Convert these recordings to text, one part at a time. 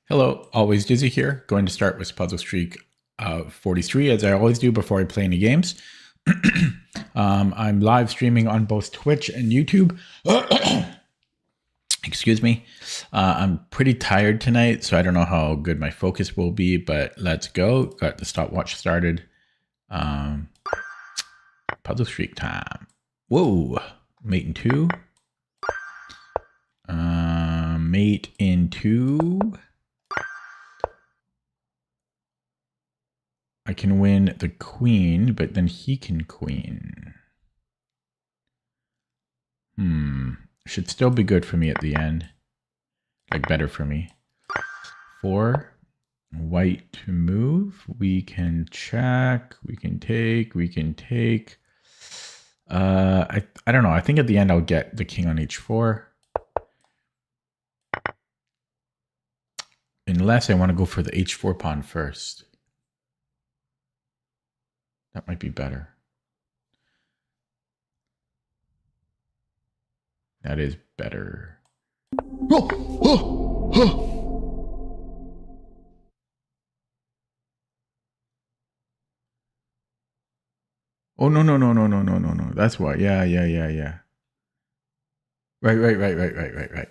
Hello, always Dizzy here. Going to start with puzzle streak 43 as I always do before I play any games. I'm live streaming on both Twitch and YouTube. Excuse me. I'm pretty tired tonight, so I don't know how good my focus will be, but let's go. Got the stopwatch started. Puzzle streak time. Whoa, mate in two. Mate in two. I can win the queen, but then he can queen. Should still be good for me at the end. Like better for me. 4. White to move. We can check. We can take. We can take. I don't know. I think at the end I'll get the king on h4. Unless I want to go for the h4 pawn first. That might be better. That is better. Oh! Oh! Oh! Oh, no, no, no, no, no, no, no, no. That's why. Yeah. Right.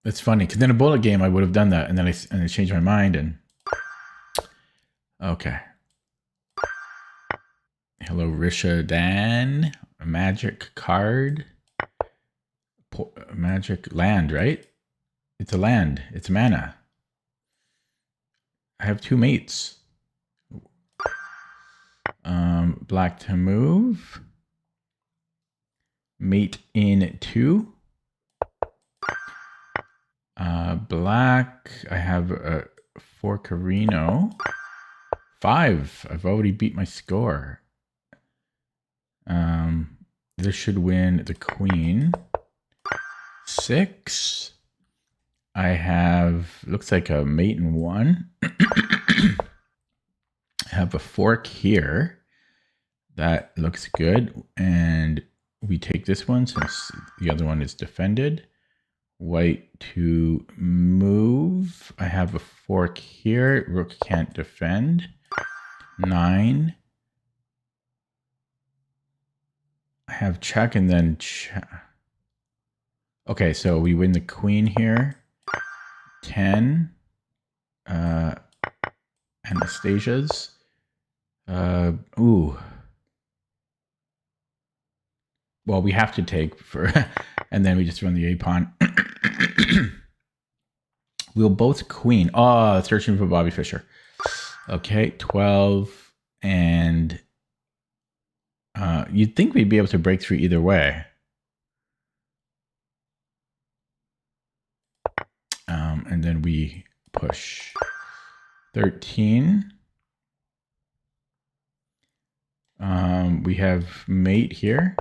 It's funny, because in a bullet game, I would have done that, and then I changed my mind, and... Okay. Hello, Risha Dan. A magic card. Magic land, right? It's a land. It's mana. I have 2 mates. Black to move. Mate in 2. Black, I have a Forcarino. 5. I've already beat my score. This should win the queen. 6. I have, looks like a mate in 1. I have a fork here. That looks good. And we take this one since the other one is defended. White to move. I have a fork here. Rook can't defend. 9. I have check and then check. Okay, so we win the queen here. 10. Anastasia's. Ooh. Well, we have to take for, and then we just run the A pawn. We'll both queen. Oh, searching for Bobby Fischer. Okay, 12. And you'd think we'd be able to break through either way. And then we push. 13. We have mate here.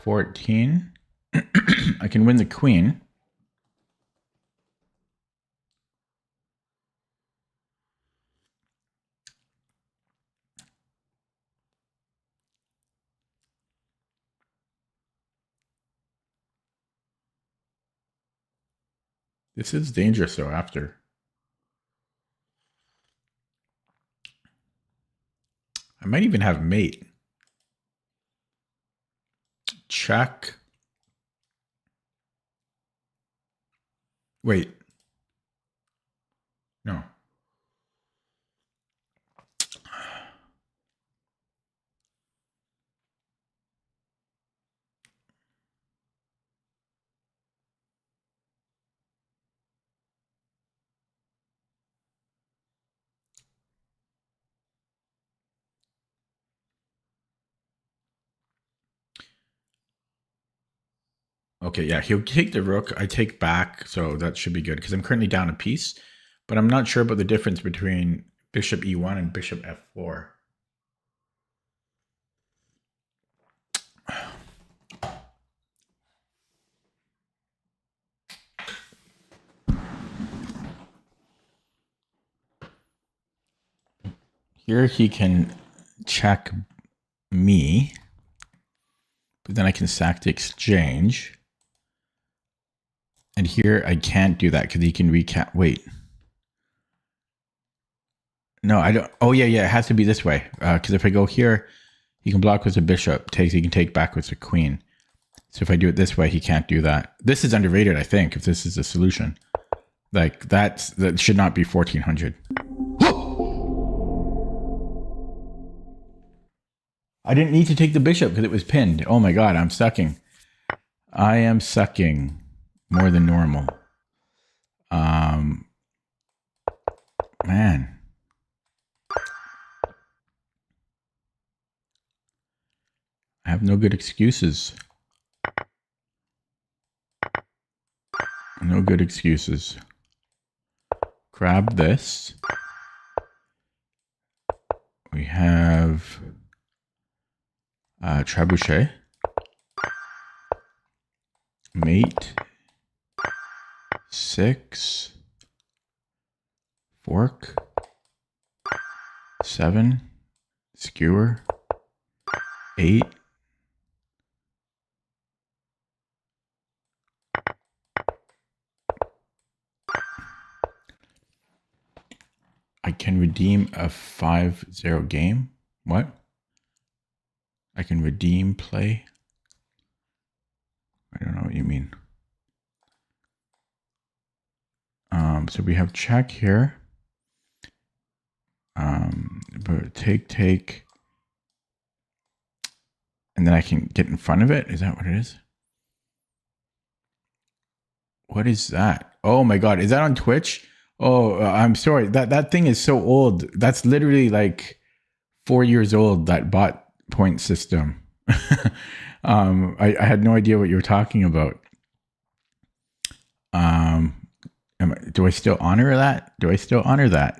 14. I can win the queen. This is dangerous though after. I might even have mate. Check. Wait. No. Okay, yeah, he'll take the rook. I take back, so that should be good because I'm currently down a piece. But I'm not sure about the difference between bishop e1 and bishop f4. Here he can check me, But then I can sack the exchange. And here I can't do that because he can recap. Wait. No, I don't. Oh, yeah. It has to be this way. Because if I go here, he can block with a bishop. He can take back with a queen. So if I do it this way, he can't do that. This is underrated, I think, if this is the solution. Like, that should not be 1400. I didn't need to take the bishop because it was pinned. Oh my god, I'm sucking. I am sucking more than normal. Man. I have no good excuses. No good excuses. Grab this. We have trebuchet. Mate. 6. Fork. 7. Skewer. 8. I can redeem a 5-0 game. What? I can redeem play. I don't know what you mean. So we have check here. But take. And then I can get in front of it. Is that what it is? What is that? Oh my god, is that on Twitch? Oh, I'm sorry. That thing is so old. That's literally like 4 years old, that bot point system. I had no idea what you were talking about. Do I still honor that? Do I still honor that?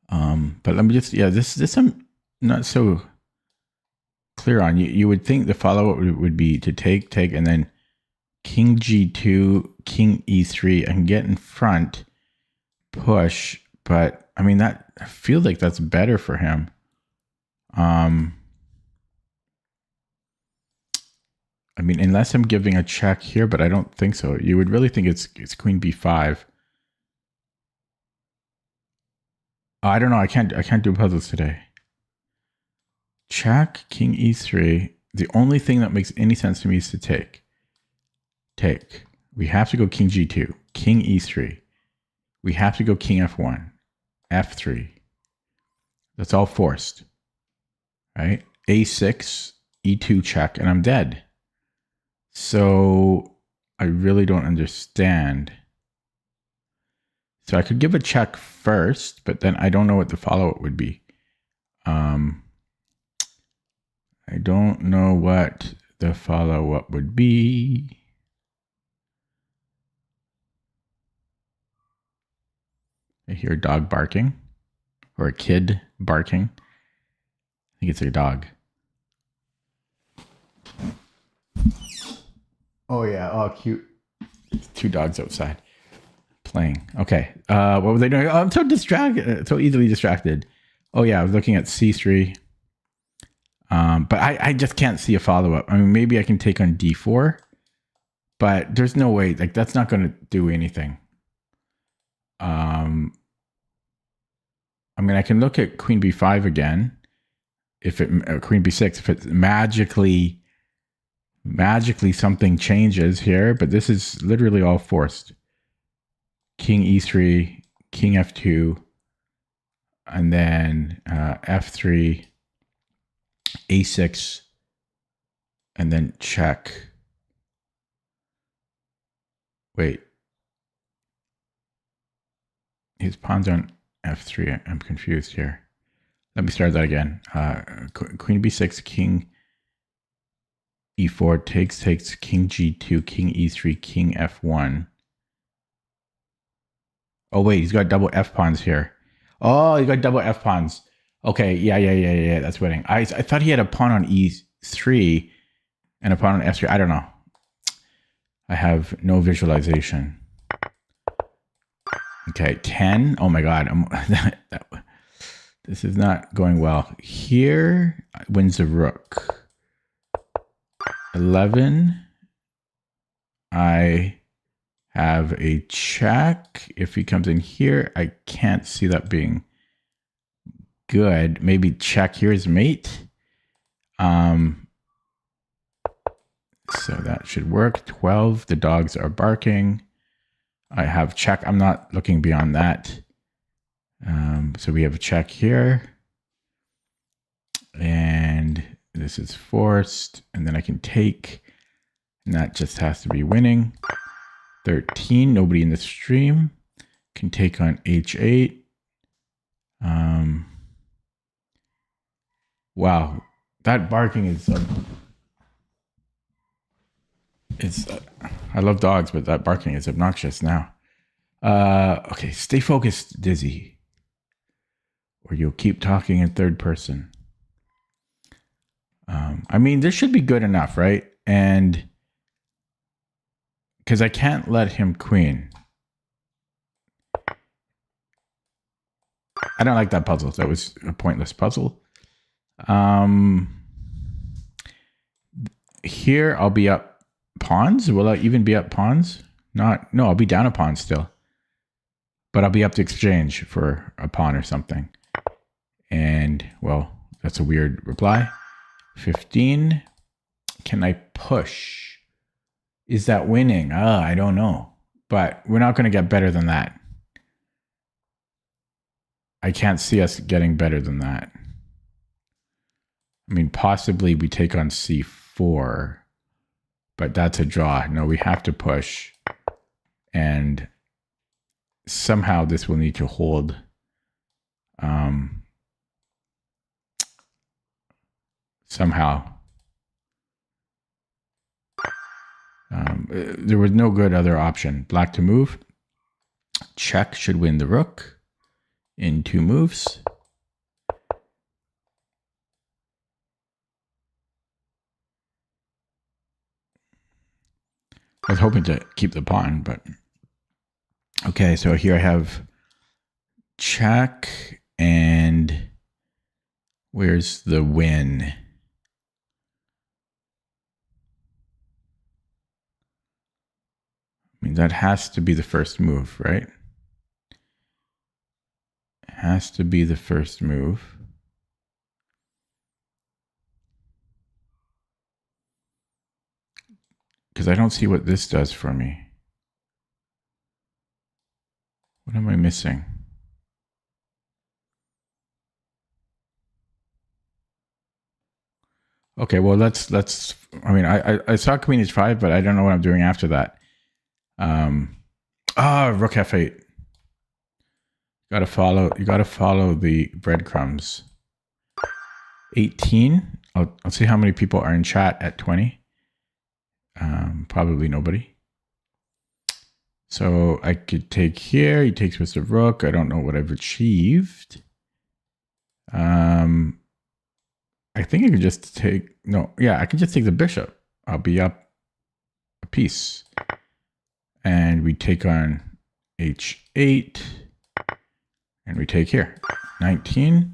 But let me just, this I'm not so clear on. You would think the follow-up would be to take, and then king g2, king e3, and get in front, push. But I mean, that I feel like that's better for him. I mean, unless I'm giving a check here, but I don't think so. You would really think it's queen b5. I don't know. I can't do puzzles today. Check, king e3. The only thing that makes any sense to me is to take. Take. We have to go king g2, king e3. We have to go king f1, f3. That's all forced, right? a6, e2 check, and I'm dead. So I really don't understand. So I could give a check first, but then I don't know what the follow-up would be. I don't know what the follow-up would be. I hear a dog barking, or a kid barking. I think it's a dog. Oh yeah, oh cute. 2 dogs outside playing. Okay, what was I doing? Oh, I'm so distracted, so easily distracted. Oh yeah, I was looking at c3. But I just can't see a follow-up. I mean, maybe I can take on d4, but there's no way. Like, that's not going to do anything. I mean, I can look at queen b5 again. If it queen b6, if it's magically something changes here, but this is literally all forced. King e3, king f2, and then f3. a6, and then check. Wait. His pawn's on f3. I'm confused here. Let me start that again. Queen b6, king e4, takes, king g2, king e3, king f1. Oh, wait, he's got double f pawns here. Oh, he's got double f pawns. Okay, yeah, that's winning. I thought he had a pawn on e3 and a pawn on f3. I don't know. I have no visualization. Okay, 10. Oh my god. This is not going well. Here wins the rook. 11. I have a check. If he comes in here, I can't see that being good. Maybe check. Here's mate. So that should work. 12. The dogs are barking. I have check. I'm not looking beyond that. So we have a check here. And this is forced. And then I can take. And that just has to be winning. 13. Nobody in the stream. Can take on H8. Wow. That barking is... I love dogs, but that barking is obnoxious now. Okay, stay focused, Dizzy. Or you'll keep talking in third person. I mean, this should be good enough, right? And because I can't let him queen. I don't like that puzzle. That was a pointless puzzle. Here, I'll be up pawns. Will I even be up pawns? No, I'll be down a pawn still. But I'll be up to exchange for a pawn or something. And, well, that's a weird reply. 15. Can I push? Is that winning? I don't know. But we're not going to get better than that. I can't see us getting better than that. I mean, possibly we take on C4. But that's a draw. No, we have to push. And somehow this will need to hold. Somehow. There was no good other option. Black to move. Check should win the rook in 2 moves. I was hoping to keep the pawn, but... Okay, so here I have check, and where's the win? I mean, that has to be the first move, right? It has to be the first move. Because I don't see what this does for me. What am I missing? Okay, well, let's. I mean, I saw Queen H5, but I don't know what I'm doing after that. Rook F8. You gotta follow the breadcrumbs. 18. I'll see how many people are in chat at 20. Probably nobody. So I could take here. He takes with the rook. I don't know what I've achieved. I think I could just take... No, yeah, I can just take the bishop. I'll be up a piece. And we take on H8. And we take here. 19.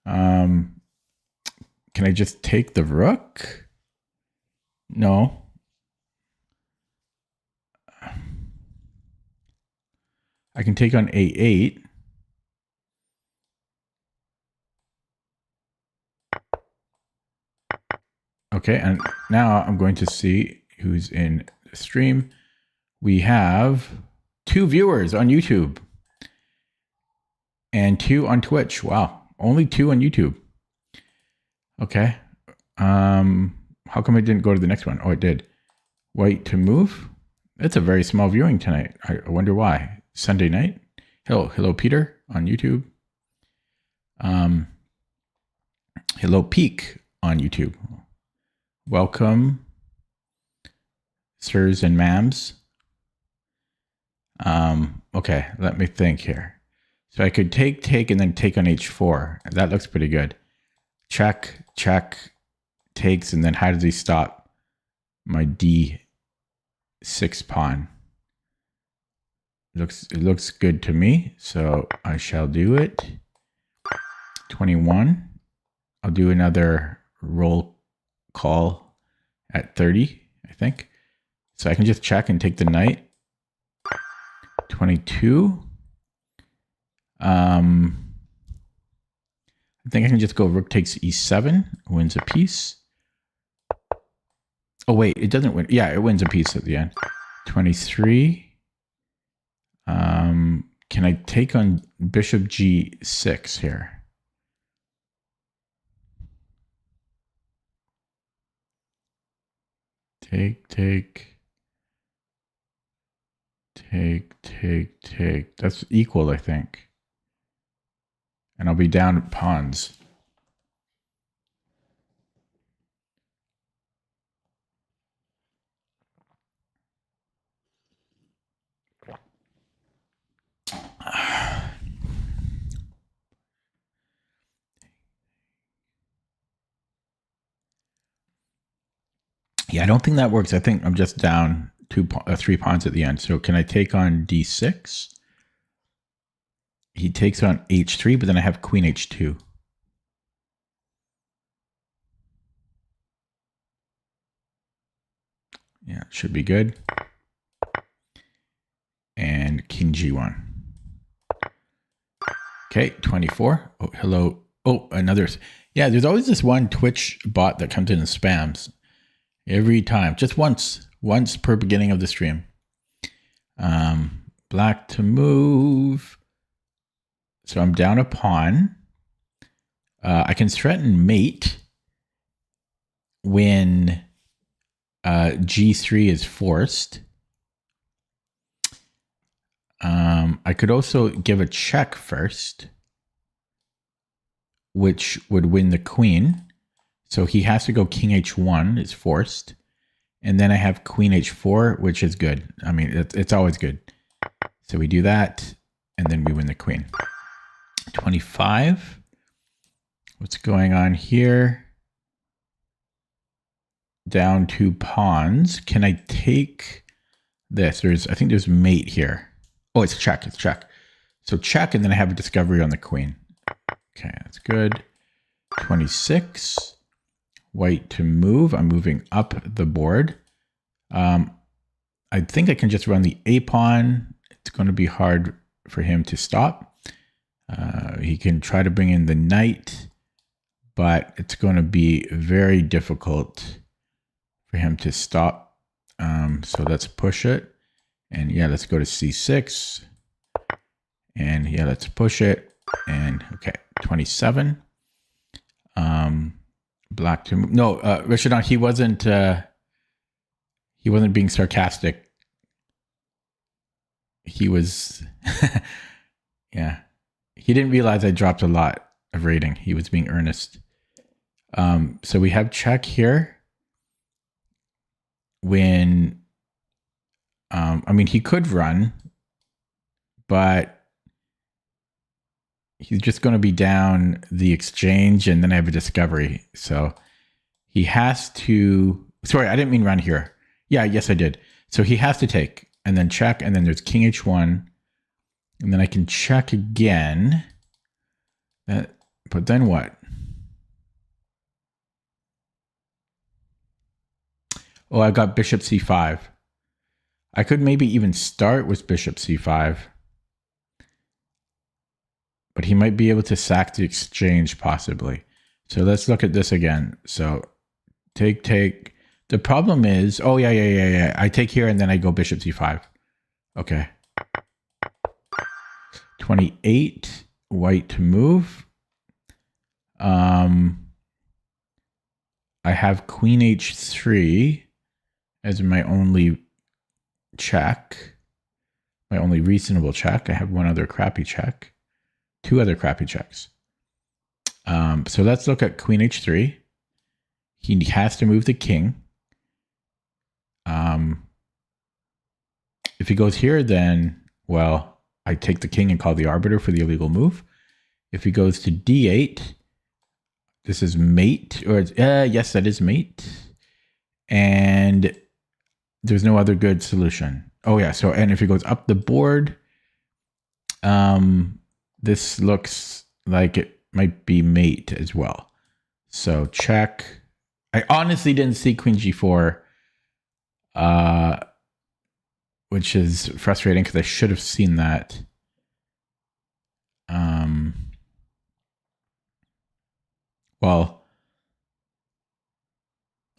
Can I just take the rook? No. I can take on A8. Okay, and now I'm going to see who's in the stream. We have 2 viewers on YouTube. And 2 on Twitch. Wow, only 2 on YouTube. Okay. How come I didn't go to the next one? Oh, it did. White to move. It's a very small viewing tonight. I wonder why. Sunday night. Hello, Peter on YouTube. Hello, Peak on YouTube. Welcome, sirs and ma'ams. Okay, let me think here. So I could take, and then take on H4. That looks pretty good. Check, takes, and then how does he stop my D6 pawn? It looks good to me, so I shall do it. 21. I'll do another roll call at 30, I think. So I can just check and take the knight. 22. I think I can just go rook takes e7, wins a piece. Oh wait, it doesn't win. Yeah, it wins a piece at the end. 23. Can I take on bishop g6 here? Take. That's equal, I think. And I'll be down pawns. Yeah, I don't think that works. I think I'm just down 3 pawns at the end. So can I take on d6? He takes on h3, but then I have queen h2. Yeah, should be good. And king g1. Okay, 24. Oh, hello. Oh, another. Yeah, there's always this one Twitch bot that comes in and spams. Every time, just once per beginning of the stream. Black to move. So I'm down a pawn. I can threaten mate when g3 is forced. I could also give a check first, which would win the queen. So he has to go king h1, is forced. And then I have queen h4, which is good. I mean, it's always good. So we do that, and then we win the queen. 25. What's going on here? Down 2 pawns. Can I take this? I think there's mate here. Oh, it's check. It's check. So check, and then I have a discovery on the queen. Okay, that's good. 26. White to move. I'm moving up the board. I think I can just run the a pawn. It's going to be hard for him to stop. He can try to bring in the knight, but it's going to be very difficult for him to stop. So let's push it. And yeah, let's go to c6. And yeah, let's push it. And okay, 27. Black to move. No, Richard, he wasn't being sarcastic. He was, yeah. He didn't realize I dropped a lot of rating. He was being earnest. So we have check here. When, I mean, he could run, but he's just going to be down the exchange, and then I have a discovery. So he has to, sorry, I didn't mean run here. Yeah, yes, I did. So he has to take, and then check, and then there's king h1, and then I can check again. But then what? Oh, I got bishop c5. I could maybe even start with bishop c5. But he might be able to sack the exchange possibly. So let's look at this again. So take. The problem is, oh yeah. I take here and then I go bishop c5. Okay. 28, white to move. I have queen h3 as my only check. My only reasonable check. I have one other crappy check. 2 other crappy checks. So let's look at queen h3. He has to move the king. If he goes here, then, well, I take the king and call the arbiter for the illegal move. If he goes to d8, this is mate, or yes, that is mate. And there's no other good solution. Oh yeah, so, and if he goes up the board, this looks like might be mate as well. So check. I honestly didn't see queen g4, which is frustrating because I should have seen that. Well,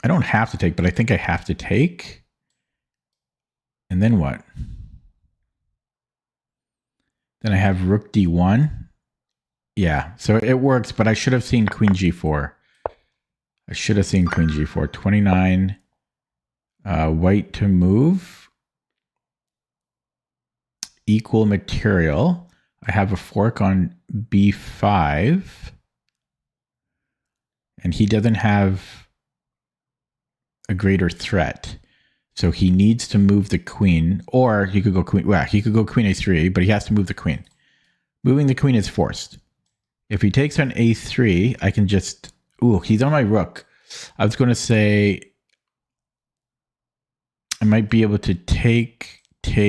I don't have to take, but I think I have to take. And then what? Then I have rook d1. Yeah, so it works, but I should have seen queen g4. I should have seen queen g4. 29, white to move. Equal material. I have a fork on b5. And he doesn't have a greater threat. So he needs to move the queen, or he could go queen. Well, he could go queen a3, but he has to move the queen. Moving the queen is forced. If he takes on a3, I can just... Ooh, he's on my rook. I was going to say I might be able to take. At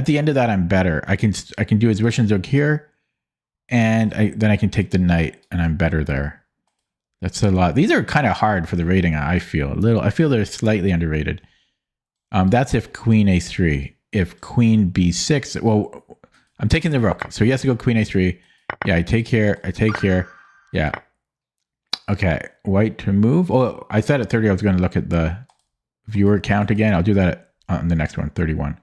the end of that, I'm better. I can do his Russian zook here, and then I can take the knight, and I'm better there. That's a lot. These are kind of hard for the rating, I feel. I feel they're slightly underrated. That's if queen a3. If queen b6, well, I'm taking the rook. So he has to go queen a3. Yeah, I take here. Yeah. Okay, white to move. Oh, I said at 30 I was going to look at the viewer count again. I'll do that on the next one, 31.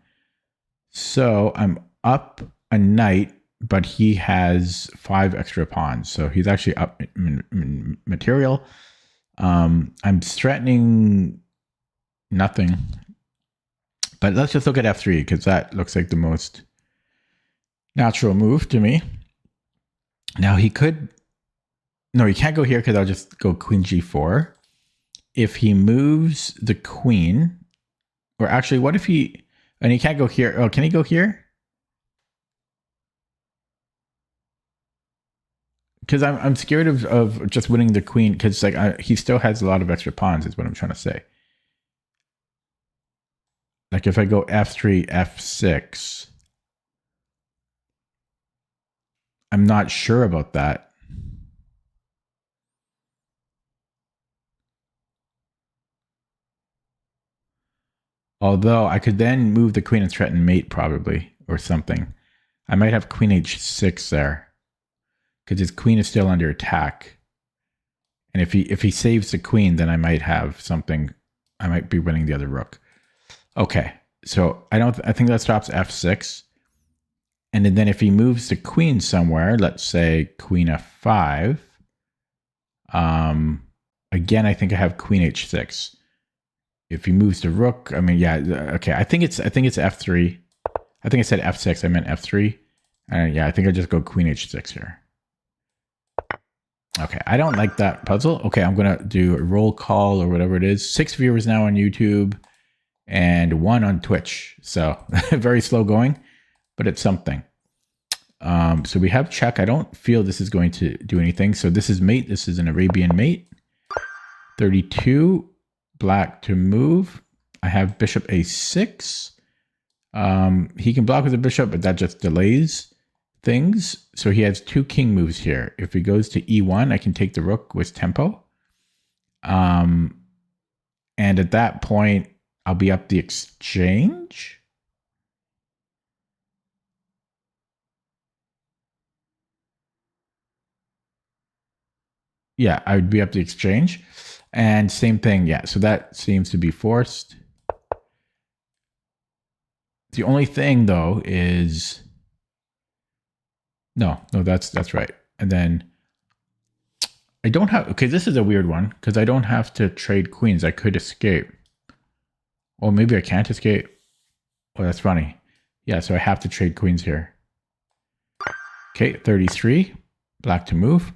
So I'm up a knight, but he has 5 extra pawns. So he's actually up in material. I'm threatening nothing. But let's just look at f3, because that looks like the most natural move to me. Now he could... No, he can't go here because I'll just go queen g4. If he moves the queen... Or actually, what if he... And he can't go here. Oh, can he go here? Because I'm scared of just winning the queen, because like he still has a lot of extra pawns is what I'm trying to say. Like if I go f3, f6, I'm not sure about that. Although I could then move the queen and threaten mate probably, or something. I might have queen h6 there, because his queen is still under attack. And if he saves the queen, then I might have something. I might be winning the other rook. Okay, so I think that stops f6. And then if he moves the queen somewhere, let's say queen f5. Again, I think I have queen h6. If he moves the rook, I mean, yeah, okay. I think it's f3. I think I said f6. I meant f3. And yeah, I think I just go queen h6 here. Okay, I don't like that puzzle. Okay, I'm gonna do a roll call or whatever it is. 6 viewers now on YouTube and 1 on Twitch. So very slow going, but it's something. So we have check. I don't feel this is going to do anything. So this is mate. This is an Arabian mate. 32. Black to move. I have bishop a6. He can block with the bishop, but that just delays things. So he has 2 king moves here. If he goes to e1, I can take the rook with tempo. And at that point, I'll be up the exchange. Yeah, I would be up the exchange. And same thing, yeah. So that seems to be forced. The only thing though is no, that's right. And then I don't have, okay, this is a weird one because I don't have to trade queens. I could escape. Or maybe I can't escape. Oh, that's funny. Yeah, so I have to trade queens here. Okay, 33. Black to move.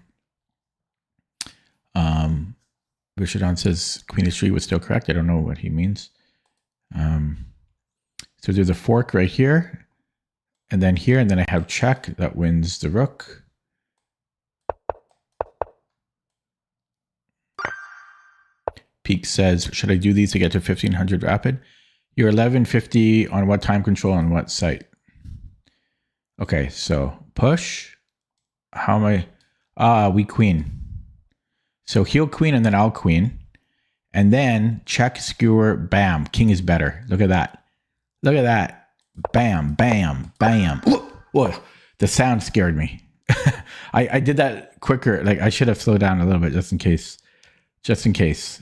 Bishadon says queen h3 was still correct. I don't know what he means. So there's a fork right here. And then here, and then I have check. That wins the rook. Peak says, should I do these to get to 1500 rapid? You're 1150 on what time control on what site? Okay, so push. How am I? We queen. So he'll queen and then I'll queen. And then check, skewer, bam. King is better. Look at that. Look at that. Bam, bam, bam. Whoa. The sound scared me. I did that quicker. Like I should have slowed down a little bit just in case. Just in case.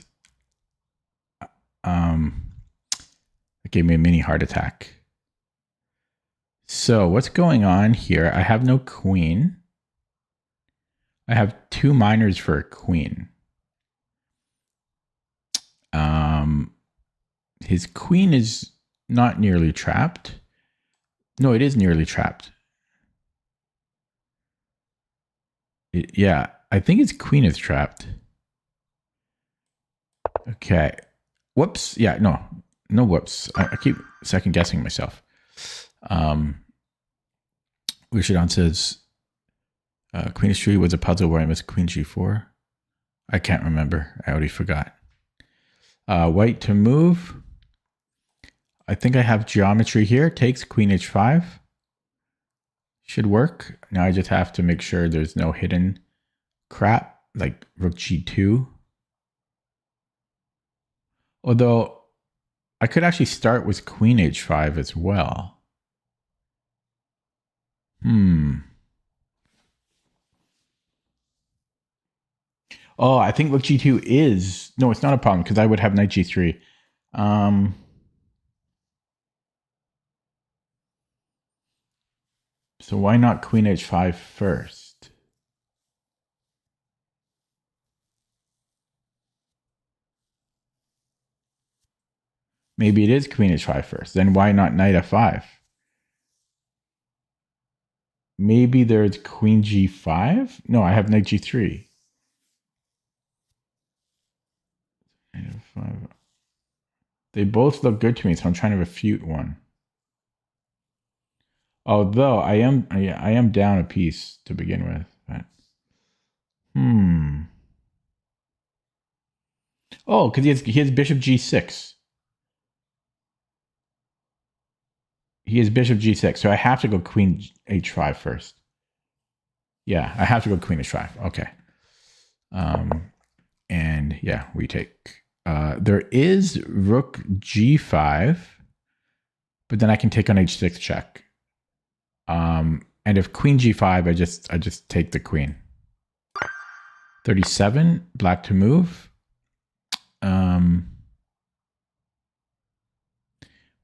It gave me a mini heart attack. So what's going on here? I have no queen. I have 2 minors for a queen. His queen is not nearly trapped. No, it is nearly trapped. Yeah, I think his queen is trapped. Okay. Whoops. Yeah, no whoops. I keep second guessing myself. Rishidon says, Queen H3 was a puzzle where I missed Queen G4. I can't remember. I already forgot. White to move. I think I have geometry here. Takes Queen H5. Should work. Now I just have to make sure there's no hidden crap like Rook G2. Although I could actually start with Queen H5 as well. Oh, I think Rook G2 is... No, it's not a problem because I would have Knight G3. So why not Queen H5 first? Maybe it is Queen H5 first. Then why not Knight F5? Maybe there's Queen G5? No, I have Knight G3. Knight F5. They both look good to me, so I'm trying to refute one. Although I am down a piece to begin with. But, Oh, because he has Bishop G6. He has Bishop G6, so I have to go Queen H5 first. Yeah, I have to go Queen H5. Okay. And yeah, we take. There is Rook G5, but then I can take on H6 check. And if Queen G5, I just take the queen. 37, black to move.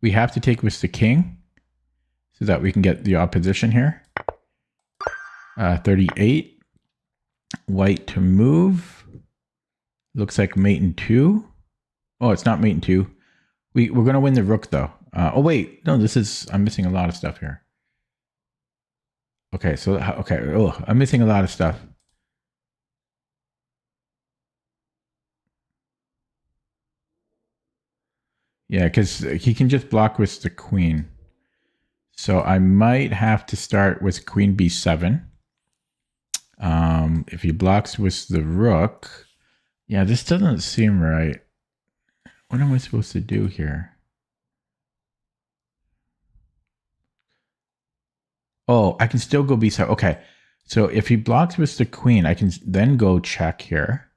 We have to take with the king so that we can get the opposition here. 38, white to move. Looks like mate in 2. Oh, it's not mate in 2. We're going to win the rook though. Oh wait, no, I'm missing a lot of stuff here. Okay, so, I'm missing a lot of stuff. Yeah, because he can just block with the queen. So I might have to start with Queen B7. If he blocks with the rook, yeah, this doesn't seem right. What am I supposed to do here? Oh, I can still go B7. Okay, so if he blocks with the queen, I can then go check here.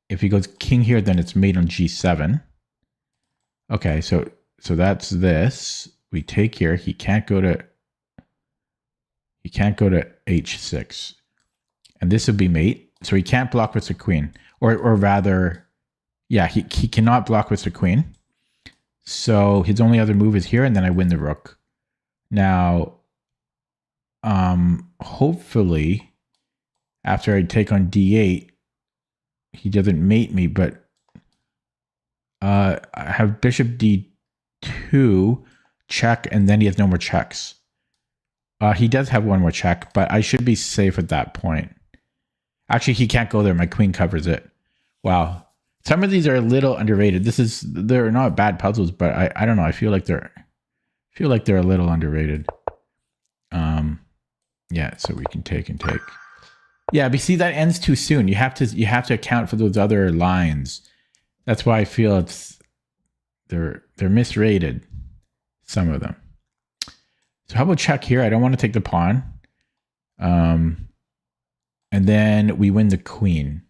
If he goes king here, then it's mate on G7. Okay, so that's this. We take here. He can't go to H6. And this would be mate. So he can't block with the queen. Or rather, yeah, he cannot block with the queen. So his only other move is here, and then I win the rook. Now, hopefully, after I take on D8, he doesn't mate me, but I have bishop D2, check, and then he has no more checks. He does have one more check, but I should be safe at that point. Actually, he can't go there. My queen covers it. Wow. Some of these are a little underrated. They're not bad puzzles, but I don't know. I feel like they're a little underrated. Yeah, so we can take and take. Yeah, but see, that ends too soon. You have to account for those other lines. That's why I feel they're misrated, some of them. So how about check here? I don't want to take the pawn. And then we win the queen.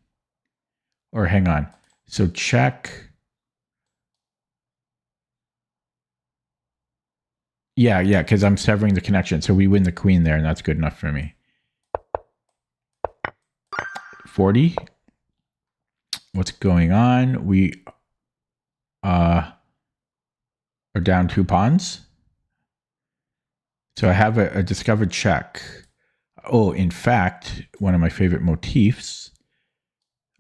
Or hang on. So check. Yeah, because I'm severing the connection. So we win the queen there, and that's good enough for me. 40. What's going on? We are down 2 pawns. So I have a discovered check. Oh, in fact, one of my favorite motifs.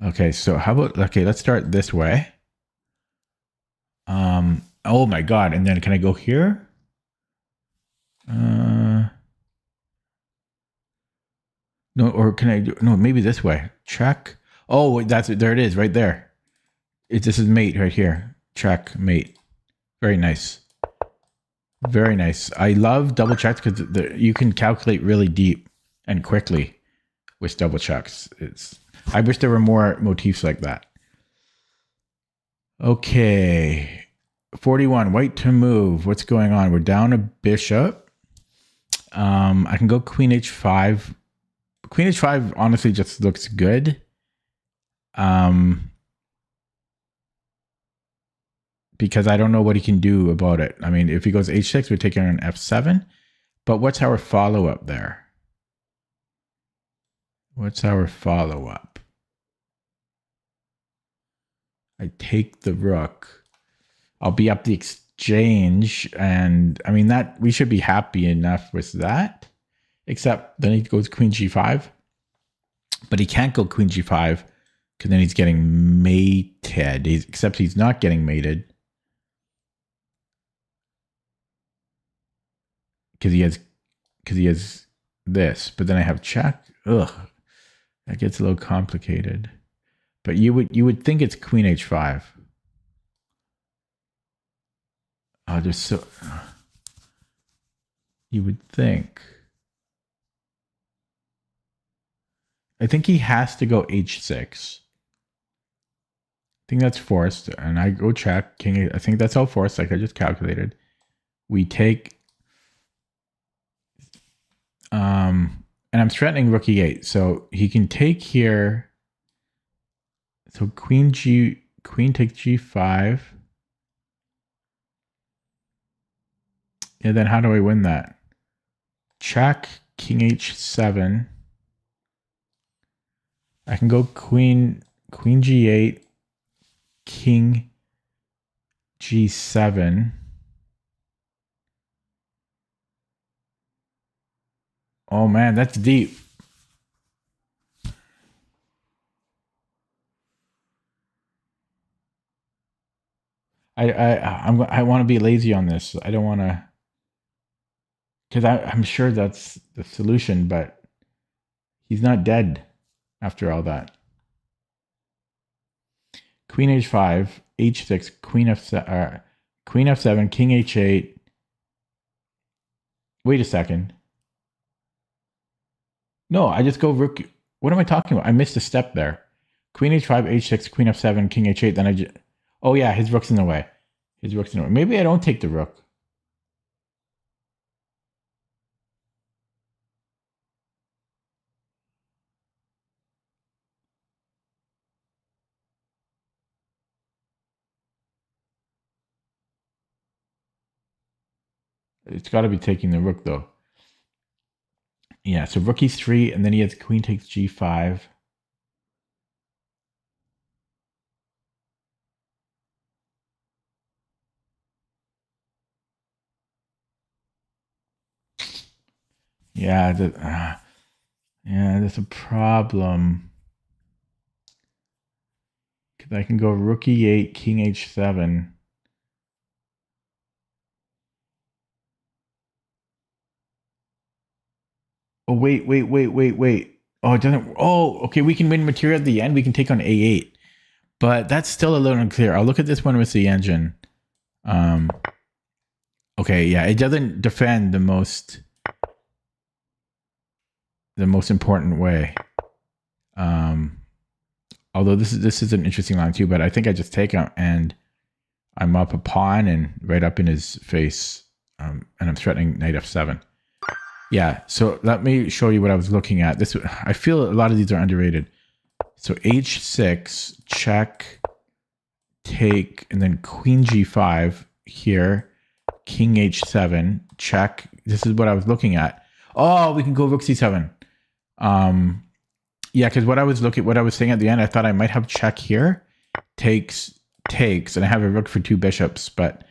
Okay, so how about, okay, let's start this way. Oh my God, and then can I go here? No, or can I do, no, maybe this way. Check. Oh, that's it. There it is, right there. This is mate right here. Check, mate. Very nice. Very nice. I love double checks because you can calculate really deep and quickly with double checks. I wish there were more motifs like that. Okay. 41, white to move. What's going on? We're down a bishop. I can go queen h5. Queen h5 honestly just looks good. Because I don't know what he can do about it. I mean, if he goes h6, we're taking on f7. But what's our follow-up there? What's our follow-up? I take the rook. I'll be up the exchange. And I mean, that we should be happy enough with that. Except then he goes queen g5. But he can't go queen g5 because then he's getting mated. Except he's not getting mated. Because he has this. But then I have check. Ugh. That gets a little complicated. But you would think it's queen h5. Oh, there's so... You would think. I think he has to go h6. I think that's forced. And I go check. King. I think that's all forced, like I just calculated. We take... and I'm threatening rook e8. So he can take here... So queen takes g5. Yeah, then how do I win that? Check, king h7. I can go queen g8, king g7. Oh man, that's deep. I want to be lazy on this. I don't want to, because I'm sure that's the solution, but he's not dead after all that. Queen h5, h6, queen f7, king h8. Wait a second. No, I just go rook. What am I talking about? I missed a step there. Queen h5, h6, queen f7, king h8. Then I just... Oh yeah, his rook's in the way. His rook's in the way. Maybe I don't take the rook. It's got to be taking the rook though. Yeah, so rook e3, and then he has queen takes g5. Yeah, there's a problem. Because I can go rook e8, king h7. Oh, wait. Oh, it doesn't... Oh, okay, we can win material at the end. We can take on a8. But that's still a little unclear. I'll look at this one with the engine. Okay, yeah, it doesn't defend the most important way. Although this is an interesting line too, but I think I just take him and I'm up a pawn and right up in his face, and I'm threatening knight f7. Yeah, so let me show you what I was looking at. This, I feel a lot of these are underrated. So h6, check, take, and then queen g5 here, king h7, check. This is what I was looking at. Oh, we can go rook c7. Yeah, because what I was saying at the end, I thought I might have check here, takes, and I have a rook for 2 bishops, but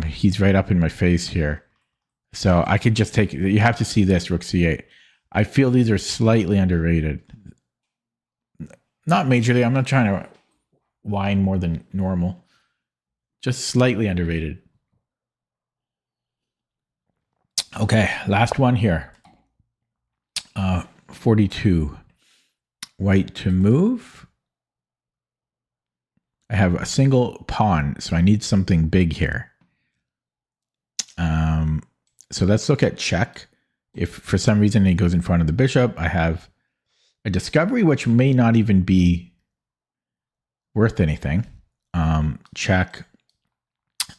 he's right up in my face here. So I could just take, you have to see this, rook c8. I feel these are slightly underrated. Not majorly, I'm not trying to whine more than normal. Just slightly underrated. Okay, last one here. 42. White to move. I have a single pawn, so I need something big here. So let's look at check. If for some reason he goes in front of the bishop, I have a discovery which may not even be worth anything. Check.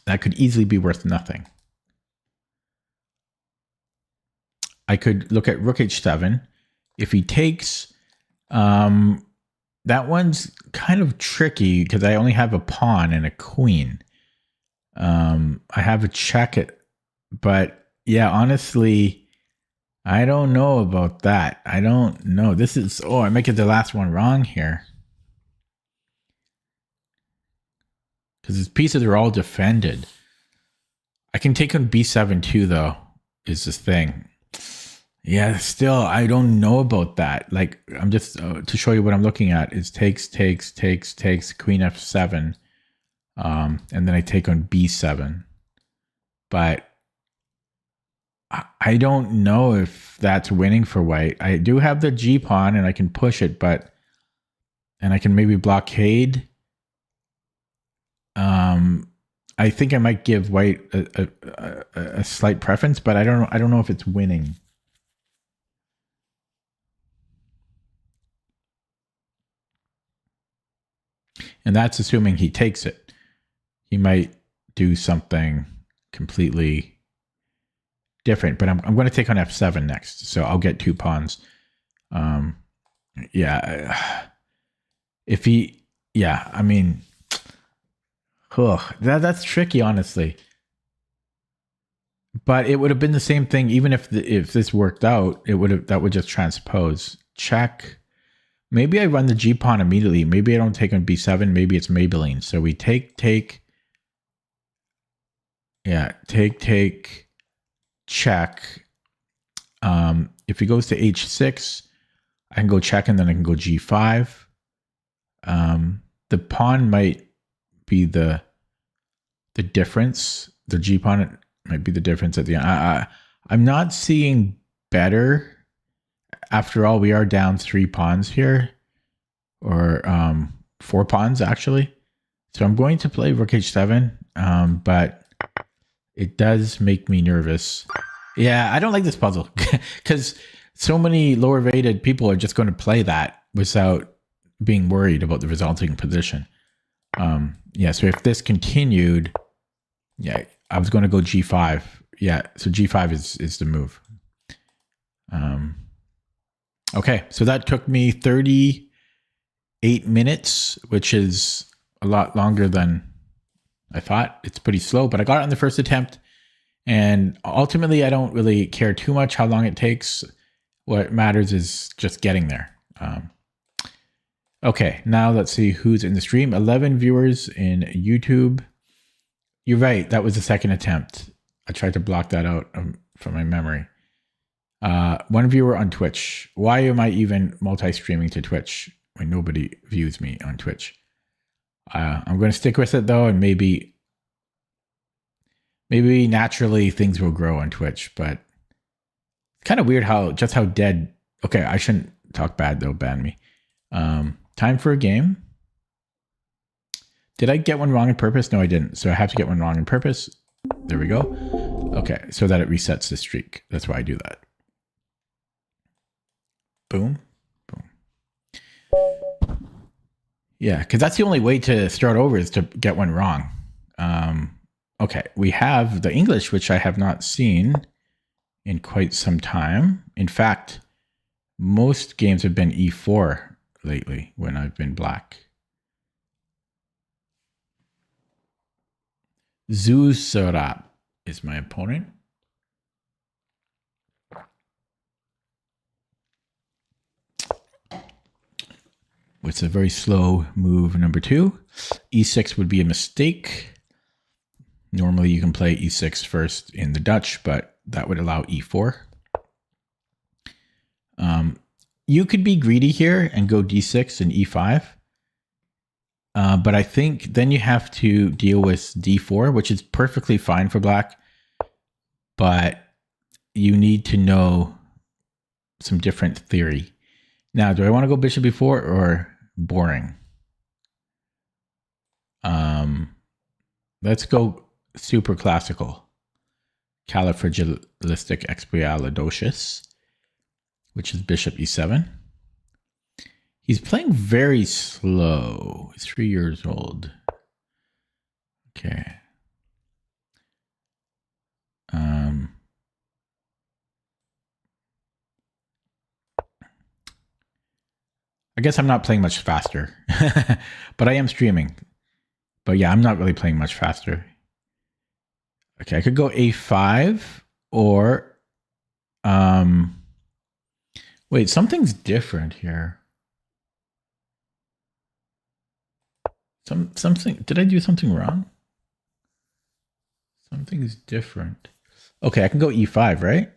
That could easily be worth nothing. I could look at rook h7. If he takes, that one's kind of tricky because I only have a pawn and a queen. I have a check it, but yeah, honestly, I don't know about that. I don't know. This is, oh, I might get the last one wrong here. Because his pieces are all defended. I can take on b7 too, though, is this thing. Yeah, still, I don't know about that. Like, I'm just, to show you what I'm looking at, is takes, queen f7. And then I take on b7. But I don't know if that's winning for white. I do have the g pawn and I can push it, and I can maybe blockade. I think I might give white a slight preference, but I don't know if it's winning. And that's assuming he takes it. He might do something completely different, but I'm going to take on f7 next. So I'll get 2 pawns. Yeah. If he, yeah, I mean, that's tricky, honestly. But it would have been the same thing, even if this worked out. That would just transpose. Check. Maybe I run the g pawn immediately. Maybe I don't take on b7. Maybe it's Maybelline. So we take. Yeah, take. Check. If he goes to h6, I can go check and then I can go g5. The pawn might be the difference. The g pawn might be the difference at the end. I'm not seeing better. After all, we are down 3 pawns here, or 4 pawns actually. So I'm going to play rook h7, but it does make me nervous. Yeah, I don't like this puzzle because so many lower rated people are just going to play that without being worried about the resulting position. Yeah, so if this continued, yeah, I was going to go g5. Yeah, so g5 is the move. Okay, so that took me 38 minutes, which is a lot longer than I thought. It's pretty slow, but I got it on the first attempt. And ultimately, I don't really care too much how long it takes. What matters is just getting there. Okay, now let's see who's in the stream. 11 viewers in YouTube. You're right, that was the second attempt. I tried to block that out from my memory. 1 viewer on Twitch. Why am I even multi-streaming to Twitch when nobody views me on Twitch? I'm going to stick with it though, and maybe naturally things will grow on Twitch, but it's kind of weird how dead. Okay, I shouldn't talk bad though, ban me. Time for a game. Did I get one wrong on purpose? No, I didn't. So I have to get one wrong on purpose. There we go. Okay, so that it resets the streak. That's why I do that. Boom. Boom. Yeah, because that's the only way to start over is to get one wrong. Okay, we have the English, which I have not seen in quite some time. In fact, most games have been e4 lately when I've been black. Zuzorap is my opponent. It's a very slow move, number 2. E6 would be a mistake. Normally you can play e6 first in the Dutch, but that would allow e4. You could be greedy here and go d6 and e5. But I think then you have to deal with d4, which is perfectly fine for black. But you need to know some different theory. Now, do I want to go bishop b4 or boring? Let's go super classical. Califragilistic expialidocious, which is bishop e7. He's playing very slow. He's 3 years old. Okay. I guess I'm not playing much faster, but I am streaming. But yeah, I'm not really playing much faster. Okay, I could go a5 or wait, something's different here. Something, did I do something wrong? Something's different. Okay, I can go e5, right?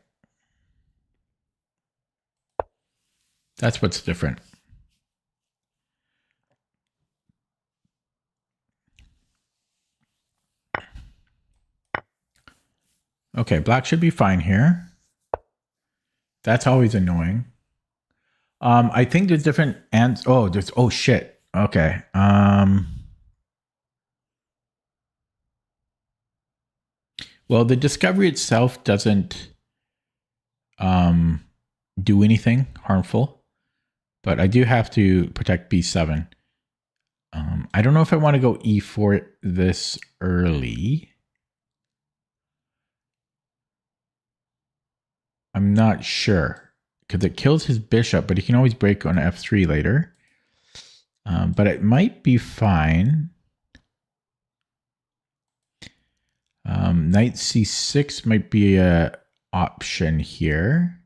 That's what's different. Okay, black should be fine here. That's always annoying. I think there's different oh shit. Okay. Well, the discovery itself doesn't do anything harmful, but I do have to protect b7. I don't know if I want to go e4 this early. I'm not sure because it kills his bishop, but he can always break on f3 later. But it might be fine. Knight c6 might be an option here.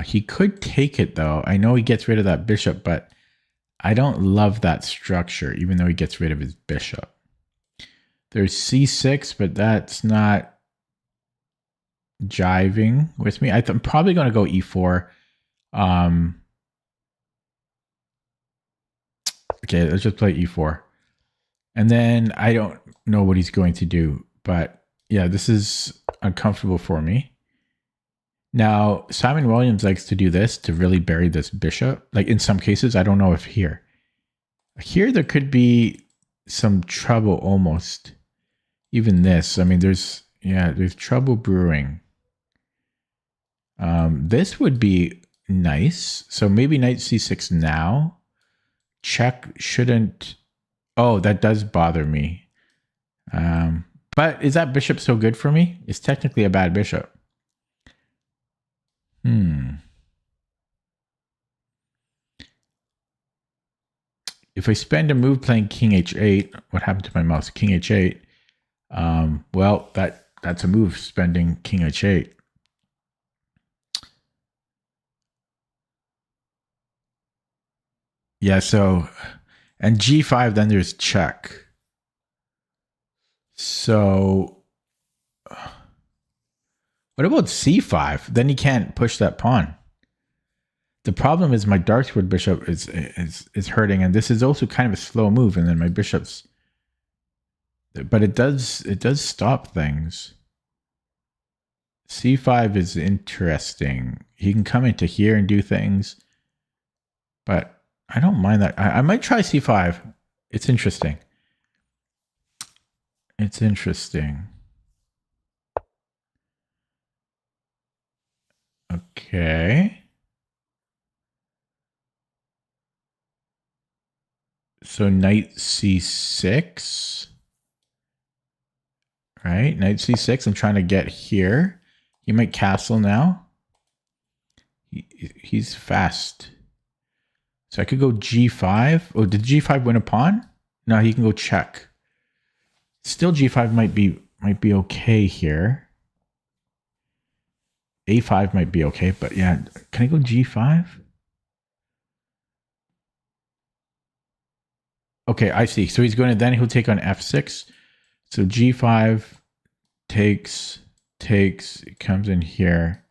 He could take it though. I know he gets rid of that bishop, but I don't love that structure, even though he gets rid of his bishop. There's c6, but that's not jiving with me. I'm probably going to go e4. Okay, let's just play e4. And then I don't know what he's going to do. But yeah, this is uncomfortable for me. Now, Simon Williams likes to do this to really bury this bishop. Like in some cases, I don't know if here. Here there could be some trouble almost. Even this. I mean, there's trouble brewing. This would be nice. So maybe knight c6 now. Check shouldn't. Oh, that does bother me. But is that bishop so good for me? It's technically a bad bishop. If I spend a move playing king h8, what happened to my mouse? King h8. Well, that's a move, spending king h8. Yeah, so, and g5, then there's check. So, what about c5? Then he can't push that pawn. The problem is my darksword bishop is hurting, and this is also kind of a slow move, and then my bishop's. But it does stop things. c5 is interesting. He can come into here and do things, but I don't mind that. I might try c5. It's interesting. It's interesting. Okay. So knight c6. Right? Knight c6. I'm trying to get here. He might castle now. He's fast. So I could go g5. Oh, did g5 win a pawn? No, he can go check. Still g5 might be okay here. a5 might be okay, but yeah, can I go g5? Okay, I see. So he's going to, then he'll take on f6. So g5 takes, it comes in here.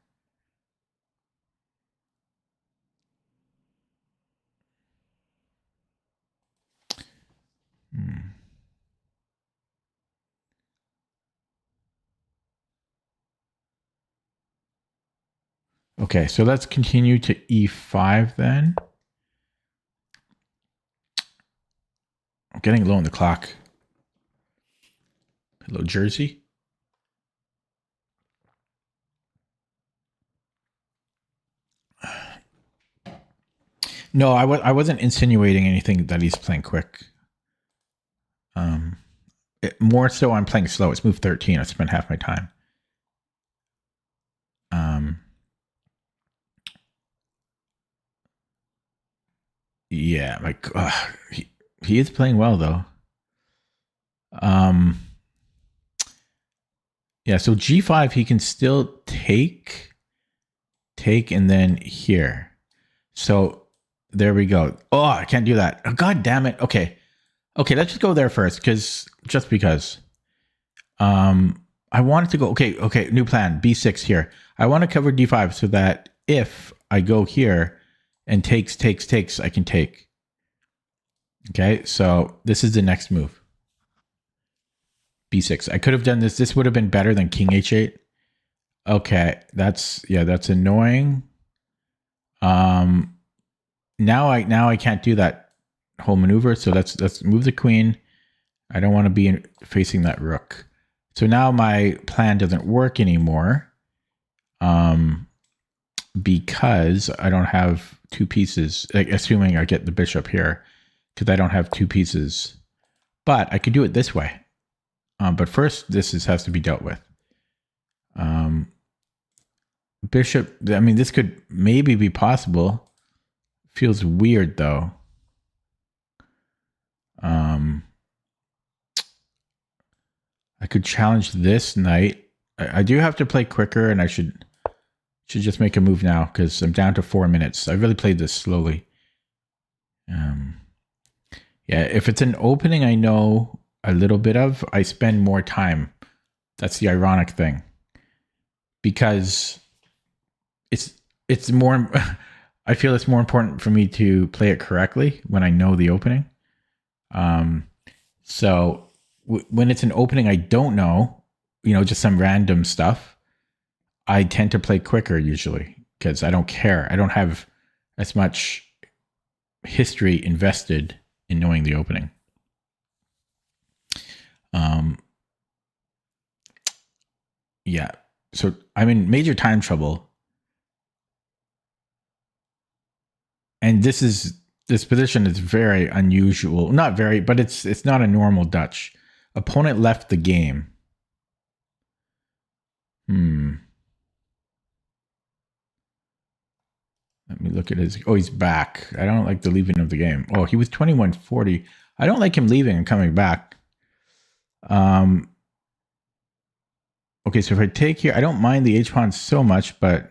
Okay, so let's continue to e5 then. I'm getting low on the clock. Hello, Jersey. No, I wasn't insinuating anything that he's playing quick. More so, I'm playing slow. It's move 13. I spent half my time. Yeah, like he is playing well though. Yeah, so g5 he can still take, and then here. So there we go. Oh, I can't do that. Oh, God damn it. Okay, let's just go there first because. I wanted to go. Okay, new plan. b6 here. I want to cover d5 so that if I go here and takes, I can take. Okay, so this is the next move. b6. I could have done this. This would have been better than king h8. Okay, that's annoying. Now I can't do that whole maneuver. So let's move the queen. I don't want to be facing that rook. So now my plan doesn't work anymore. Because I don't have two pieces, like assuming I get the bishop here, because I don't have two pieces. But I could do it this way. But first, this has to be dealt with. Bishop, I mean, this could maybe be possible. Feels weird, though. I could challenge this knight. I do have to play quicker, and I should just make a move now because I'm down to 4 minutes. I really played this slowly. Yeah, if it's an opening I know a little bit of, I spend more time. That's the ironic thing. Because it's more, I feel it's more important for me to play it correctly when I know the opening. So when it's an opening I don't know, just some random stuff, I tend to play quicker usually because I don't care. I don't have as much history invested in knowing the opening. Yeah. So I'm in major time trouble. And this position is very unusual. Not very, but it's not a normal Dutch. Opponent left the game. Let me look at his. Oh, he's back. I don't like the leaving of the game. Oh, he was 2140. I don't like him leaving and coming back. Okay, so if I take here, I don't mind the H pawn so much, but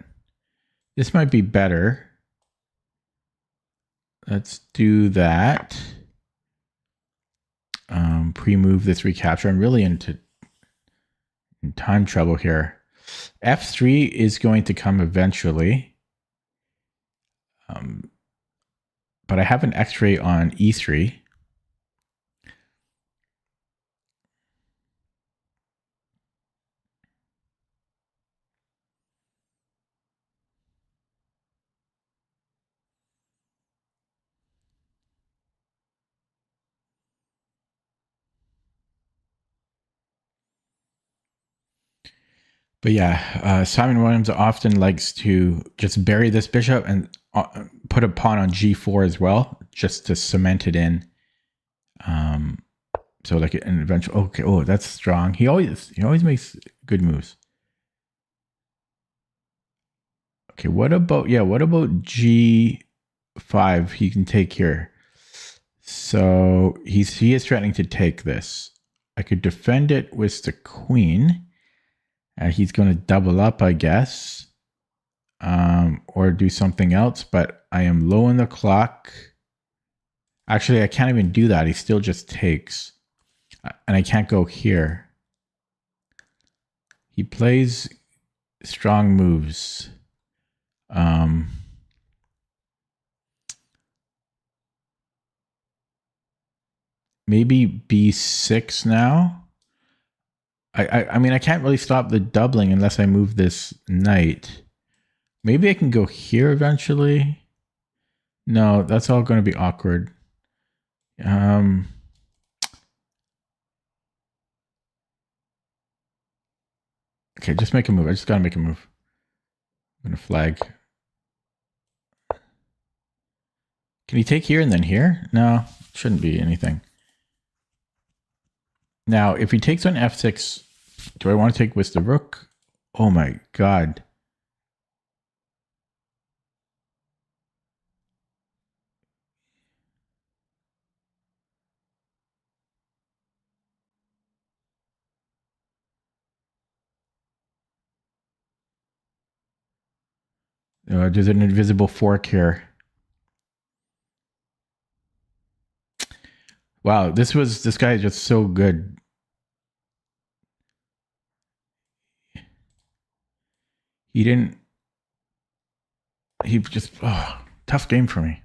this might be better. Let's do that. Pre-move this recapture. I'm really in time trouble here. F3 is going to come eventually. But I have an X-ray on E3. But yeah, Simon Williams often likes to just bury this bishop and put a pawn on G4 as well, just to cement it in. So like an eventual. Okay, oh, that's strong. He always makes good moves. Okay, what about G5? He can take here. So he is threatening to take this. I could defend it with the queen. He's going to double up, I guess, or do something else. But I am low on the clock. Actually, I can't even do that. He still just takes, and I can't go here. He plays strong moves. Maybe B6 now. I mean, I can't really stop the doubling unless I move this knight. Maybe I can go here eventually. No, that's all going to be awkward. Okay, just make a move. I just got to make a move. I'm going to flag. Can he take here and then here? No, shouldn't be anything. Now, if he takes on F6, do I want to take with the rook? Oh my god. There's an invisible fork here. Wow, this guy is just so good. He just, tough game for me.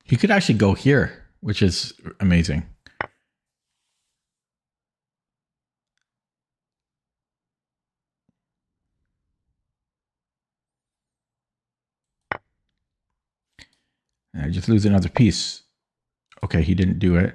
He could actually go here, which is amazing. And I just lose another piece. Okay, he didn't do it.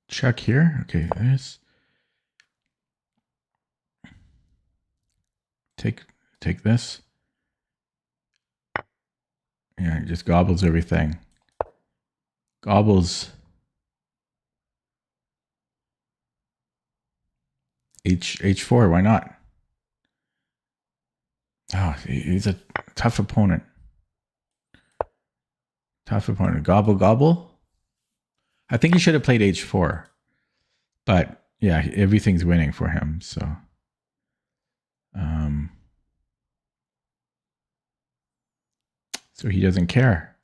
Check here. Okay, this. Take this. Yeah, it just gobbles everything. Gobbles. H4, why not? Oh, he's a tough opponent. Tough opponent. Gobble, gobble. I think he should have played H4. But yeah, everything's winning for him. So, so he doesn't care.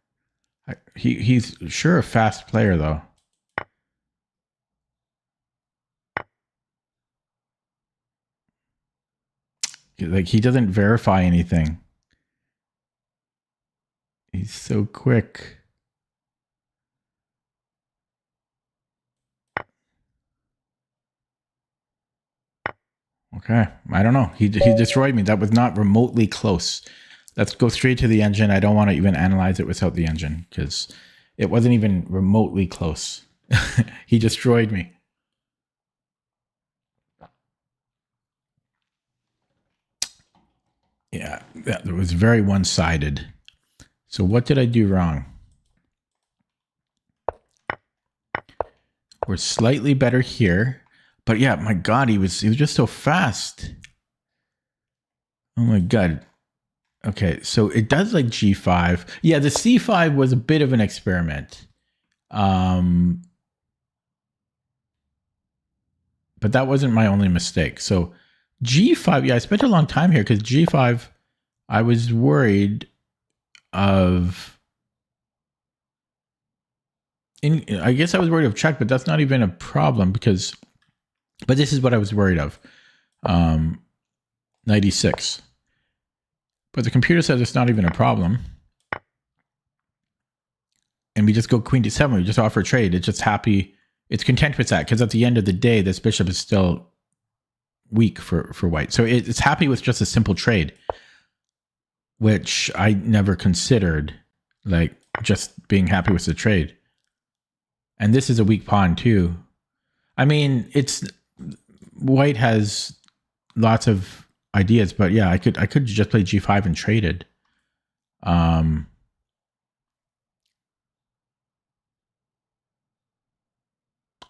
He's sure a fast player though. Like he doesn't verify anything. He's so quick. Okay, I don't know. He destroyed me. That was not remotely close. Let's go straight to the engine. I don't want to even analyze it without the engine because it wasn't even remotely close. He destroyed me. Yeah, that was very one-sided. So what did I do wrong? We're slightly better here. But yeah, my God, he was just so fast. Oh my God. Okay, so it does like G5. Yeah, the C5 was a bit of an experiment. But that wasn't my only mistake. So G5, yeah, I spent a long time here because G5, I was worried of... I guess I was worried of check, but that's not even a problem because... But this is what I was worried of. Knight e6. But the computer says it's not even a problem. And we just go queen d7. We just offer a trade. It's just happy. It's content with that because at the end of the day, this bishop is still weak for white. So it's happy with just a simple trade, which I never considered, like just being happy with the trade. And this is a weak pawn too. I mean, white has lots of ideas, but yeah, I could just play g5 and traded.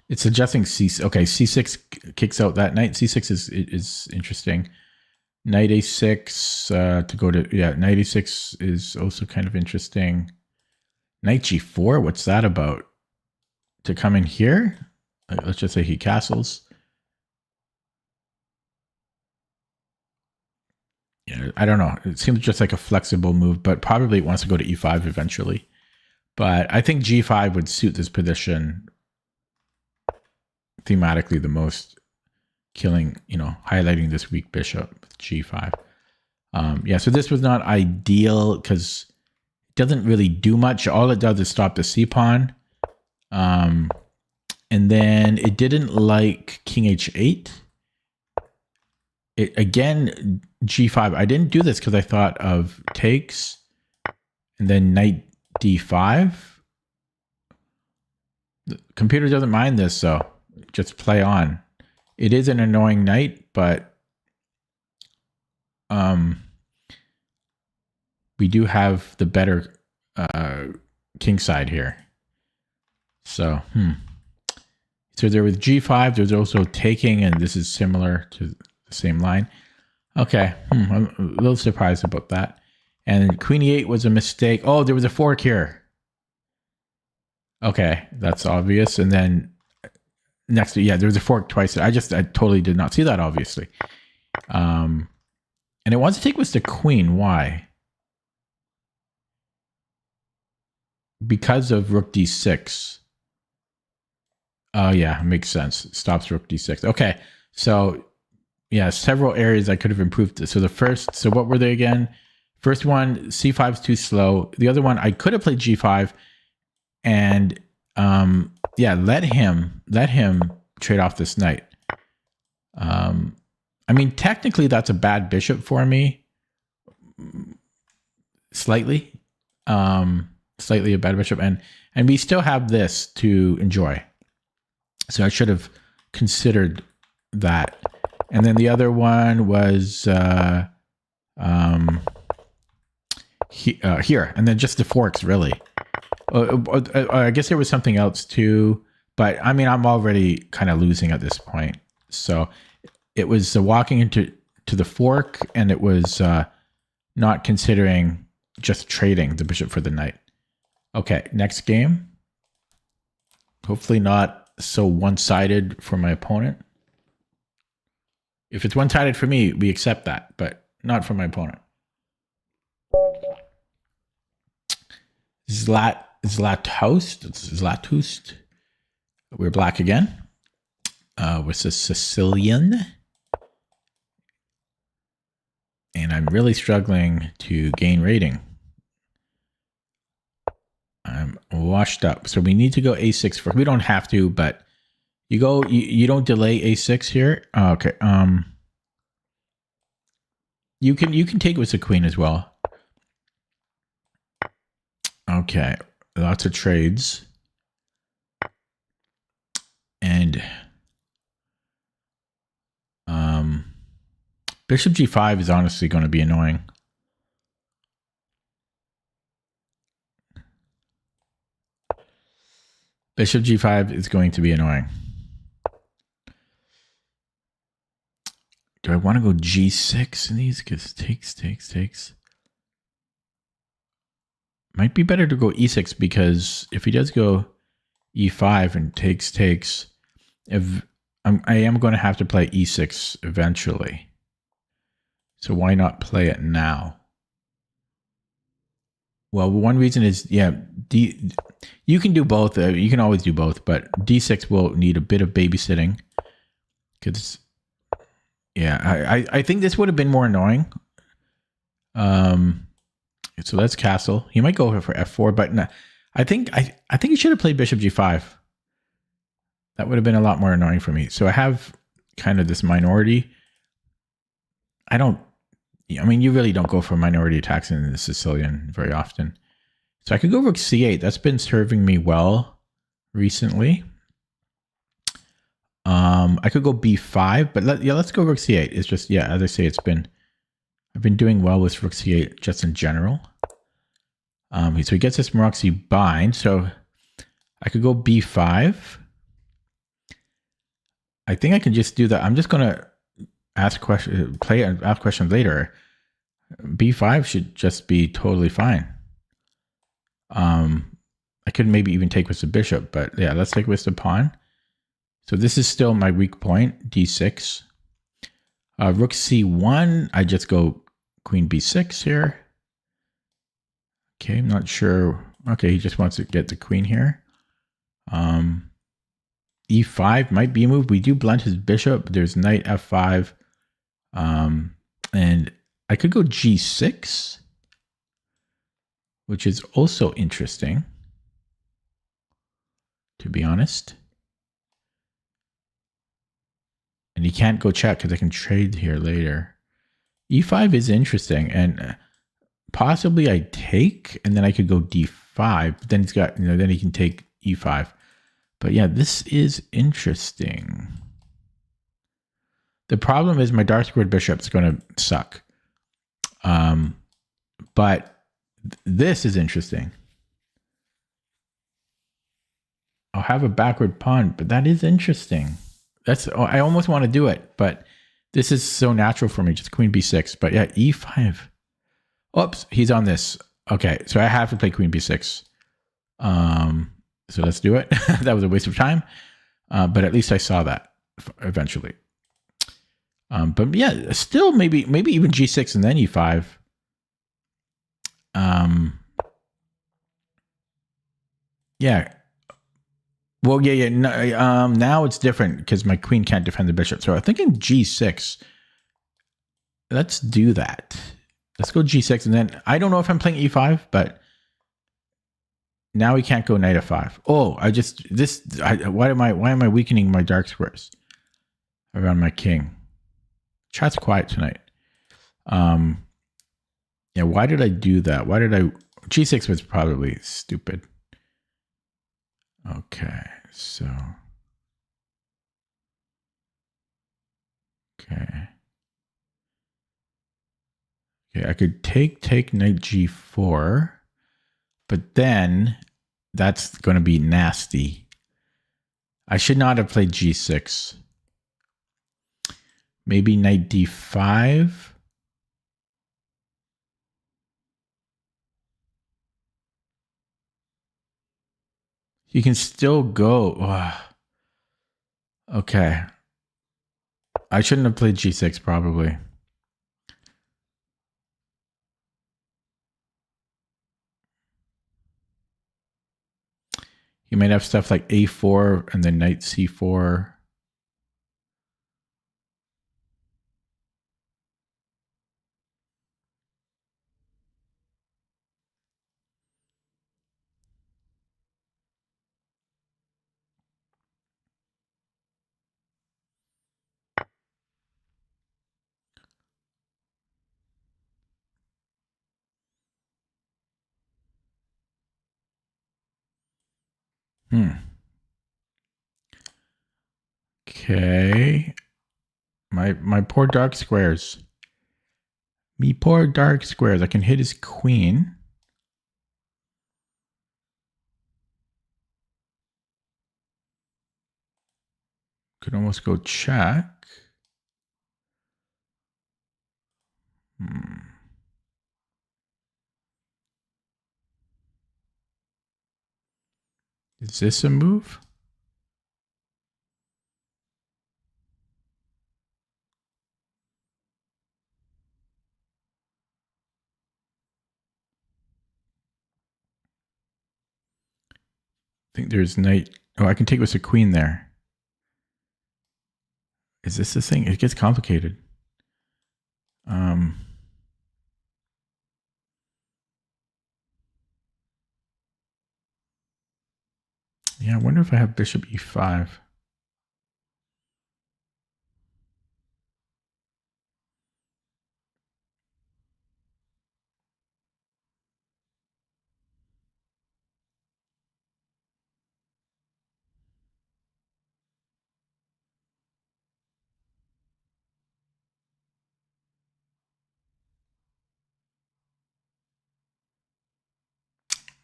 It's suggesting c6. Okay, c6 kicks out that knight. c6 is interesting. Knight a6 to go to, yeah, knight a6 is also kind of interesting. Knight g4, what's that about? To come in here? Let's just say he castles. Yeah, I don't know. It seems just like a flexible move, but probably it wants to go to e5 eventually. But I think g5 would suit this position thematically the most, killing, highlighting this weak bishop with g5. Yeah, so this was not ideal because it doesn't really do much. All it does is stop the c pawn. And then it didn't like king h8. Again, g5. I didn't do this because I thought of takes and then knight d5. The computer doesn't mind this, so just play on. It is an annoying knight, but we do have the better king side here. So, So there was g5. There's also taking, and this is similar to the same line. Okay, I'm a little surprised about that. And queen e8 was a mistake. Oh, there was a fork here. Okay, that's obvious. And then next, yeah, there was a fork twice. I totally did not see that, obviously. And it wants to take with the queen. Why? Because of rook d6. Oh, yeah, makes sense. Stops rook d6. Okay, so yeah, several areas I could have improved this. So what were they again? First one, c5 is too slow. The other one, I could have played g5 and yeah, let him trade off this knight. I mean, technically that's a bad bishop for me. Slightly a bad bishop, and we still have this to enjoy. So I should have considered that. And then the other one was here, and then just the forks, really. I guess there was something else too, but I mean, I'm already kind of losing at this point. So it was walking into the fork, and it was not considering just trading the bishop for the knight. Okay, next game. Hopefully not so one-sided for my opponent. If it's one-sided for me, we accept that, but not for my opponent. Zlatoust. We're black again. With a Sicilian. And I'm really struggling to gain rating. I'm washed up. So we need to go a6 first. We don't have to, but you don't delay a6 here. Oh, okay. You can take it with the queen as well. Okay. Lots of trades. And bishop g5 is honestly going to be annoying. Bishop g5 is going to be annoying. Do I want to go g6 in these? Because takes. Might be better to go e6, because if he does go e5 and takes, I am going to have to play e6 eventually. So why not play it now? Well, one reason is, yeah, you can do both. You can always do both, but d6 will need a bit of babysitting, because Yeah, I think this would have been more annoying. So that's castle. He might go for f4, but no, I think he should have played bishop g5. That would have been a lot more annoying for me. So I have kind of this minority. I mean, you really don't go for minority attacks in the Sicilian very often. So I could go rook c8. That's been serving me well recently. I could go b5, but let's go rook c8. It's just, yeah, as I say, I've been doing well with rook c8 just in general. So he gets this Maroczy bind. So I could go b5. I think I can just do that. I'm just gonna ask questions later. b5 should just be totally fine. I could maybe even take with the bishop, but yeah, let's take with the pawn. So this is still my weak point, d6. Rook c1, I just go queen b6 here. Okay, I'm not sure. Okay, he just wants to get the queen here. e5 might be a move. We do blunt his bishop. There's knight f5. And I could go g6, which is also interesting, to be honest. And he can't go check because I can trade here later. e5 is interesting, and possibly I take, and then I could go d5. But then it's got, then he can take e5. But yeah, this is interesting. The problem is my dark squared bishop is going to suck. But this is interesting. I'll have a backward pawn, but that is interesting. I almost want to do it, but this is so natural for me. Just queen b6. But yeah, e5. Oops, he's on this. Okay, so I have to play queen b6. So let's do it. That was a waste of time. But at least I saw that eventually. But yeah, still maybe even g6 and then e5. Yeah. Well, yeah. No, now it's different because my queen can't defend the bishop. So I'm thinking g6. Let's do that. Let's go g6, and then I don't know if I'm playing e5, but now he can't go knight f5. Oh, why am I weakening my dark squares around my king? Chat's quiet tonight. Yeah, why did I do that? G6 was probably stupid. Okay, so. Okay, I could take knight g4, but then that's going to be nasty. I should not have played g6. Maybe knight d5. You can still go. Ugh. Okay. I shouldn't have played g6 probably. You might have stuff like a4 and then knight c4. Okay. My poor dark squares. Me poor dark squares. I can hit his queen. Could almost go check. Is this a move? I think there's knight. Oh, I can take with a queen there. Is this the thing? It gets complicated. Yeah, I wonder if I have bishop e5.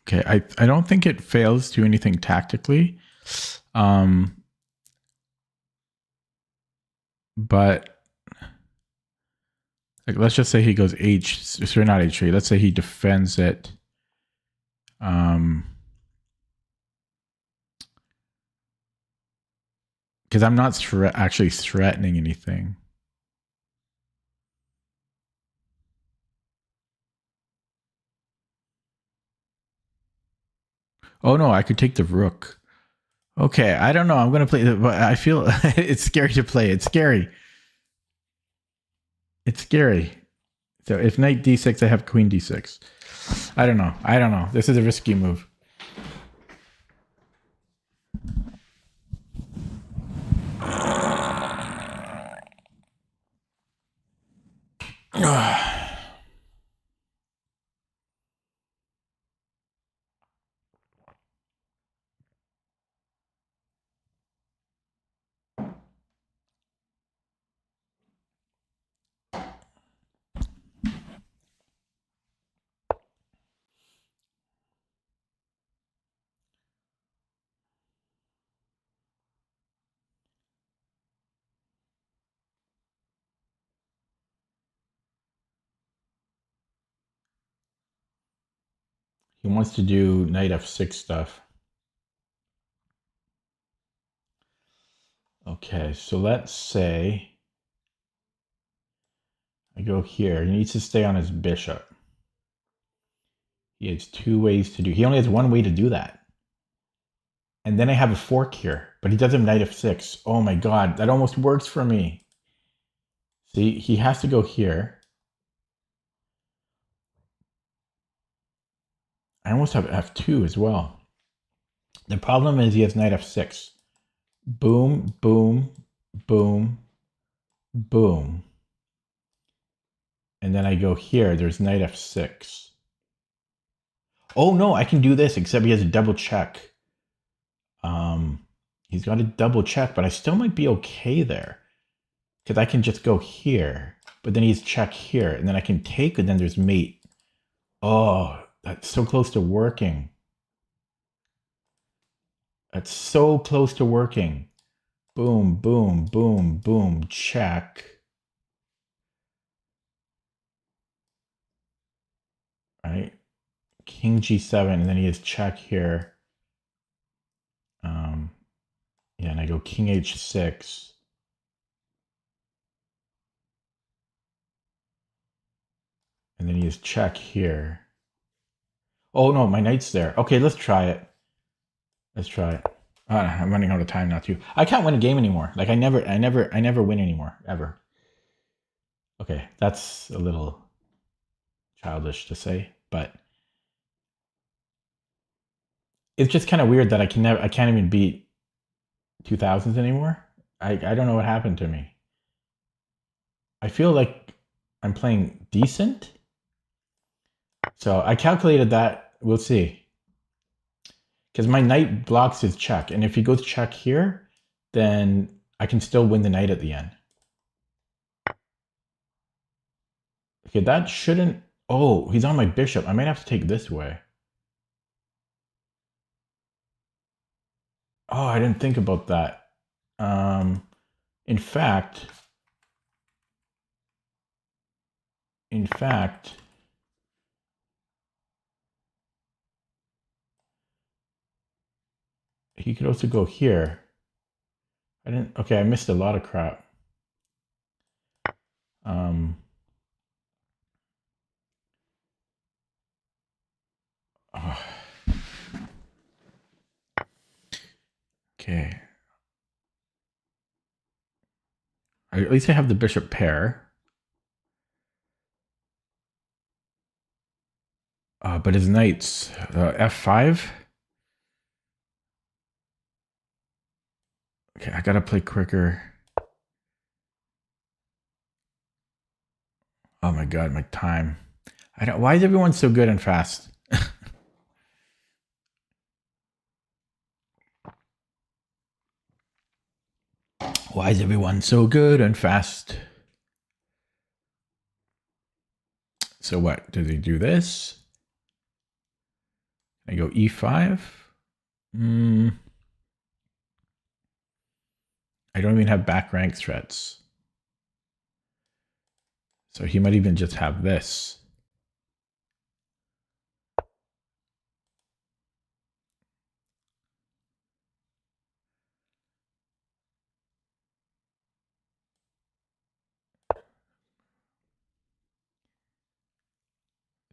Okay, I don't think it fails to anything tactically. But like, let's just say he goes H, so not H3. Let's say he defends it. Because I'm not actually threatening anything. Oh no, I could take the rook. Okay, I don't know. I'm gonna play, but I feel it's scary to play. It's scary. It's scary. So if knight d6, I have queen d6. I don't know. I don't know. This is a risky move. He wants to do knight f6 stuff. Okay, so let's say I go here. He needs to stay on his bishop. He has two ways to do. He only has one way to do that. And then I have a fork here, but he does have knight f6. Oh my god, that almost works for me. See, he has to go here. I almost have f2 as well. The problem is he has knight f6. Boom, boom, boom, boom. And then I go here, there's knight f6. Oh no, I can do this, except he has a double check. He's got a double check, but I still might be okay there. Because I can just go here, but then he's check here, and then I can take, and then there's mate. Oh, that's so close to working. That's so close to working. Boom, boom, boom, boom, check. Right? King g7, and then he has check here. Yeah, and I go king h6. And then he has check here. Oh no, my knight's there. Okay, let's try it. Let's try it. I'm running out of time now too. I can't win a game anymore. Like I never win anymore, ever. Okay, that's a little childish to say, but it's just kind of weird that I can't even beat 2000s anymore. I don't know what happened to me. I feel like I'm playing decent. So I calculated that. We'll see. Because my knight blocks his check. And if he goes check here, then I can still win the knight at the end. Okay, that shouldn't... Oh, he's on my bishop. I might have to take this way. Oh, I didn't think about that. In fact, he could also go here. Okay, I missed a lot of crap. Oh. Okay. At least I have the bishop pair. But his knights, F5. Okay, I gotta play quicker. Oh my god, my time. I don't. Why is everyone so good and fast? Why is everyone so good and fast? So what? Do they do this? I go E5. I don't even have back rank threats. So he might even just have this.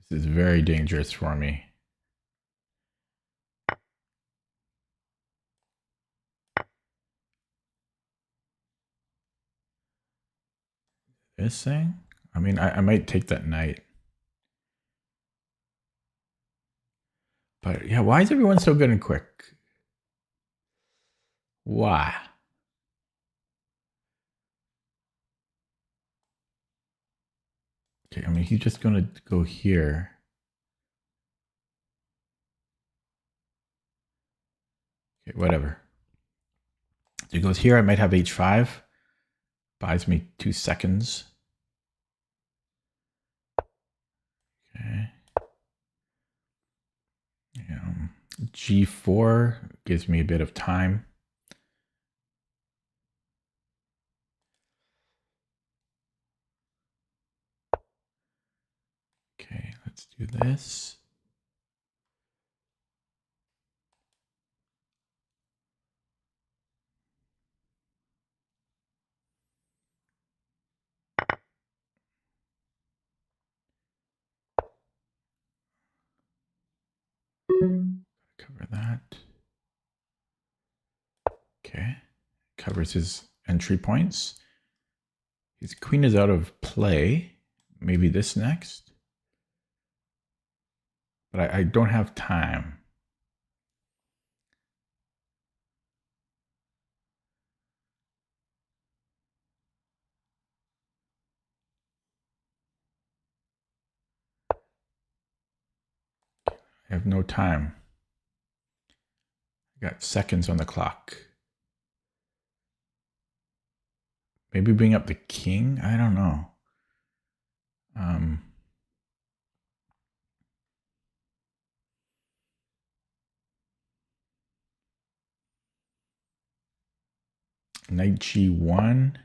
This is very dangerous for me. This thing? I mean, I might take that knight. But yeah, why is everyone so good and quick? Why? Okay, I mean, he's just going to go here. Okay, whatever. He goes here. I might have H5. Buys me 2 seconds. Okay. G4 gives me a bit of time. Okay, let's do this. Cover that. Okay. Covers his entry points. His queen is out of play. Maybe this next. But I don't have time. I have no time. I got seconds on the clock. Maybe bring up the king? I don't know. Knight G1.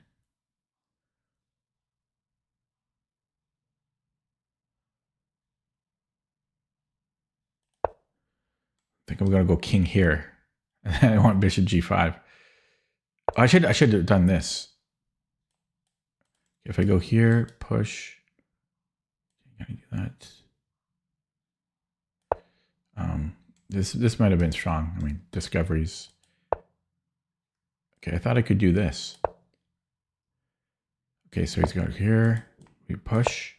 I think I'm gonna go king here. I want bishop G5. I should have done this. If I go here, push. Can I do that? This might have been strong. I mean, discoveries. Okay, I thought I could do this. Okay, so he's got here. We push.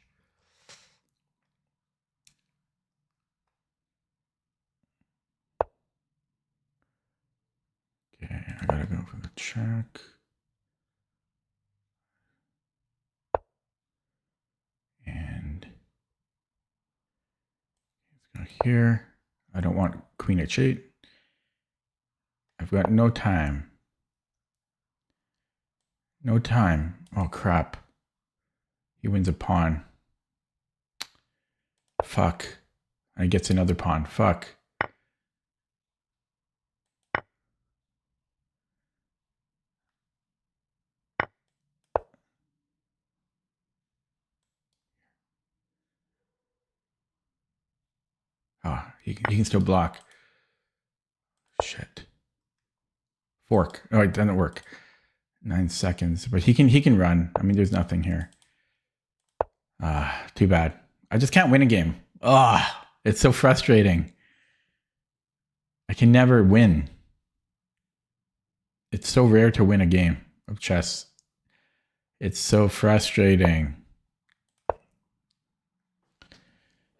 Okay, I gotta go for the check. And let's go here. I don't want queen h8. I've got no time. No time. Oh, crap. He wins a pawn. Fuck. And he gets another pawn. Fuck. Oh, he can still block. Shit. Fork. Oh, it doesn't work. 9 seconds. But he can run. I mean, there's nothing here. Too bad. I just can't win a game. It's so frustrating. I can never win. It's so rare to win a game of chess. It's so frustrating.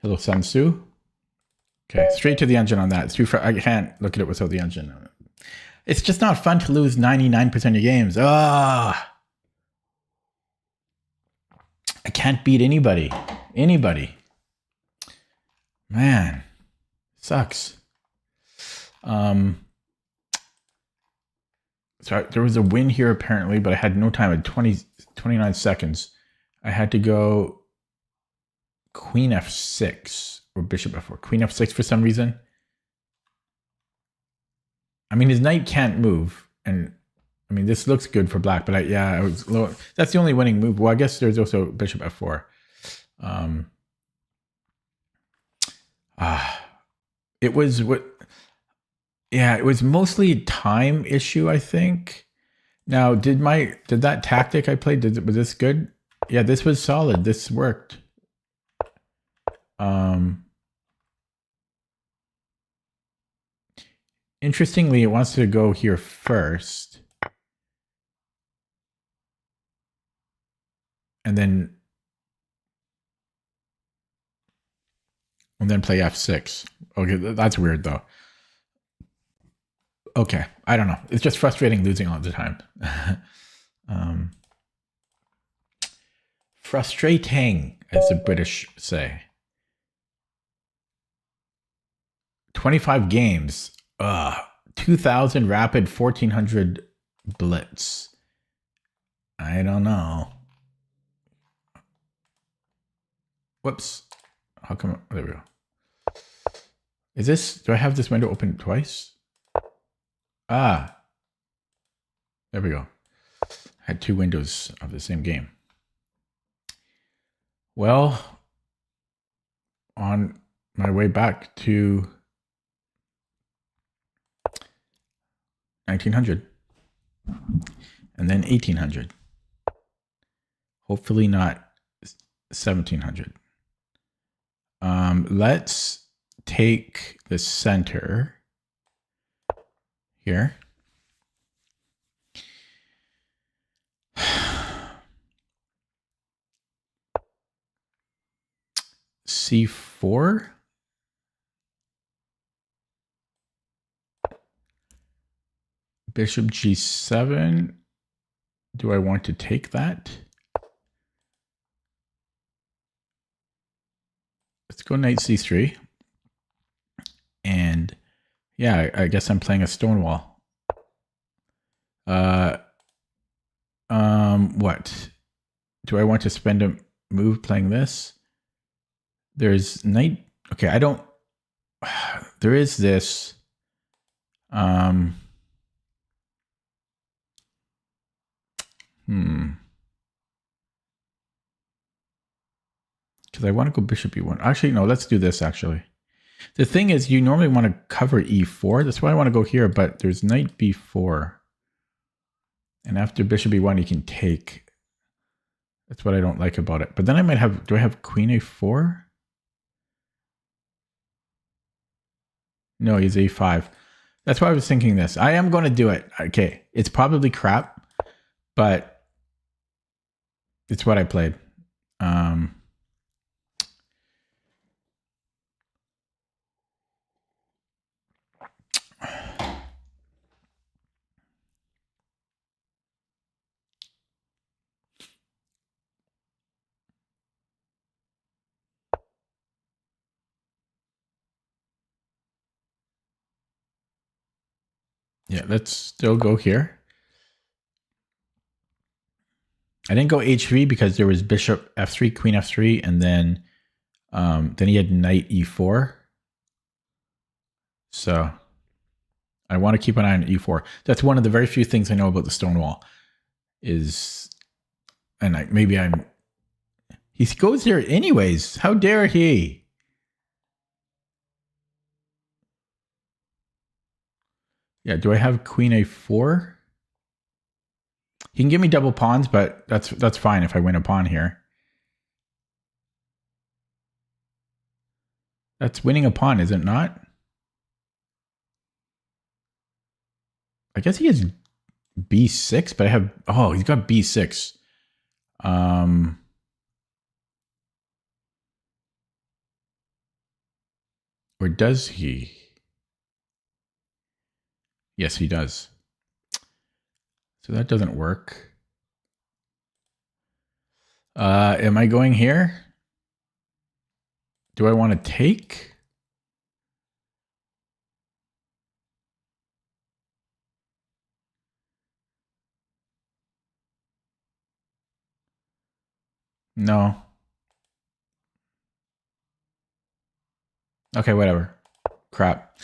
Hello, Sun Tzu. Okay, straight to the engine on that. It's too I can't look at it without the engine. It's just not fun to lose 99% of your games. Ah, I can't beat anybody. Anybody. Man, sucks. So there was a win here apparently, but I had no time. I had 29 seconds. I had to go Queen F6 or Bishop F4. Queen F6 for some reason. I mean, his knight can't move, and I mean this looks good for black, but I was low. That's the only winning move. Well, I guess there's also Bishop F4. It was what. Yeah, it was mostly a time issue, I think. Now, did that tactic I played, was this good? Yeah, this was solid. This worked. Interestingly, it wants to go here first. And then play F6. Okay, that's weird though. Okay, I don't know. It's just frustrating losing all the time. Frustrating, as the British say. 25 games. 2,000 rapid, 1,400 blitz. I don't know. Whoops. How come? There we go. Do I have this window open twice? There we go. I had two windows of the same game. Well, on my way back to 1900 and then 1800. Hopefully not 1700. Let's take the center here. C4. Bishop G7. Do I want to take that? Let's go Knight C3. And yeah, I guess I'm playing a Stonewall. What? Do I want to spend a move playing this? There's Knight. Okay, I don't. There is this. Because I want to go Bishop E1. Actually, no, let's do this actually. The thing is, you normally want to cover E4. That's why I want to go here, but there's Knight B4. And after Bishop E1, you can take. That's what I don't like about it. But then I might have, do I have Queen A4? No, he's A5. That's why I was thinking this. I am going to do it. Okay, it's probably crap, but it's what I played. Yeah, let's still go here. I didn't go H3 because there was Bishop F3, Queen F3, and then he had Knight E4. So I want to keep an eye on E4. That's one of the very few things I know about the Stonewall. He goes there anyways. How dare he? Yeah, do I have Queen A4? He can give me double pawns, but that's fine if I win a pawn here. That's winning a pawn, is it not? I guess he has B6, but I have... Oh, he's got B6. Or does he? Yes, he does. So that doesn't work. Am I going here? Do I want to take? No. Okay, whatever. Crap.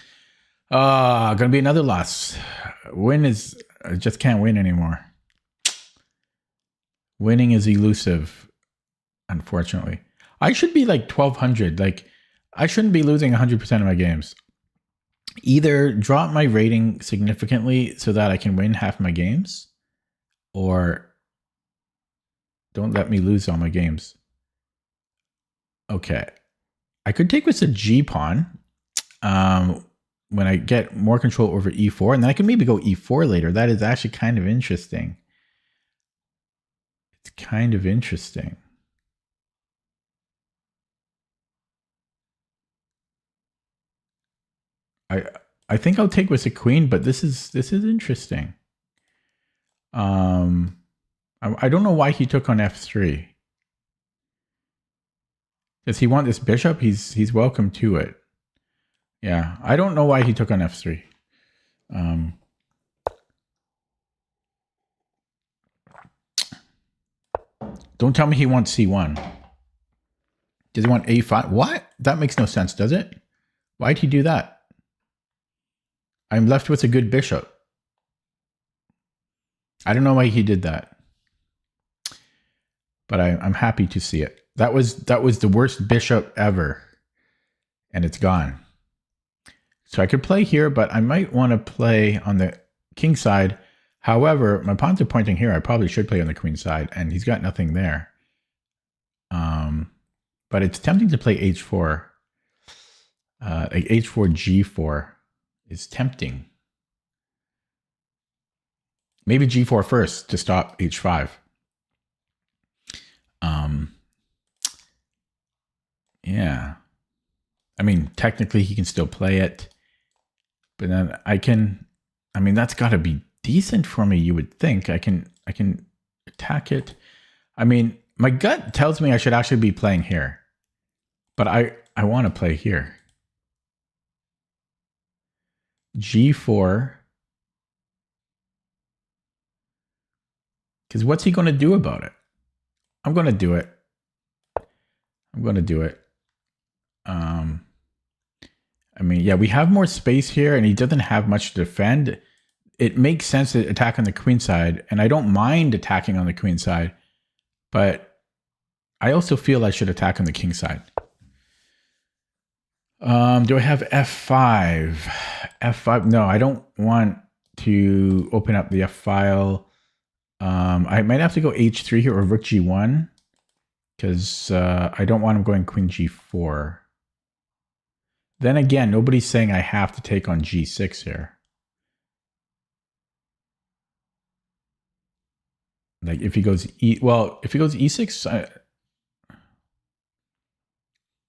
Gonna be another loss. I just can't win anymore. Winning is elusive, unfortunately. I should be like 1200. Like, I shouldn't be losing 100% of my games. Either drop my rating significantly so that I can win half my games, or don't let me lose all my games. Okay. I could take with a G pawn when I get more control over E4, and then I can maybe go E4 later. That is actually kind of interesting. It's kind of interesting. I think I'll take with a queen, but this is interesting. I don't know why he took on F3. Does he want this bishop? He's welcome to it. Yeah, I don't know why he took on F3. Don't tell me he wants C1. Does he want A5? What? That makes no sense, does it? Why'd he do that? I'm left with a good bishop. I don't know why he did that, but I'm happy to see it. That was the worst bishop ever, and it's gone. So I could play here, but I might want to play on the king side. However, my pawns are pointing here. I probably should play on the queen side, and he's got nothing there. But it's tempting to play h4. Like h4, g4 is tempting. Maybe g4 first to stop h5. Yeah. I mean, technically he can still play it, but then I mean, that's got to be decent for me, you would think. I can attack it. I mean, my gut tells me I should actually be playing here, but I want to play here. G4. Because what's he going to do about it? I'm going to do it. I mean, yeah, we have more space here, and he doesn't have much to defend. It makes sense to attack on the queen side, and I don't mind attacking on the queen side, but I also feel I should attack on the king side. Do I have F5? F5? No, I don't want to open up the F file. I might have to go H3 here or Rook G1 because I don't want him going Queen G4. Then again, nobody's saying I have to take on G6 here. Like if he goes if he goes E6,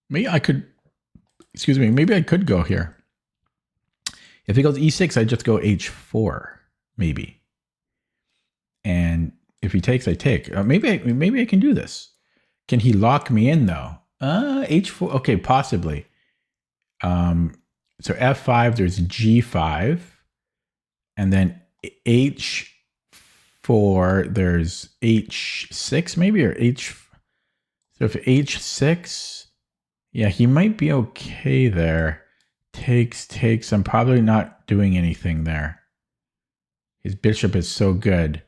maybe I could. Excuse me. Maybe I could go here. If he goes E6, I just go H4, maybe. And if he takes, I take. Maybe I can do this. Can he lock me in though? H4. Okay, possibly. So F5. There's G5, and then H4. There's H6 maybe, or H. So if H6, yeah, he might be okay there. Takes. I'm probably not doing anything there. His bishop is so good.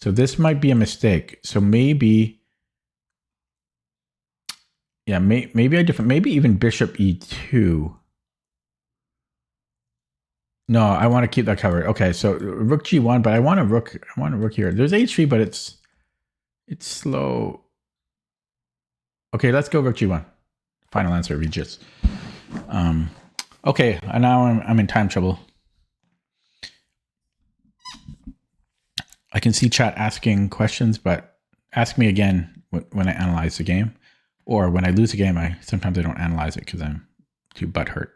So this might be a mistake. So maybe, yeah, maybe even bishop E2. No, I want to keep that covered. Okay, so Rook G1, but I want a rook here. There's H3, but it's slow. Okay, let's go Rook G1. Final answer, Regis. Okay, and now I'm in time trouble. I can see chat asking questions, but ask me again when I analyze the game, or when I lose a game. Sometimes I don't analyze it because I'm too butthurt.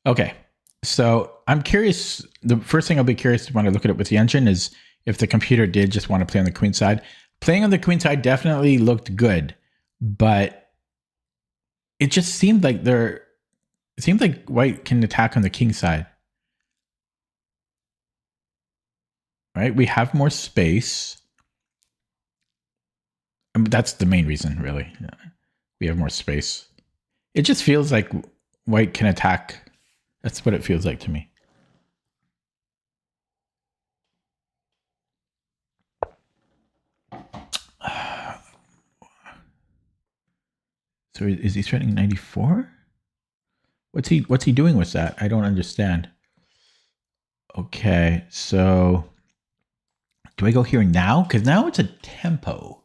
Okay, so I'm curious. The first thing I'll be curious when I look at it with the engine is if the computer did just want to play on the queen side. Playing on the queen side definitely looked good, but it just seemed like it seemed like white can attack on the king side. Right? We have more space. I mean, that's the main reason, really. We have more space. It just feels like white can attack. That's what it feels like to me. So is he threatening 94? What's he doing with that? I don't understand. Okay, so do I go here now? Because now it's a tempo.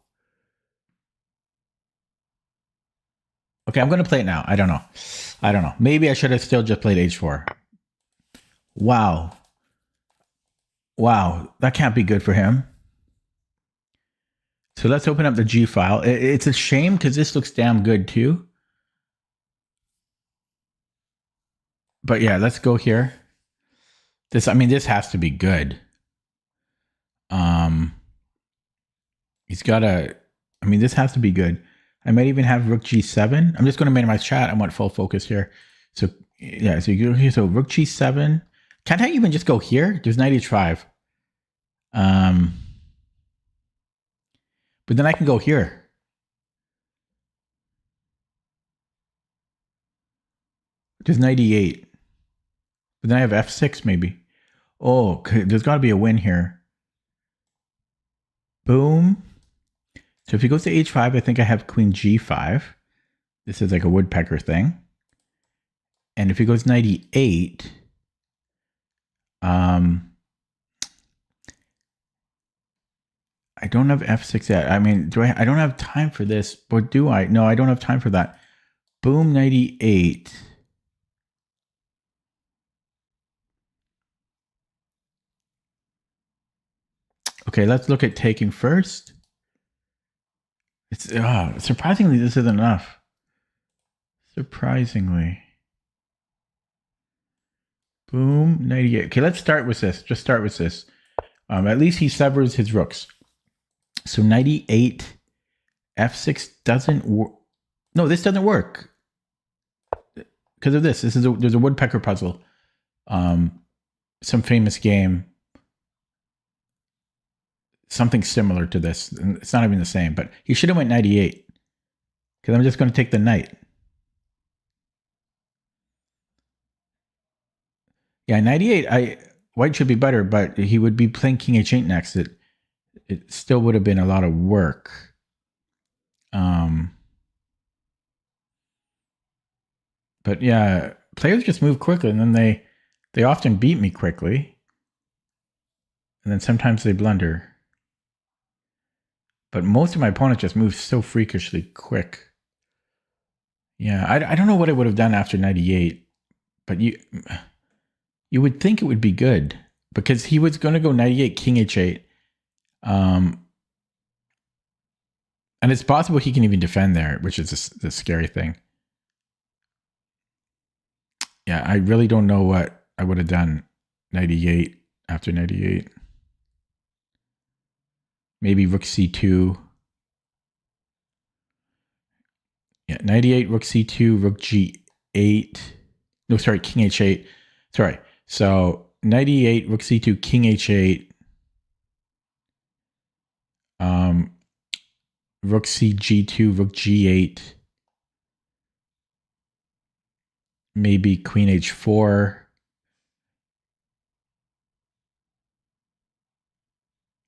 Okay, I'm going to play it now. I don't know. Maybe I should have still just played h4. Wow. Wow, that can't be good for him. So let's open up the G file. It's a shame because this looks damn good too. But yeah, let's go here. This has to be good. He's got this has to be good. I might even have rook g7. I'm just going to minimize chat. I want full focus here. So yeah, so you go here. So rook g7. Can't I even just go here? There's knight h5. But then I can go here. There's knight e8. But then I have f6 maybe. Oh, there's got to be a win here. Boom. So if he goes to h5, I think I have queen g5. This is like a woodpecker thing. And if he goes knight e8, I don't have f6 yet. I mean, I don't have time for this, but do I? No, I don't have time for that. Boom, knight e8. Okay, let's look at taking first. It's surprisingly, this isn't enough. Surprisingly. Boom, knight e8. Okay, let's start with this. Just start with this. At least he severs his rooks. So knight e8, f6 doesn't work. No, this doesn't work. Because of this. There's a woodpecker puzzle. Some famous game. Something similar to this. It's not even the same, but he should have went knight e8. Because I'm just going to take the knight. Yeah, knight e8. White should be better, but he would be playing king h8 next. It still would have been a lot of work. But yeah, players just move quickly, and then they often beat me quickly. And then sometimes they blunder. But most of my opponents just move so freakishly quick. Yeah, I don't know what I would have done after knight e8, but you would think it would be good because he was going to go knight e8, king h8. And it's possible he can even defend there, which is the scary thing. Yeah, I really don't know what I would have done knight e8 after knight e8. Maybe rook c2. Yeah, knight e8, rook c2, rook g8. No, sorry, king h8. Sorry. So knight e8, rook c2, king h8. Rook c g2, rook g8. Maybe queen h4.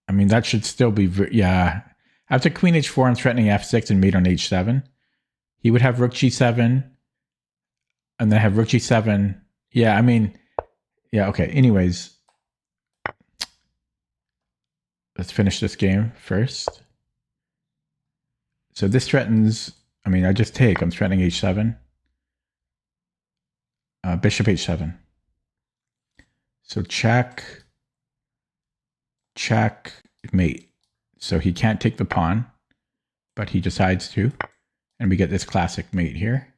I mean, that should still be, yeah. After queen h4, I'm threatening f6 and mate on h7. He would have rook g7, and then have rook g7. Yeah, I mean, yeah, okay. Anyways, let's finish this game first. So this threatens, I mean, I just take, I'm threatening h7. Bishop h7. So check, mate. So he can't take the pawn, but he decides to. And we get this classic mate here.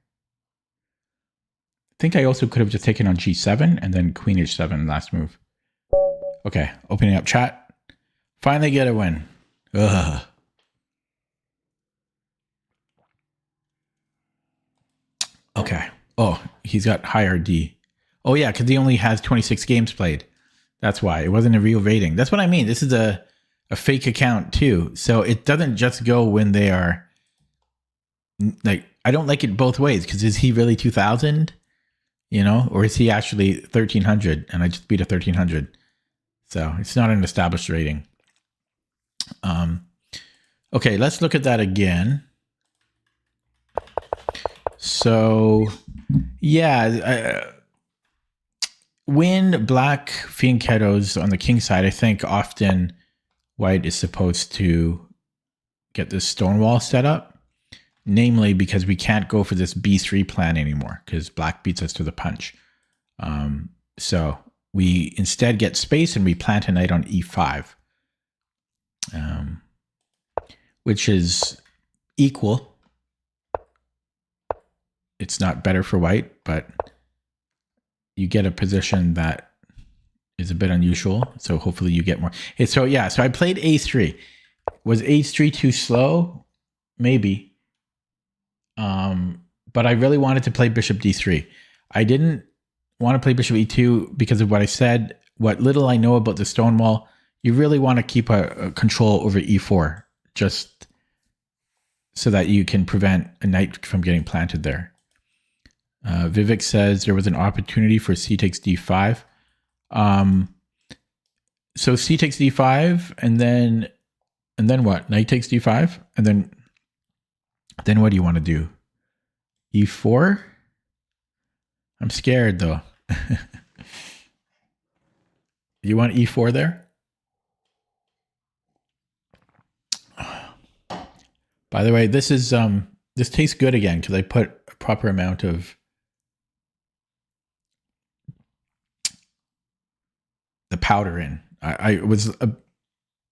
think I also could have just taken on g7 and then queen h7 last move. Okay, opening up chat. Finally get a win. Ugh. Okay. Oh, he's got higher D. Oh yeah, because he only has 26 games played. That's why. It wasn't a real rating. That's what I mean. This is a fake account too. So it doesn't just go when they are like, I don't like it both ways, because is he really 2000? You know, or is he actually 1300 and I just beat a 1300? So it's not an established rating. Okay, let's look at that again. So yeah, when black fianchettos on the king side, I think often white is supposed to get this stonewall set up, namely because we can't go for this b3 plan anymore because black beats us to the punch. So we instead get space and we plant a knight on e5, which is equal. It's not better for white, but you get a position that is a bit unusual. So hopefully you get more. So yeah, so I played a3. Was a3 too slow? Maybe. But I really wanted to play bishop d3. I didn't want to play bishop e2 because of what I said. What little I know about the stonewall, you really want to keep a control over e4, just so that you can prevent a knight from getting planted there. Vivek says there was an opportunity for c takes d5. So c takes d5, and then what? Knight takes d5, and then what do you want to do? e4? I'm scared though. You want e4 there? By the way, this tastes good again because I put a proper amount of the powder in. I was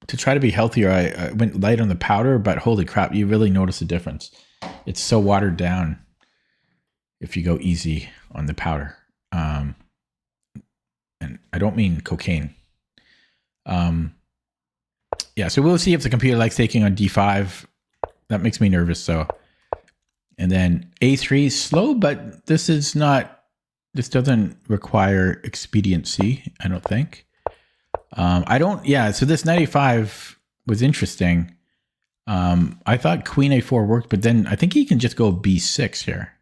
to try to be healthier. I went light on the powder, but holy crap, you really notice a difference. It's so watered down if you go easy on the powder. And I don't mean cocaine. Yeah, so we'll see if the computer likes taking on d5. That makes me nervous. So, and then a3 is slow, but this doesn't require expediency, I don't think. So this knight a5 was interesting. I thought queen a4 worked, but then I think he can just go b6 here.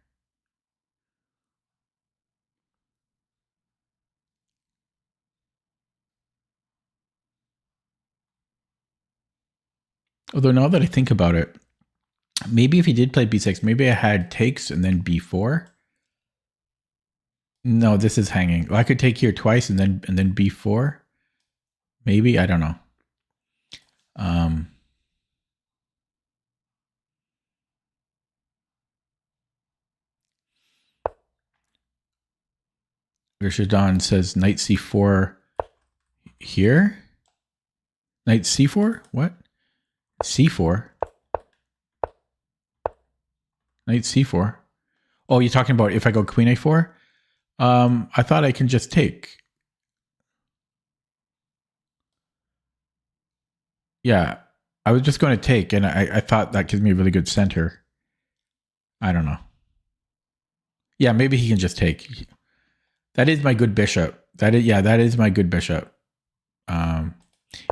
Although now that I think about it, maybe if he did play b6, maybe I had takes and then b4. No, this is hanging. Well, I could take here twice and then b4. Maybe, I don't know. Rishadon says knight c4 here. Knight c4? What? c4? Knight c4? Oh, you're talking about if I go queen a4? I thought I can just take. Yeah, I was just going to take, and I thought that gives me a really good center. I don't know. Yeah, maybe he can just take. That is my good bishop. That is my good bishop.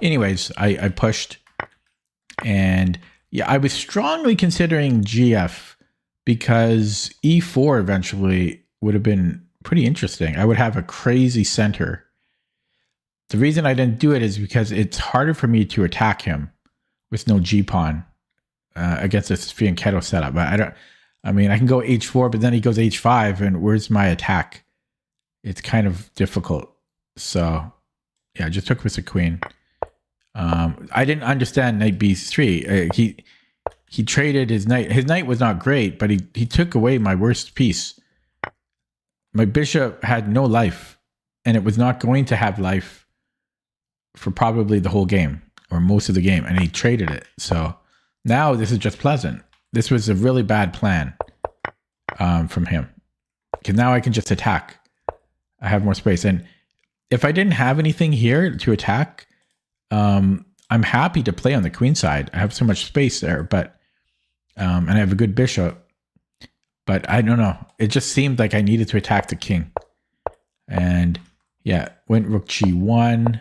Anyways, I pushed, and yeah, I was strongly considering GF because E4 eventually would have been pretty interesting. I would have a crazy center. The reason I didn't do it is because it's harder for me to attack him with no G pawn against this fianchetto setup. But I mean, I can go H4, but then he goes H5, and where's my attack? It's kind of difficult. So yeah, I just took with the queen. I didn't understand knight B3. He traded his knight. His knight was not great, but he took away my worst piece. My bishop had no life, and it was not going to have life for probably the whole game or most of the game, and he traded it. So now this is just pleasant. This was a really bad plan from him because now I can just attack. I have more space. And if I didn't have anything here to attack, I'm happy to play on the queen side. I have so much space there, but and I have a good bishop. But I don't know. It just seemed like I needed to attack the king. And yeah, went rook g1.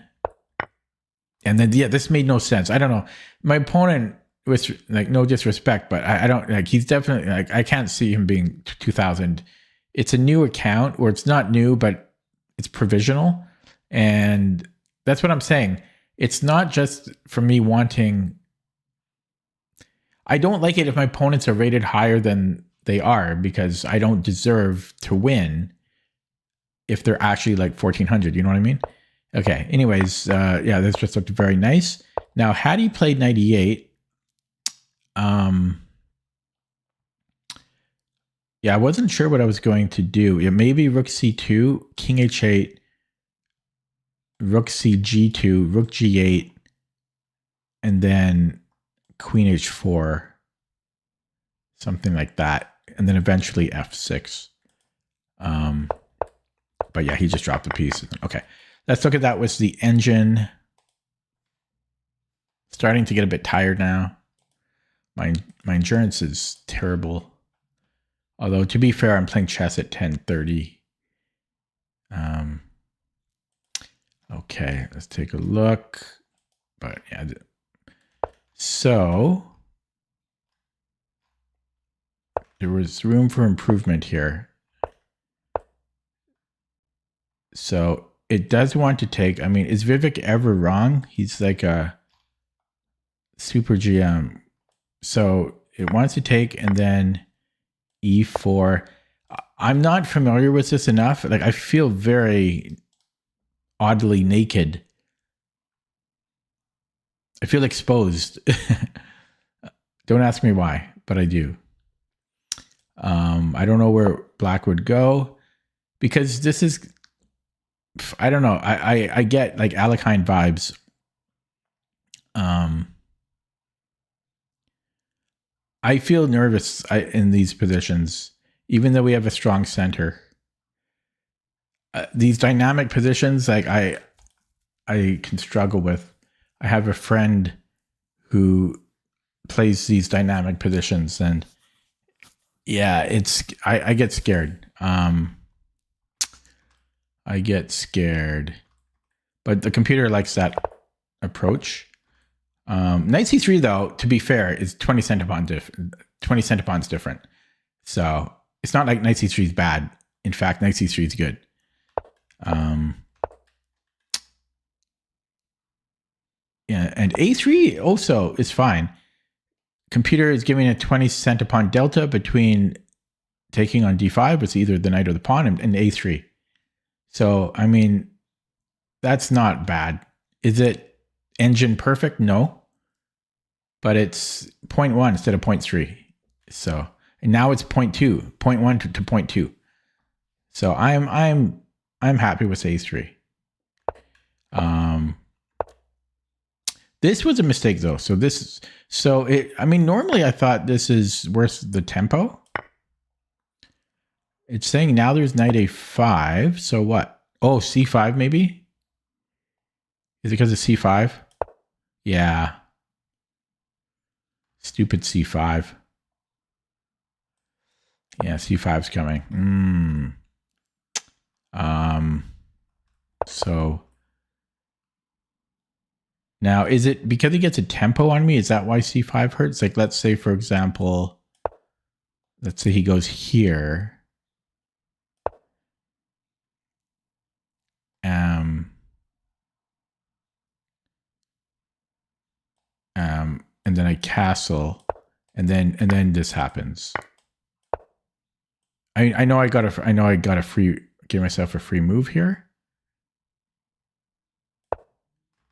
And then, yeah, this made no sense. I don't know. My opponent, with like no disrespect, but I don't like, he's definitely like, I can't see him being 2000. It's a new account, or it's not new, but it's provisional. And that's what I'm saying. It's not just for me wanting. I don't like it if my opponents are rated higher than they are, because I don't deserve to win if they're actually like 1400. You know what I mean? Okay. Anyways, yeah, this just looked very nice. Now, had he played 98, yeah, I wasn't sure what I was going to do. Yeah, maybe rook c2, king h8, rook c g2, rook g8, and then queen h4, something like that, and then eventually f6. But yeah, he just dropped a piece. Okay, let's look at that with the engine. Starting to get a bit tired now. My endurance is terrible. Although, to be fair, I'm playing chess at 10:30. Okay, let's take a look. But yeah, so there was room for improvement here. So it does want to take. I mean, is Vivek ever wrong? He's like a super GM. So it wants to take, and then e4. I'm not familiar with this enough. Like, I feel very oddly naked. I feel exposed. Don't ask me why, but I do. I don't know where black would go, because this is, I don't know. I get like Alekhine vibes. I feel nervous in these positions, even though we have a strong center. These dynamic positions, like I can struggle with. I have a friend who plays these dynamic positions, and yeah, I get scared. I get scared, but the computer likes that approach. Knight c3, though, to be fair, is 20 centiponds different. So it's not like knight c3 is bad. In fact, knight c3 is good. Yeah, and a3 also is fine. Computer is giving a 20 centipond delta between taking on d5, it's either the knight or the pawn, and a3. So, I mean, that's not bad. Is it engine perfect? No. But it's 0.1 instead of 0.3. So, and now it's 0.2, 0.1 to 0.2. So I'm happy with a3. This was a mistake though. I mean, normally I thought this is worth the tempo. It's saying now there's knight a5. So what? Oh, c5 maybe? Is it because of c5? Yeah. Stupid c5. Yeah, c5's coming. So now, is it because he gets a tempo on me? Is that why c5 hurts? Like, let's say, for example, let's say he goes here. And then I castle, and then this happens. I know I got a free, give myself a free move here.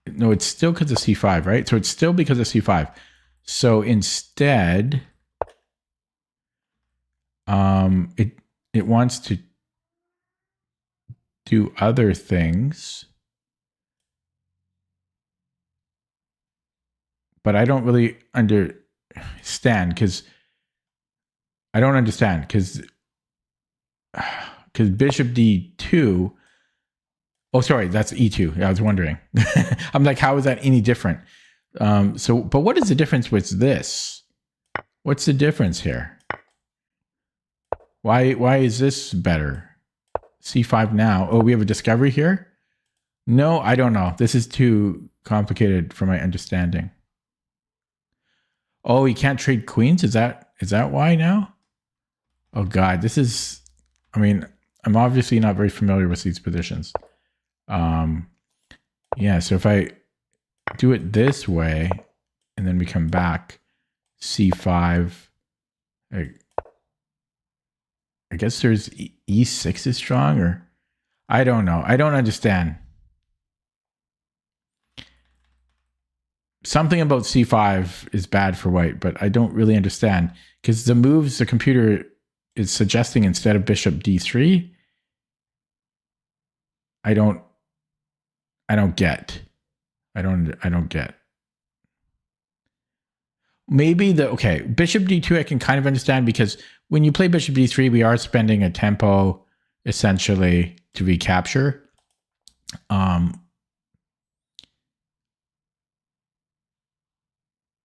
No, it's still because of c5, right? So it's still because of c5. So instead, it wants to do other things. But I don't really understand, because because bishop d2. Oh, sorry, that's e2. I was wondering. I'm like, how is that any different? But what is the difference with this? What's the difference here? Why is this better? c5 now. Oh, we have a discovery here? No, I don't know. This is too complicated for my understanding. Oh, he can't trade queens? Is that why now? Oh God, this is, I mean, I'm obviously not very familiar with these positions. Yeah, so if I do it this way and then we come back, c5, I guess there's e6 is strong, or I don't know. I don't understand. Something about c5 is bad for white, but I don't really understand because the moves the computer is suggesting instead of bishop d3, I don't get. I don't get. Maybe bishop d2 I can kind of understand, because when you play bishop d3, we are spending a tempo essentially to recapture.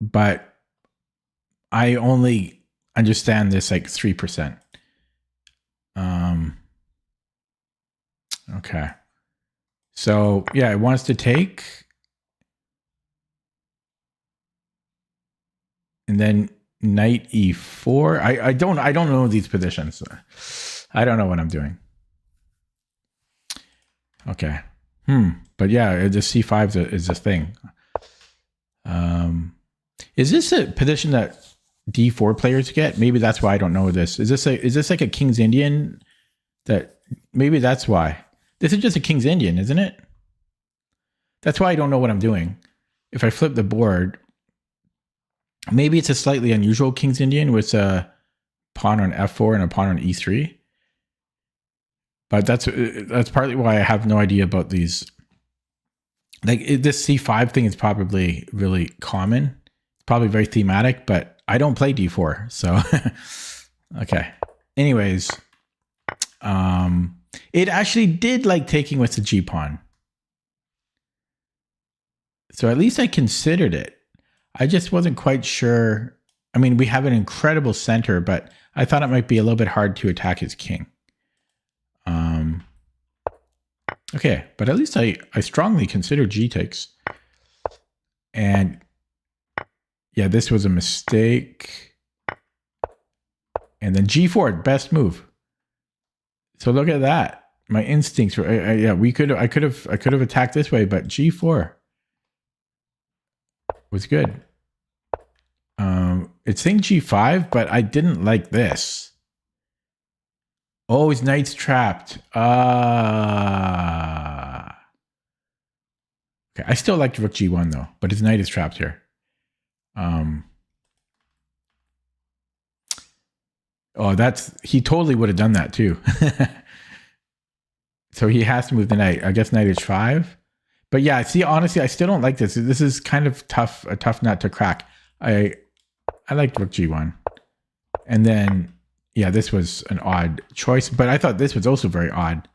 But I only understand this like 3%. Okay. So yeah, it wants to take. And then knight e4. I don't know these positions. I don't know what I'm doing. Okay. But yeah, the c5 is a thing. Is this a position that d4 players get? Maybe that's why I don't know this. Is this like a King's Indian? That maybe that's why. This is just a King's Indian, isn't it? That's why I don't know what I'm doing. If I flip the board, maybe it's a slightly unusual King's Indian with a pawn on f4 and a pawn on e3. But that's partly why I have no idea about these. Like this c5 thing is probably really common. It's probably very thematic, but I don't play d4, so okay. Anyways, it actually did like taking with the g pawn. So at least I considered it. I just wasn't quite sure. I mean, we have an incredible center, but I thought it might be a little bit hard to attack his king. Okay, but at least I strongly consider g takes. And yeah, this was a mistake. And then g4, best move. So look at that. My instincts were yeah. I could have attacked this way, but g4 was good. It's saying g5, but I didn't like this. Oh, his knight's trapped. Okay, I still like rook g1 though, but his knight is trapped here. Oh, he totally would have done that too. So he has to move the knight. I guess knight h5. But yeah, see, honestly, I still don't like this. This is kind of tough, a tough nut to crack. I liked rook g1. And then, yeah, this was an odd choice, but I thought this was also very odd.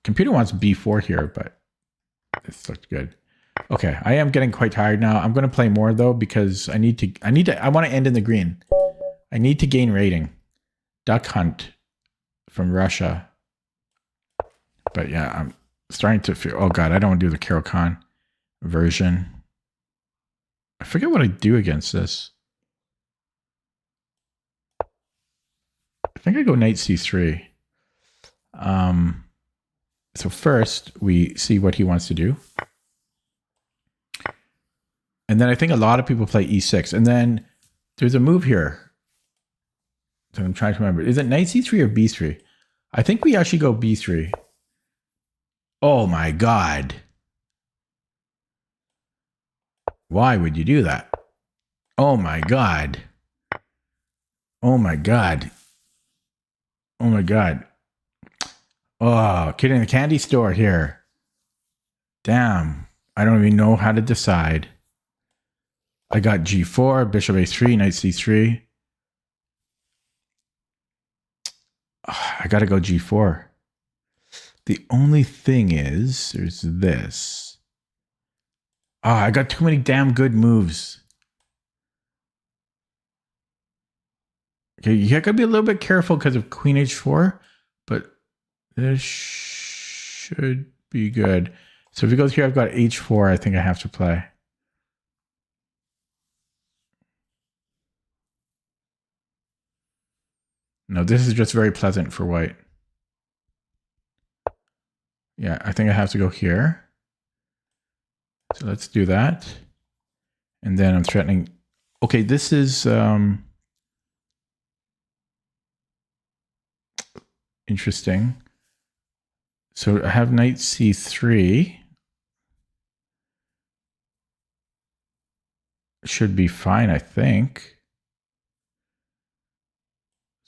Computer wants b4 here, but this looked good. Okay, I am getting quite tired now. I'm going to play more though, because I want to end in the green. I need to gain rating. Duck Hunt from Russia. But yeah, I'm starting to feel, oh God, I don't want to do the Carol Khan version. I forget what I do against this. I think I go knight c3. So first we see what he wants to do. And then I think a lot of people play e6. And then there's a move here. So I'm trying to remember. Is it knight c3 or b3? I think we actually go b3. Oh my God. Why would you do that? Oh my God. Oh my God. Oh my God. Oh, kid in the candy store here. Damn. I don't even know how to decide. I got g4, bishop a3, knight c3. I got to go g4. The only thing is, there's this. I got too many damn good moves. Okay, you gotta be a little bit careful because of queen h4, but this should be good. So if he goes here, I've got h4. I think I have to play. No, this is just very pleasant for white. Yeah, I think I have to go here. So let's do that. And then I'm threatening. Okay, this is interesting. So I have knight c3. Should be fine, I think.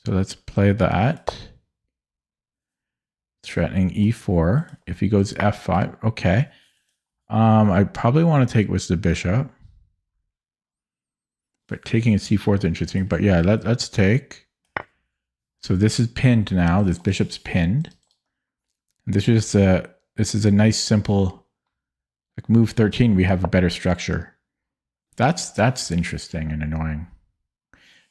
So let's play that. Threatening e4. If he goes f5, okay. I probably want to take with the bishop. But taking a c4 is interesting. But yeah, let's take. So this is pinned now. This bishop's pinned. This is a nice simple, like move 13. We have a better structure. That's interesting and annoying.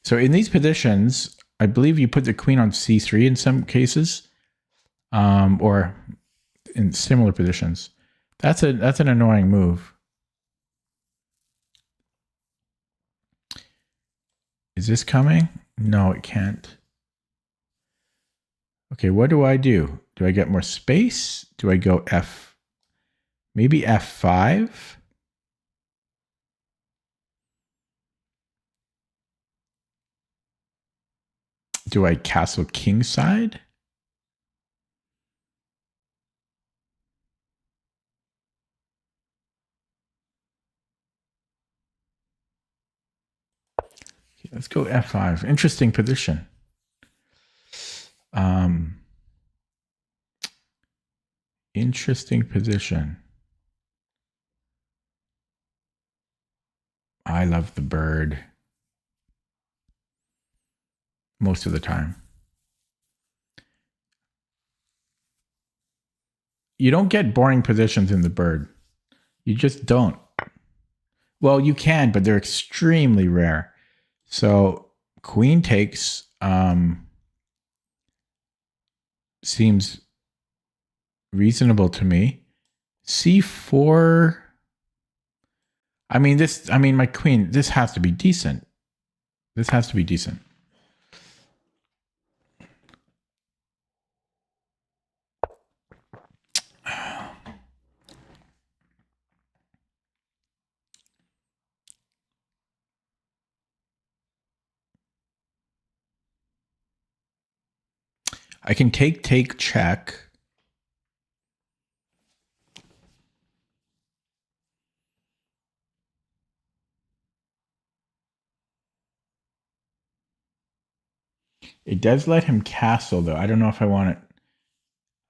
So in these positions, I believe you put the queen on c3 in some cases, or in similar positions. That's an annoying move. Is this coming? No, it can't. Okay, what do I do? Do I get more space? Do I go F? Maybe F5? Do I castle kingside? Okay, let's go F5. Interesting position. Interesting position. I love the bird most of the time. You don't get boring positions in the bird. You just don't. Well, you can, but they're extremely rare. So queen takes seems reasonable to me. C4. I mean, my queen, this has to be decent. This has to be decent. I can take, check. It does let him castle, though. I don't know if I want it.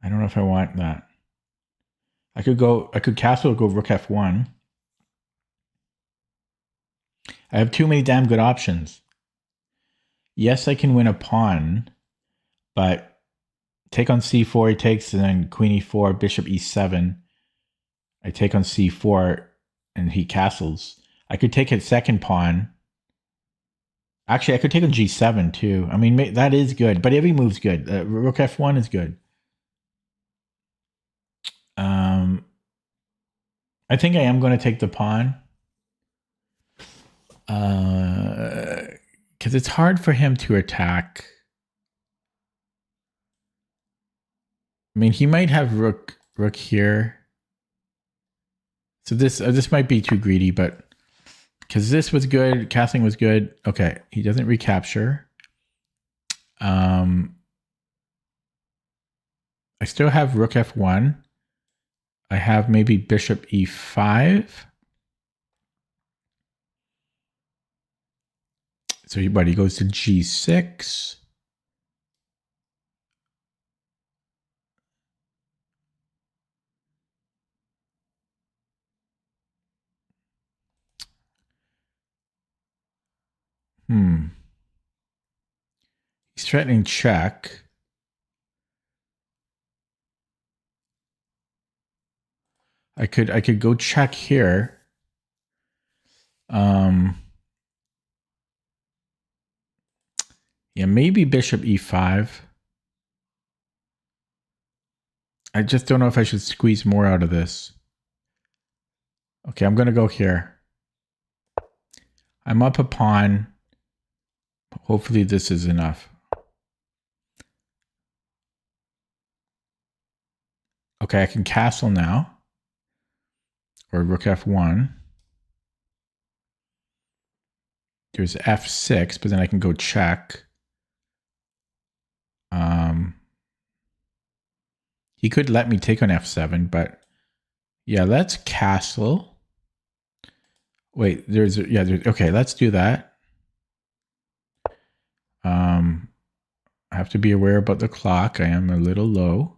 I don't know if I want that. I could castle or go rook f1. I have too many damn good options. Yes, I can win a pawn, but take on c4, he takes, and then queen e4, bishop e7. I take on c4, and he castles. I could take his second pawn. Actually, I could take on g7 too. I mean, that is good, but every move's good. Rook f1 is good. I think I am going to take the pawn. Because it's hard for him to attack. I mean, he might have rook here. So this might be too greedy, but because this was good, castling was good. Okay, he doesn't recapture. I still have rook f1. I have maybe bishop e5. So he goes to g6. He's threatening check. I could go check here. Yeah, maybe bishop e5. I just don't know if I should squeeze more out of this. Okay, I'm going to go here. I'm up a pawn. Hopefully this is enough. Okay, I can castle now. Or rook f1. There's f6, but then I can go check. He could let me take on f7, but yeah, let's castle. Wait, okay, let's do that. I have to be aware about the clock. I am a little low.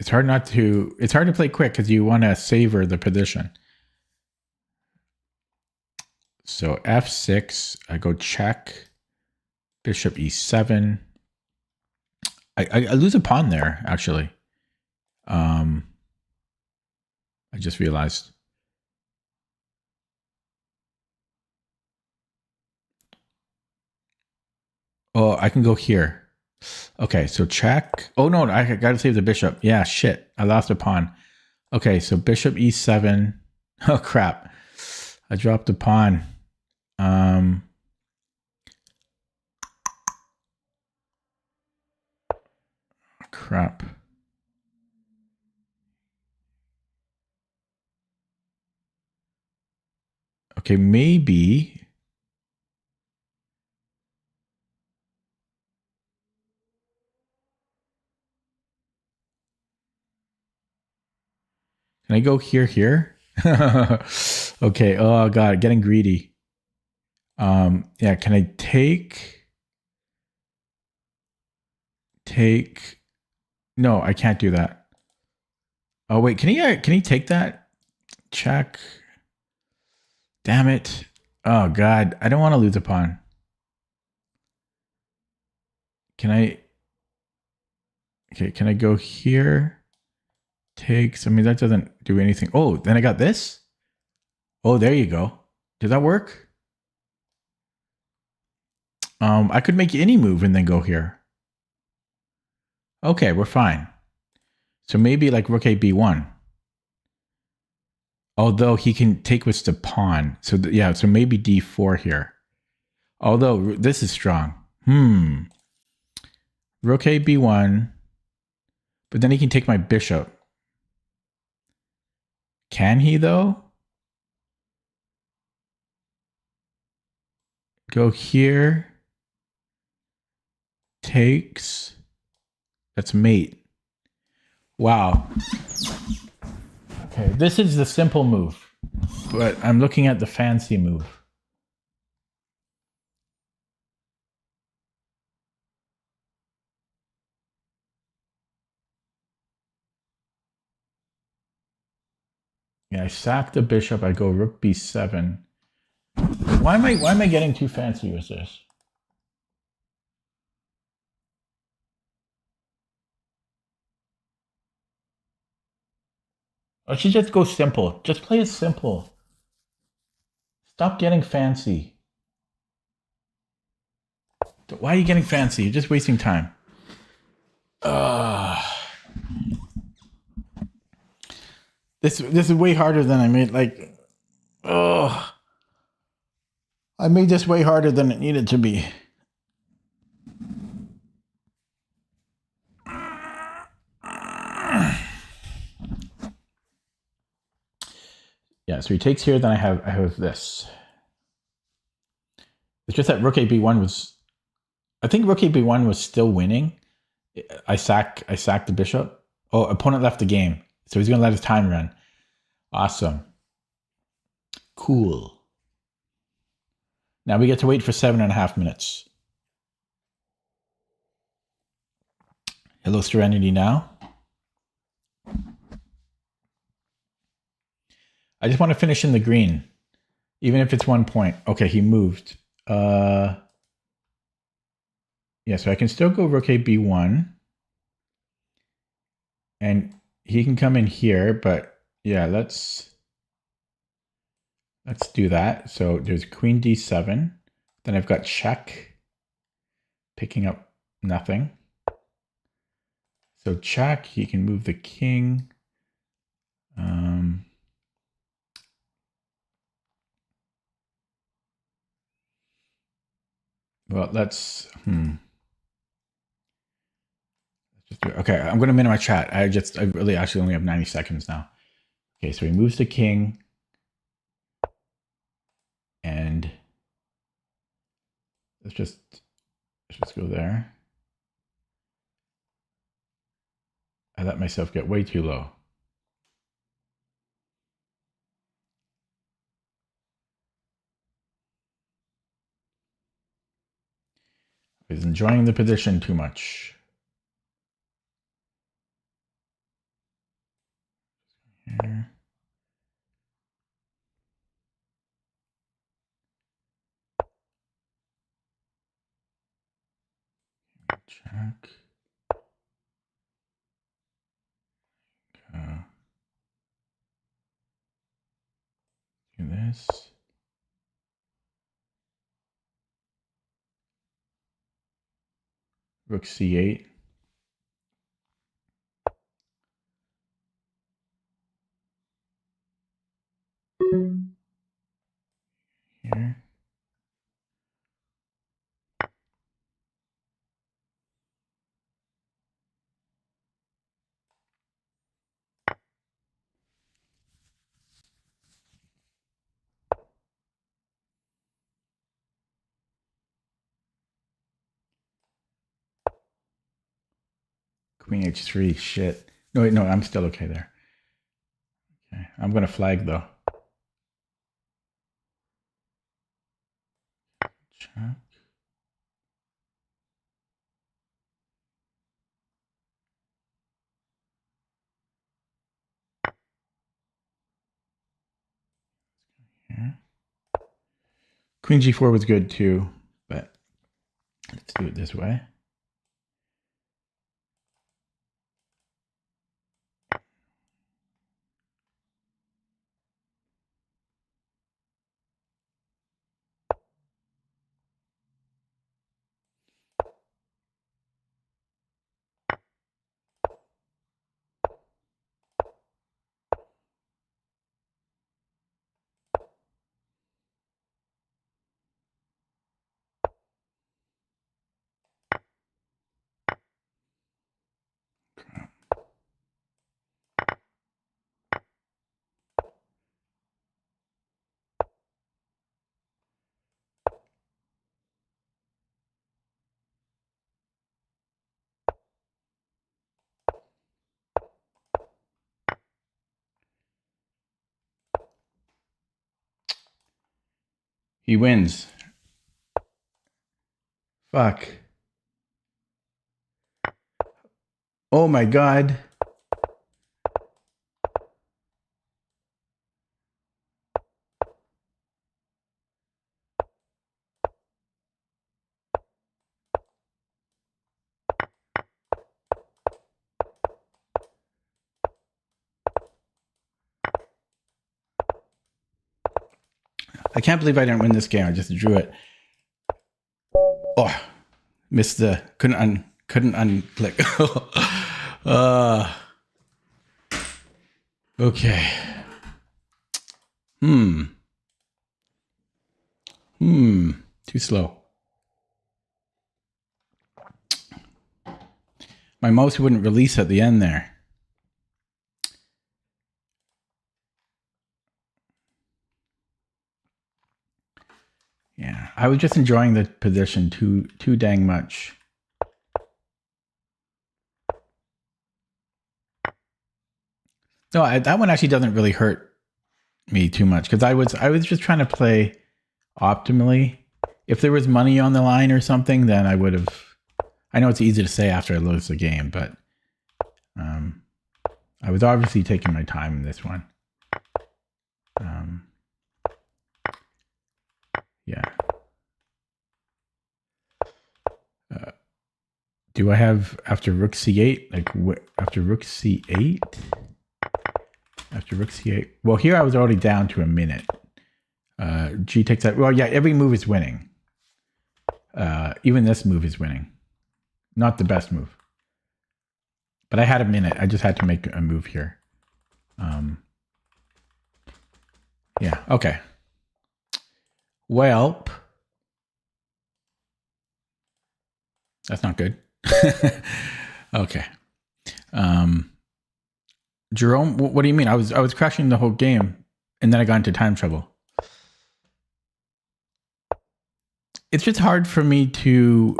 It's hard to play quick because you want to savor the position. So f6, I go check, bishop e7. I lose a pawn there, actually. I just realized. Oh, I can go here. Okay, so check. Oh, no, I got to save the bishop. Yeah, shit. I lost a pawn. Okay, so bishop e7. Oh, crap. I dropped a pawn. Crap. Okay, maybe. Can I go here? Okay. Oh god, getting greedy. Yeah, can I take? No, I can't do that. Oh wait, can he take that? Check. Damn it. Oh god, I don't want to lose a pawn. Can I? Okay, can I go here? Takes. I mean, that doesn't do anything. Oh, then I got this. Oh, there you go. Did that work? I could make any move and then go here. Okay, we're fine. So maybe like rook a b1. Although he can take with the pawn. So yeah, so maybe d4 here. Although this is strong. Rook a b1. But then he can take my bishop. Can he though? Go here. Takes. That's mate. Wow. Okay, this is the simple move. But I'm looking at the fancy move. Yeah, I sack the bishop. I go rook b7. Why am I getting too fancy with this? I should just go simple. Just play it simple. Stop getting fancy. Why are you getting fancy? You're just wasting time. This is way harder than I made. Like, I made this way harder than it needed to be. Yeah, so he takes here, then I have this. It's just that rook a b1 was, I think rook a b1 was still winning. I sack the bishop. Oh, opponent left the game. So he's gonna let his time run. Awesome. Cool. Now we get to wait for 7.5 minutes. Hello, Serenity now. I just want to finish in the green, even if it's 1 point. Okay, he moved. Yeah, so I can still go rook a b1. And he can come in here, but yeah, let's do that. So there's queen d7. Then I've got check, picking up nothing. So check, he can move the king. Well, let's okay, I'm going to minimize chat. I really actually only have 90 seconds now. Okay, so he moves the king. And let's just go there. I let myself get way too low. I was enjoying the position too much. Here. Check. Do this. Rook c8. Here. Queen h3. Shit. No, wait, no, I'm still okay there. Okay, I'm going to flag though. Check. Here. Queen g4 was good too, but let's do it this way. He wins. Fuck. Oh my God. I can't believe I didn't win this game. I just drew it. Oh, missed the couldn't unclick. Okay. Too slow. My mouse wouldn't release at the end there. Yeah, I was just enjoying the position too dang much. No, that one actually doesn't really hurt me too much because I was just trying to play optimally. If there was money on the line or something, then I would have. I know it's easy to say after I lose the game, but I was obviously taking my time in this one. Yeah. Do I have after rook c8? Like after rook c8? After rook c8. Well, here I was already down to a minute. G takes that. Well, yeah, every move is winning. Even this move is winning. Not the best move. But I had a minute. I just had to make a move here. Yeah, okay. Well, that's not good. Okay. Jerome, what do you mean? I was crashing the whole game, and then I got into time trouble. It's just hard for me to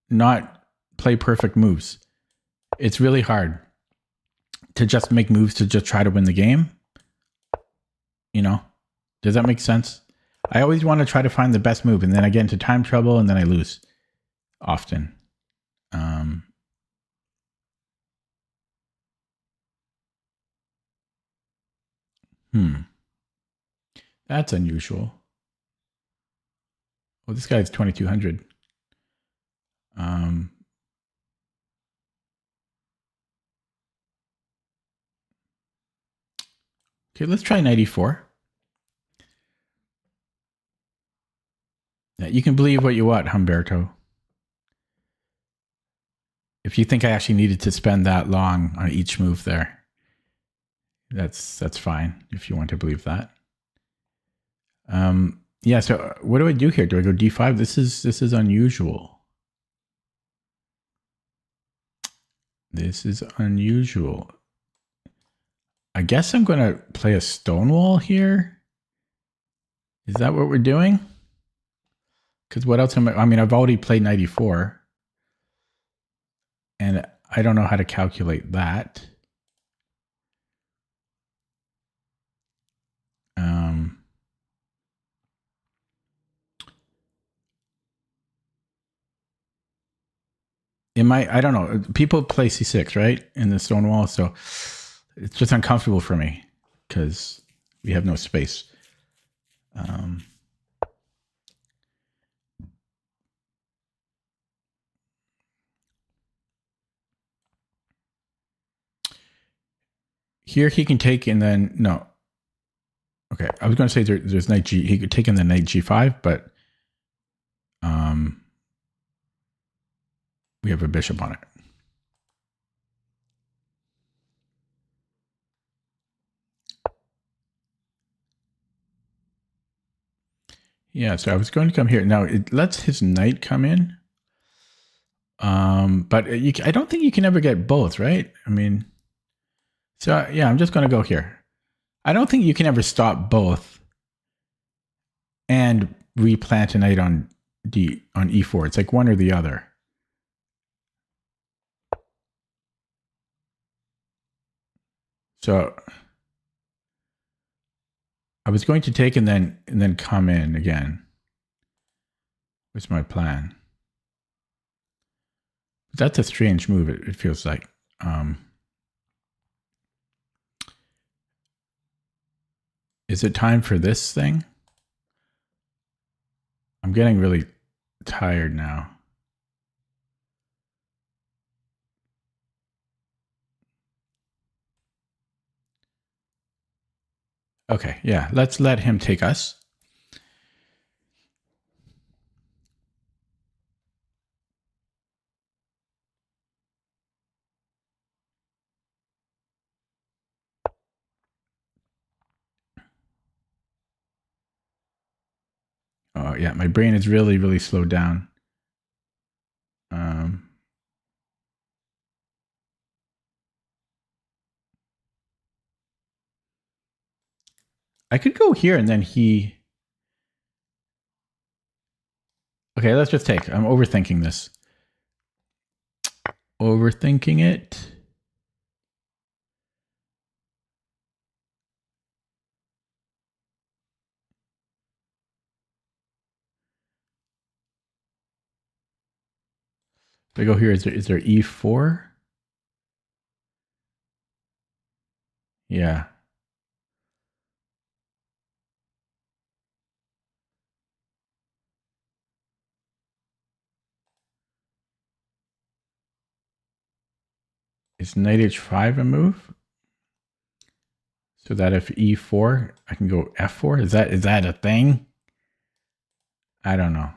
not play perfect moves. It's really hard to just make moves to just try to win the game. You know? Does that make sense? I always want to try to find the best move, and then I get into time trouble, and then I lose often. That's unusual. Well, this guy's 2200. Okay, let's try 94. Yeah, you can believe what you want, Humberto. If you think I actually needed to spend that long on each move there, that's fine if you want to believe that. Yeah, so what do I do here? Do I go d5? This is unusual. This is unusual. I guess I'm going to play a stonewall here. Is that what we're doing? Because what else am I mean, I've already played 94. And I don't know how to calculate that. I don't know. People play c6, right? In the stonewall. So it's just uncomfortable for me because we have no space. Here he can take and then, no. Okay, I was going to say there's knight g. He could take in the knight g5, but we have a bishop on it. Yeah, so I was going to come here. Now it lets his knight come in, but I don't think you can ever get both, right? I mean, so yeah, I'm just going to go here. I don't think you can ever stop both and replant a knight on e4. It's like one or the other. So I was going to take and then come in again. Was my plan. That's a strange move. It feels like. Is it time for this thing? I'm getting really tired now. Okay, yeah, let's let him take us. Oh yeah, my brain is really, really slowed down. I could go here and then he... Okay, let's just take. I'm overthinking this. Overthinking it. If I go here, is there e4? Yeah. Is knight h5 a move? So that if e4, I can go f4? Is that a thing? I don't know.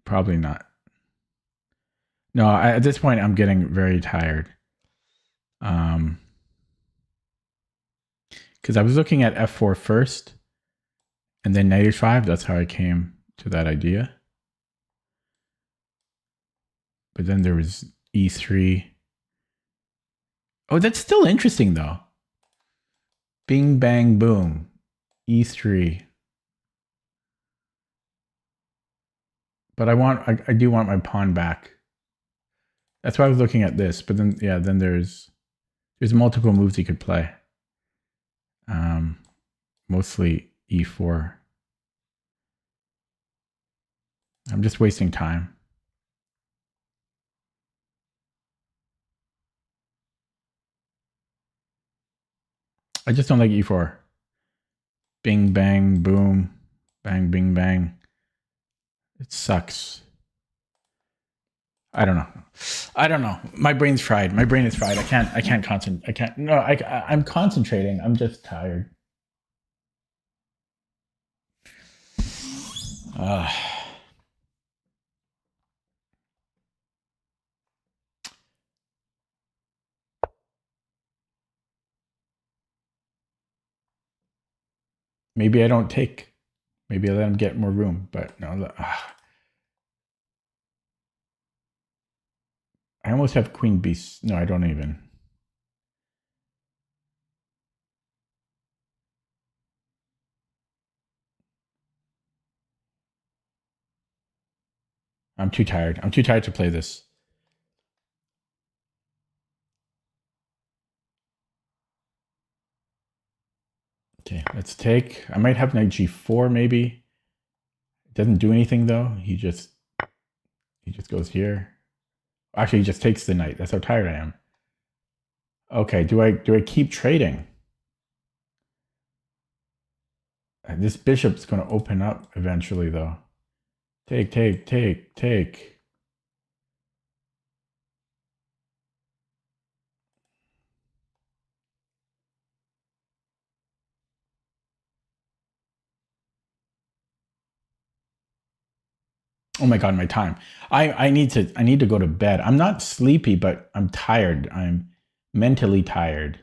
Probably not. No, at this point, I'm getting very tired. Because I was looking at f4 first, and then knight h5. That's how I came to that idea. But then there was e3. Oh, that's still interesting, though. Bing, bang, boom. e3. But I do want my pawn back. That's why I was looking at this. But then, yeah, then there's multiple moves you could play. Mostly e4. I'm just wasting time. I just don't like e4. Bing, bang, boom. Bang, bing, bang. It sucks. I don't know. My brain's fried. My brain is fried. I can't concentrate. I can't. No, I'm concentrating. I'm just tired. Maybe I don't take. Maybe I let him get more room. But no. I almost have queen b. No, I don't even. I'm too tired. I'm too tired to play this. Okay, let's take. I might have knight g4 maybe. It doesn't do anything though. He just goes here. Actually, he just takes the knight. That's how tired I am. Okay, do I keep trading? This bishop's going to open up eventually though. Take, take, take, take. Oh my god, my time. I need to go to bed. I'm not sleepy, but I'm tired. I'm mentally tired.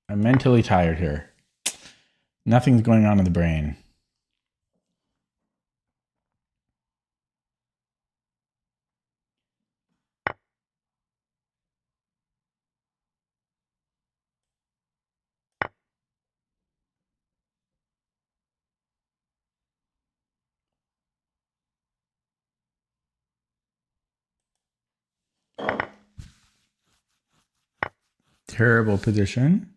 I'm mentally tired here. Nothing's going on in the brain. Terrible position.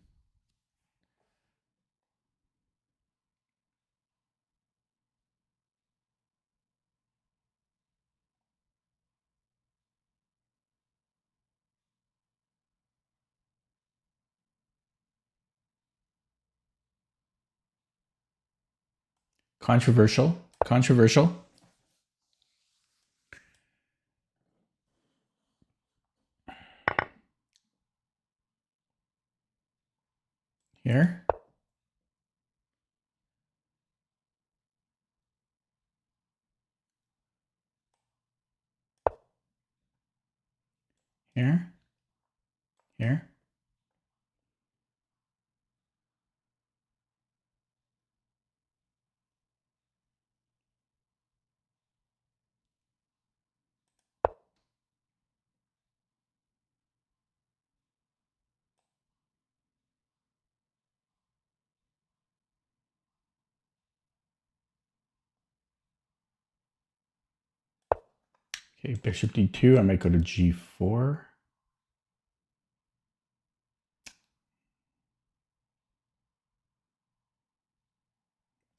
Controversial. Controversial. Here. Here. Here. Okay, bishop d2. I might go to g4.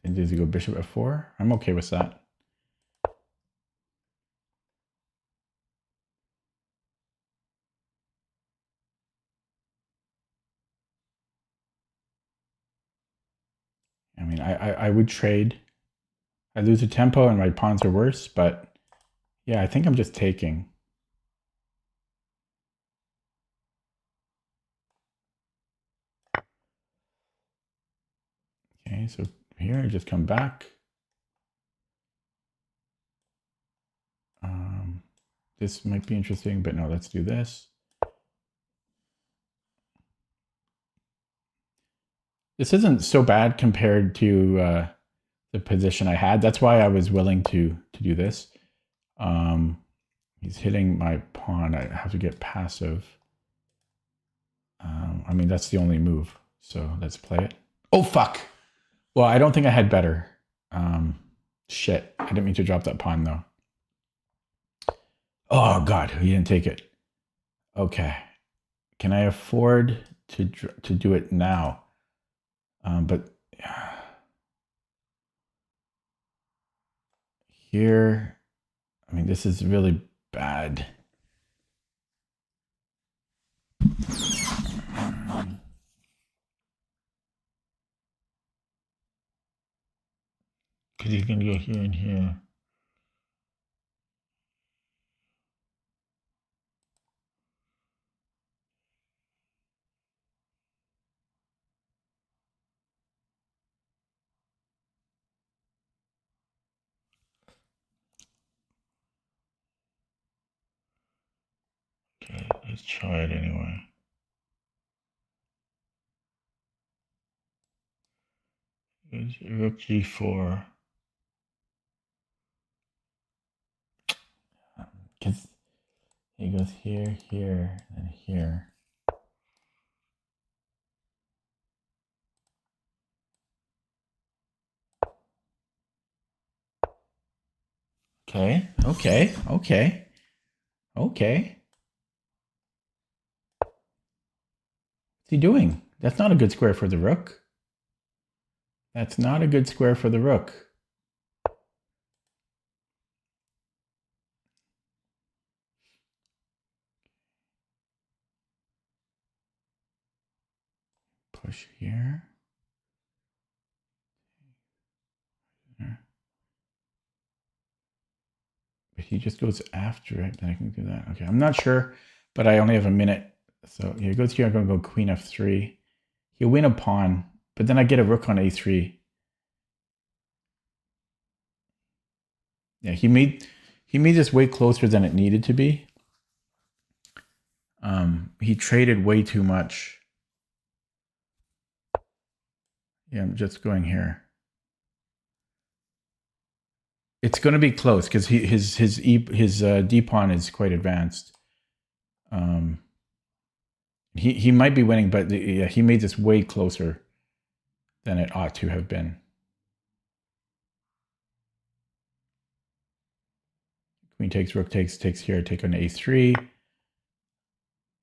And does he go bishop f4? I'm okay with that. I mean, I would trade. I lose a tempo and my pawns are worse, but Yeah, I think I'm just taking. Okay, so here, just come back. This might be interesting, but no, let's do this. This isn't so bad compared to the position I had. That's why I was willing to do this. He's hitting my pawn. I have to get passive. I mean, that's the only move. So let's play it. Oh, fuck. Well, I don't think I had better. Shit. I didn't mean to drop that pawn, though. Oh, God. He didn't take it. Okay. Can I afford to do it now? But here, I mean, this is really bad. Because he's going to go here and here. Okay, let's try it anyway. It's rook g4. Because he goes here, here, and here. Okay, okay, okay, okay. What's he doing? That's not a good square for the rook. That's not a good square for the rook. Push here. But he just goes after it, then I can do that. Okay, I'm not sure, but I only have a minute. So he goes here, I'm gonna go queen f3. He'll win a pawn, but then I get a rook on a3. Yeah, he made this way closer than it needed to be. He traded way too much. Yeah, I'm just going here. It's going to be close because his d pawn is quite advanced. He might be winning, but yeah, he made this way closer than it ought to have been. Queen takes, rook takes here, take on a3.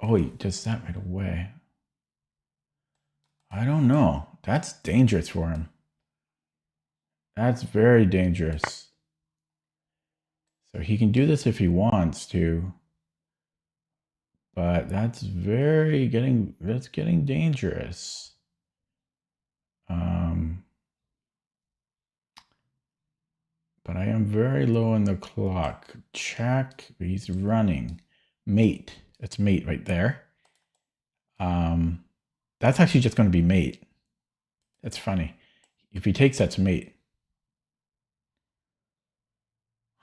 Oh, he does that right away. I don't know. That's dangerous for him. That's very dangerous. So he can do this if he wants to. But that's getting dangerous. But I am very low on the clock. Check. He's running. Mate. That's mate right there. That's actually just going to be mate. That's funny. If he takes, that's mate.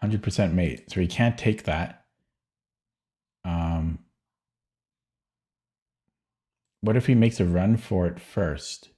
100% mate. So he can't take that. What if he makes a run for it first?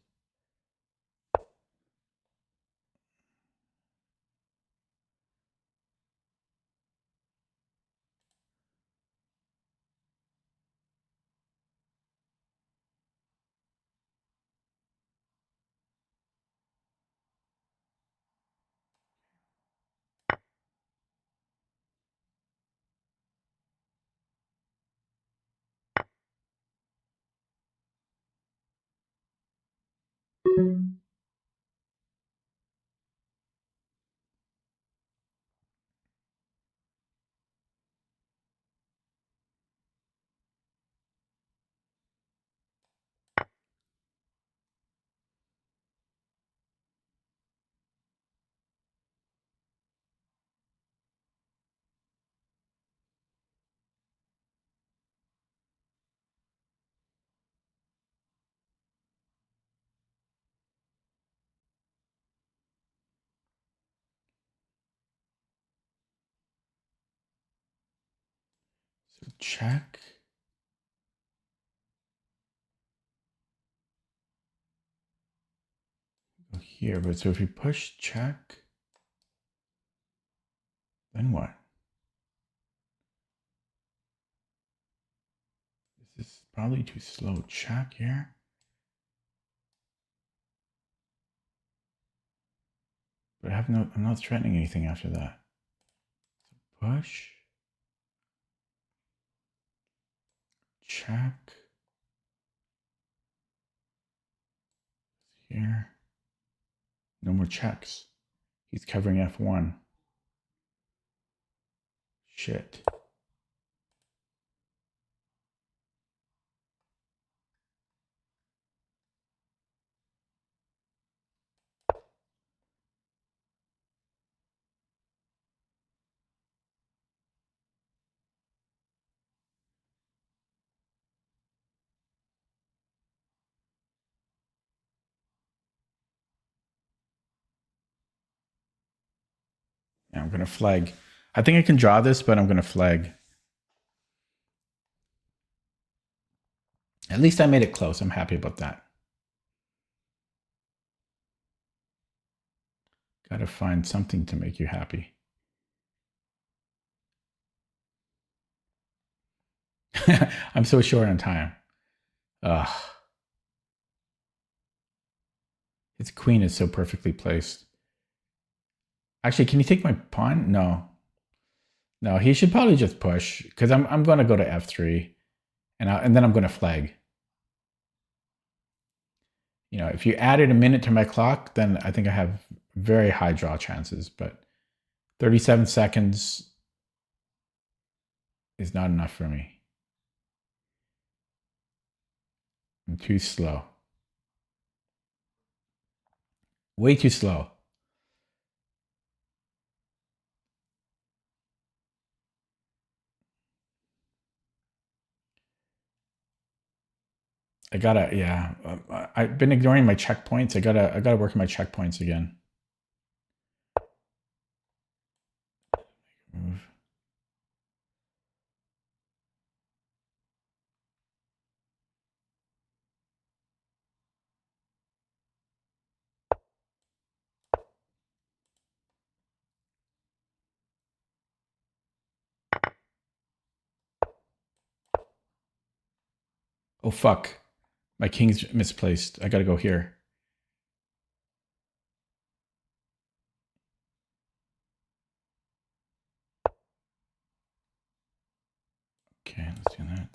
So check. Go here, but so if you push check, then what? This is probably too slow. Check here. But I have no, I'm not threatening anything after that. So push. Check. Here. No more checks. He's covering F1. Shit. Yeah, I'm going to flag. I think I can draw this, but I'm going to flag. At least I made it close. I'm happy about that. Got to find something to make you happy. I'm so short on time. Ugh. His queen is so perfectly placed. Actually, can you take my pawn? No. No, he should probably just push because I'm going to go to F3 and then I'm going to flag. You know, if you added a minute to my clock, then I think I have very high draw chances, but 37 seconds is not enough for me. I'm too slow. Way too slow. I gotta, yeah. I've been ignoring my checkpoints. I gotta work on my checkpoints again. Move. Oh fuck. My king's misplaced. I gotta go here. Okay, let's do that.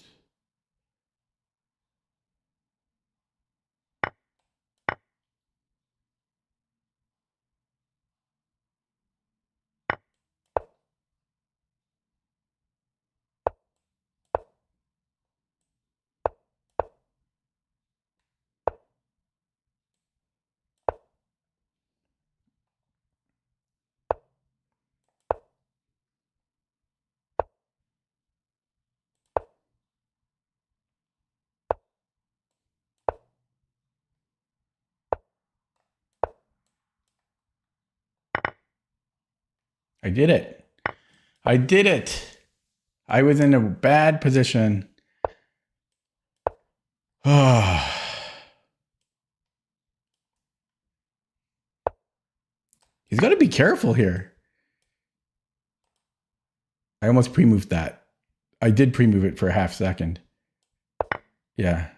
I did it. I did it. I was in a bad position. Oh. He's got to be careful here. I almost pre-moved that. I did pre-move it for a half second. Yeah.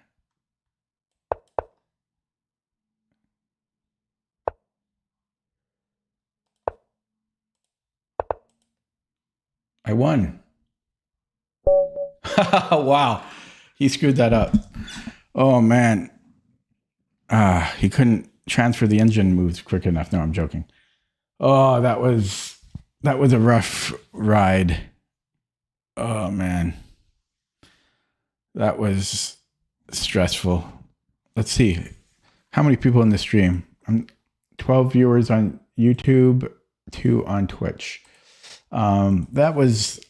I won. Wow. He screwed that up. Oh, man. He couldn't transfer the engine moves quick enough. No, I'm joking. Oh, that was a rough ride. Oh, man. That was stressful. Let's see. How many people in the stream? 12 viewers on YouTube, 2 on Twitch. That was...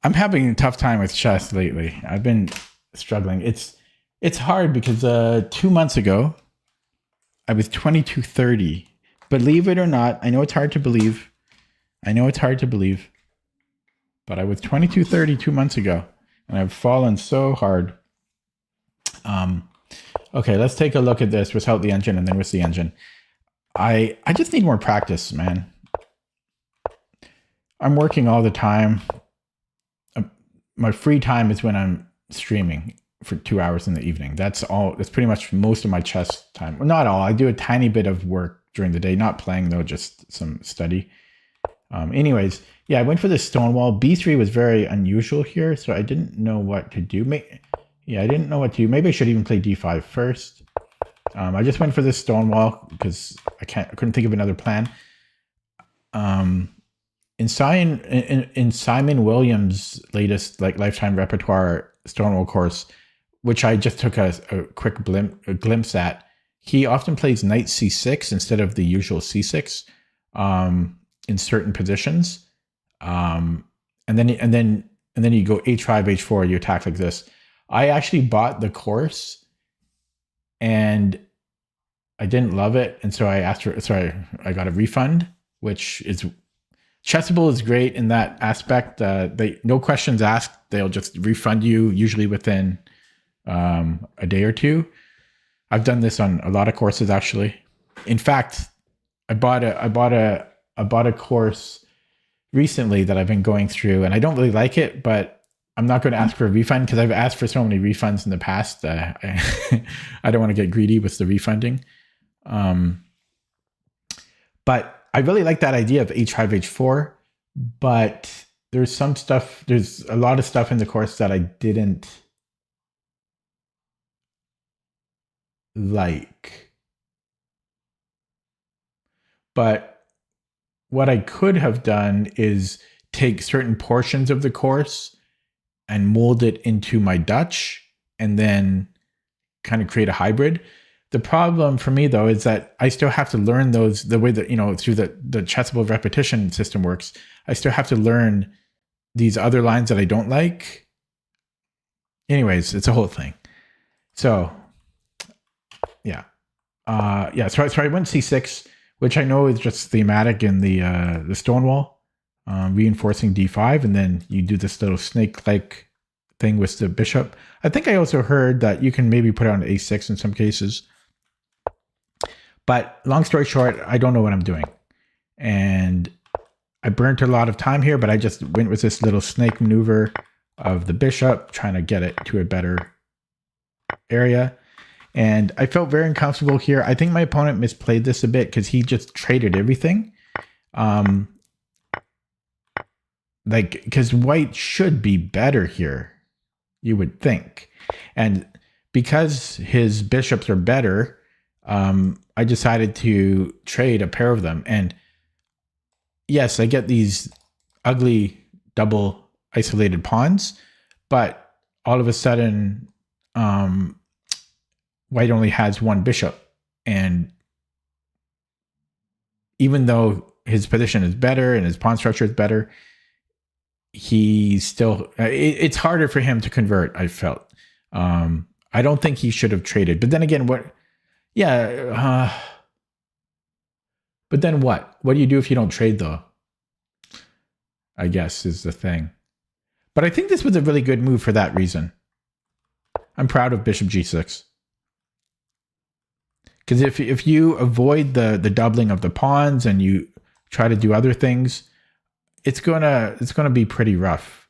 I'm having a tough time with chess lately. I've been struggling. It's hard because 2 months ago, I was 2230. Believe it or not, I know it's hard to believe. but I was 2230 2 months ago, and I've fallen so hard. Okay, let's take a look at this without the engine and then with the engine. I just need more practice, man. I'm working all the time. My free time is when I'm streaming for 2 hours in the evening. That's all. That's pretty much most of my chess time. Well, not all. I do a tiny bit of work during the day, not playing though, just some study. Anyways, yeah, I went for the Stonewall. B3 was very unusual here, so I didn't know what to do. Yeah, I didn't know what to do. Maybe I should even play D5 first. I just went for this Stonewall because I couldn't think of another plan. In Simon Williams' latest lifetime repertoire Stonewall course, which I just took a quick glimpse at, he often plays knight c6 instead of the usual c6 in certain positions, and then you go h5 h4. You attack like this. I actually bought the course, and I didn't love it, and so I I got a refund, which is Chessable is great in that aspect. They no questions asked. They'll just refund you usually within a day or two. I've done this on a lot of courses actually. In fact, I bought a course recently that I've been going through, and I don't really like it, but I'm not going to ask for a refund because I've asked for so many refunds in the past. I don't want to get greedy with the refunding. But I really like that idea of h5, h4, but there's a lot of stuff in the course that I didn't like. But what I could have done is take certain portions of the course and mold it into my Dutch and then kind of create a hybrid. The problem for me though is that I still have to learn those the way that, through the Chessable repetition system works. I still have to learn these other lines that I don't like. Anyways, it's a whole thing. So yeah. So I went c6, which I know is just thematic in the Stonewall, reinforcing d5, and then you do this little snake-like thing with the bishop. I think I also heard that you can maybe put on a6 in some cases. But long story short, I don't know what I'm doing. And I burnt a lot of time here, but I just went with this little snake maneuver of the bishop, trying to get it to a better area. And I felt very uncomfortable here. I think my opponent misplayed this a bit because he just traded everything. Because white should be better here, you would think. And because his bishops are better, I decided to trade a pair of them. And yes, I get these ugly double isolated pawns, but all of a sudden, white only has one bishop. And even though his position is better and his pawn structure is better, he still, it's harder for him to convert, I felt. I don't think he should have traded. But then again, but then what? What do you do if you don't trade, though? I guess is the thing. But I think this was a really good move for that reason. I'm proud of bishop g6. Because if you avoid the doubling of the pawns and you try to do other things, it's gonna be pretty rough.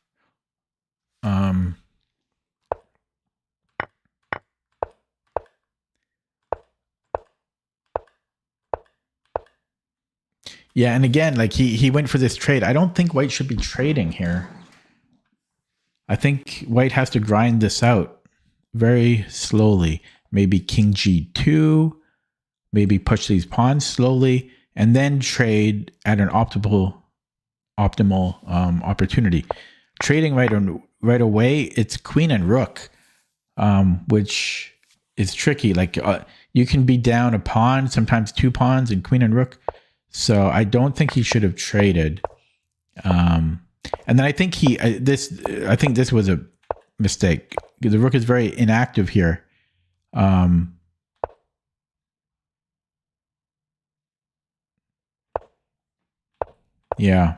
Yeah, and again, like he went for this trade. I don't think white should be trading here. I think white has to grind this out very slowly. Maybe king g2, maybe push these pawns slowly, and then trade at an optimal opportunity. Trading right away, it's queen and rook, which is tricky. Like you can be down a pawn, sometimes two pawns, in queen and rook. So I don't think he should have traded. And then I think this was a mistake. The rook is very inactive here. Yeah.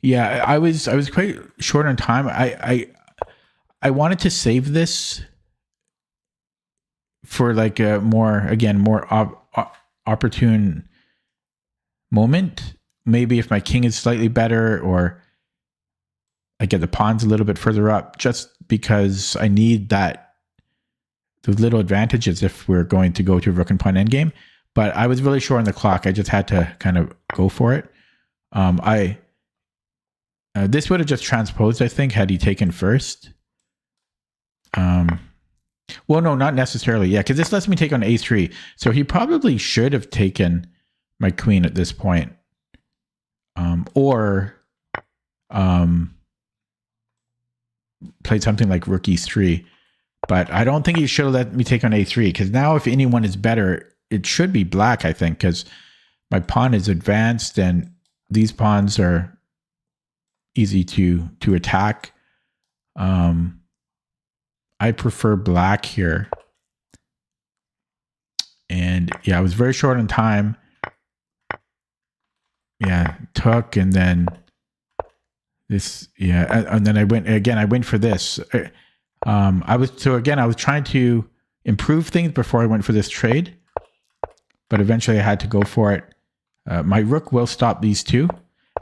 Yeah, I was quite short on time. I wanted to save this for like a more opportune moment. Maybe if my king is slightly better, or I get the pawns a little bit further up, just because I need those little advantages if we're going to go to rook and pawn endgame. But I was really short on the clock. I just had to kind of go for it. This would have just transposed, I think, had he taken first. Well, no, not necessarily. Yeah, because this lets me take on a3. So he probably should have taken my queen at this point. Or played something like rook e3. But I don't think he should have let me take on a3, because now if anyone is better, it should be black, I think, because my pawn is advanced and these pawns are easy to attack. I prefer black here. And yeah, I was very short on time. Yeah, took, and then this, yeah, and then I went for this. I was trying to improve things before I went for this trade, but eventually I had to go for it. My rook will stop these two,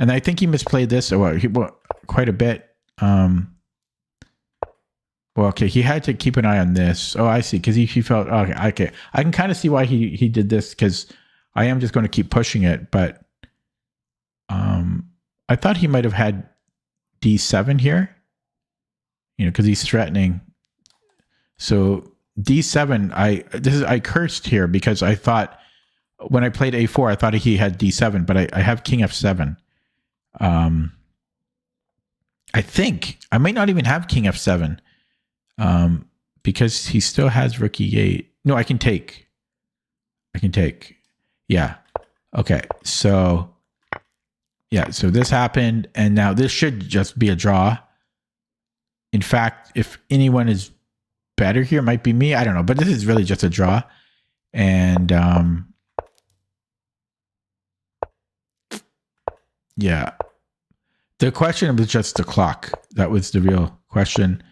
and I think he misplayed this quite a bit. Well, okay, he had to keep an eye on this. Oh, I see, because he felt, okay. I can kind of see why he did this, because I am just going to keep pushing it, but I thought he might have had d7 here, because he's threatening. So d7, I cursed here, because I thought when I played a4, I thought he had d7, but I have king f7. I think I might not even have king f7. Because he still has rook e8. No, I can take. Yeah. Okay. So, yeah. So this happened, and now this should just be a draw. In fact, if anyone is better here, it might be me. I don't know, but this is really just a draw. And yeah, the question was just the clock. That was the real question.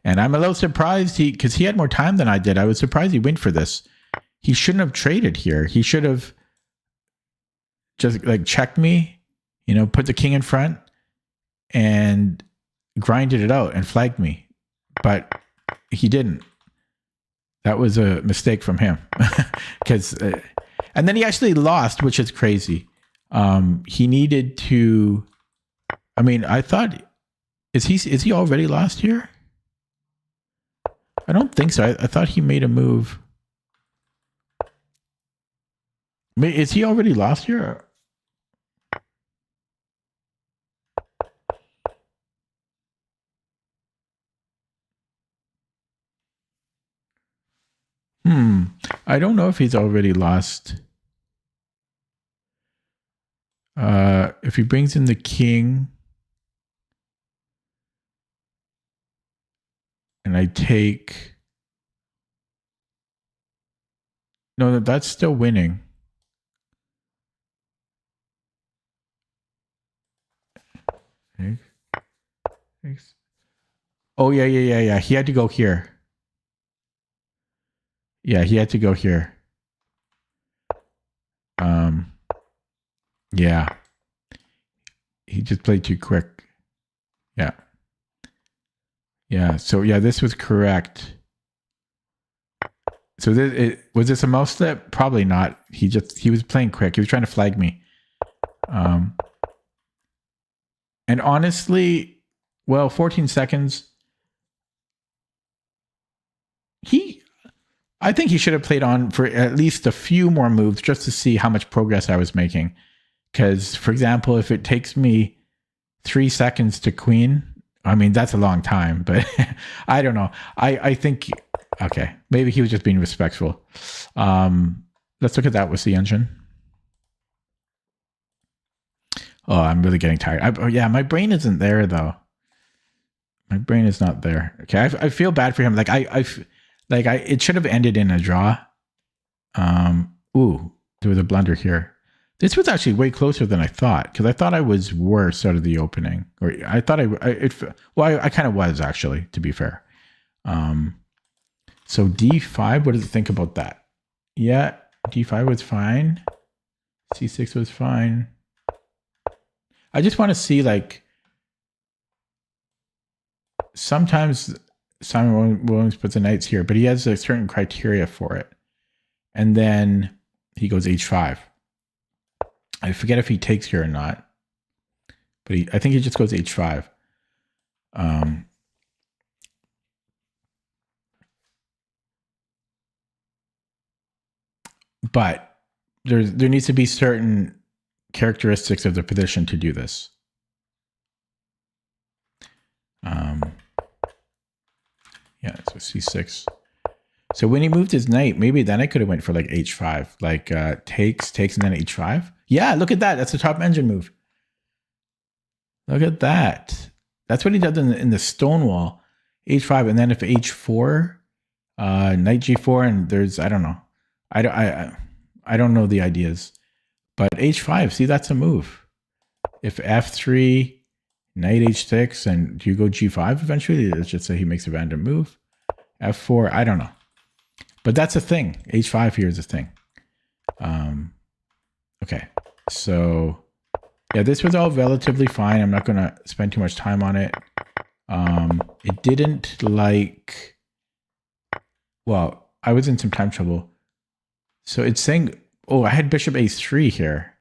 And I'm a little surprised because he had more time than I did. I was surprised he went for this. He shouldn't have traded here. He should have just like checked me, put the king in front and grinded it out and flagged me. But he didn't. That was a mistake from him. And then he actually lost, which is crazy. He needed to, I thought, is he already lost here? I don't think so. I thought he made a move. Is he already lost here? I don't know if he's already lost. If he brings in the king and I take... No, that's still winning. Oh, yeah. He had to go here. Yeah, he had to go here. Yeah. He just played too quick. Yeah. Yeah, so yeah, this was correct. So was this a mouse slip? Probably not. He was playing quick. He was trying to flag me. And honestly, 14 seconds. I think he should have played on for at least a few more moves just to see how much progress I was making. Because, for example, if it takes me 3 seconds to queen, that's a long time, but I don't know. I think, okay, maybe he was just being respectful. Let's look at that with the engine. Oh, I'm really getting tired. Yeah, my brain isn't there, though. My brain is not there. Okay, I feel bad for him. It should have ended in a draw. Ooh, there was a blunder here. This was actually way closer than I thought, because I thought I was worse out of the opening, or I thought I kind of was, actually, to be fair. So D5, what does it think about that? Yeah, D5 was fine. C6 was fine. I just want to see, like, sometimes Simon Williams puts the knights here, but he has a certain criteria for it. And then he goes H5. I forget if he takes here or not, but I think he just goes H5. But there needs to be certain characteristics of the position to do this. Yeah, so C6. So when he moved his knight, maybe then I could have went for like H5, like takes, and then H5. Yeah, look at that. That's the top engine move. Look at that. That's what he does in the Stonewall. H5, and then if H4, knight G4, and there's, I don't know. I don't know the ideas. But H5, see, that's a move. If F3, knight H6, and do you go G5 eventually? Let's just say he makes a random move. F4, I don't know. But that's a thing. H5 here is a thing. Okay, so yeah, this was all relatively fine. I'm not going to spend too much time on it. It didn't like, well, I was in some time trouble. So it's saying, oh, I had bishop A3 here.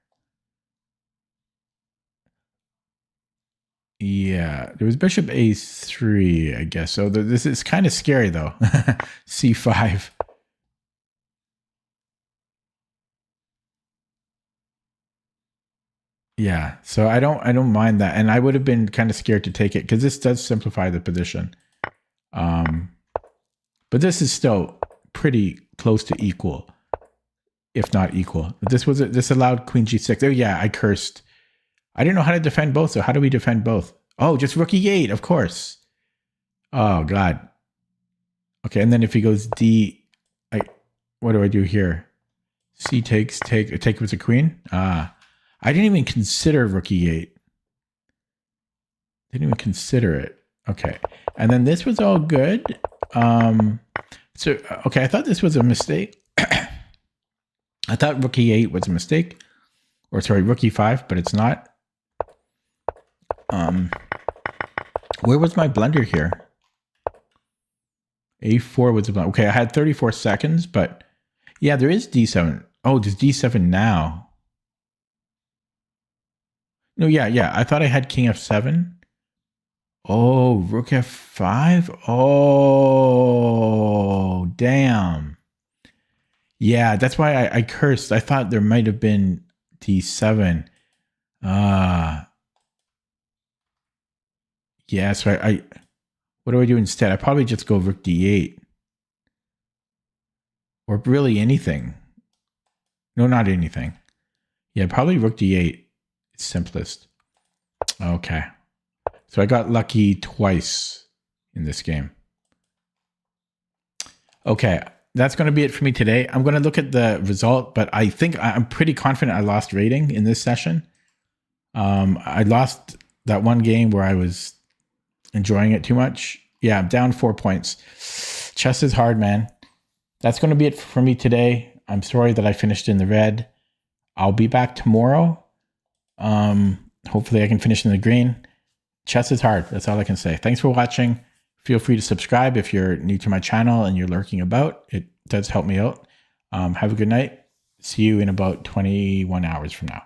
Yeah, there was bishop A3, I guess. So this is kind of scary though. C5. Yeah, so I don't mind that, and I would have been kind of scared to take it because this does simplify the position. But this is still pretty close to equal, if not equal. This allowed Queen G6. Oh yeah, I cursed. I didn't know how to defend both. So how do we defend both? Oh, just rook E8, of course. Oh God. Okay, and then if he goes D, what do I do here? C takes, take with the queen. I didn't even consider rook E8. Didn't even consider it. Okay, and then this was all good. So okay, I thought this was a mistake. I thought rook E8 was a mistake, or sorry, rook E5, but it's not. Where was my blunder here? A4 was a blunder. Okay, I had 34 seconds, but yeah, there is D7. Oh, there's D7 now. No, yeah. I thought I had King F7. Oh, Rook F5? Oh, damn. Yeah, that's why I cursed. I thought there might have been D7. Yeah, so what do I do instead? I probably just go Rook D8. Or really anything. No, not anything. Yeah, probably Rook D8. It's simplest. Okay. So I got lucky twice in this game. Okay, that's going to be it for me today. I'm going to look at the result, but I think I'm pretty confident I lost rating in this session. I lost that one game where I was enjoying it too much. Yeah, I'm down 4 points. Chess is hard, man. That's going to be it for me today. I'm sorry that I finished in the red. I'll be back tomorrow. Hopefully I can finish in the green. Chess is hard. That's all I can say. Thanks for watching. Feel free to subscribe if you're new to my channel and you're lurking about. It does help me out. Have a good night. See you in about 21 hours from now.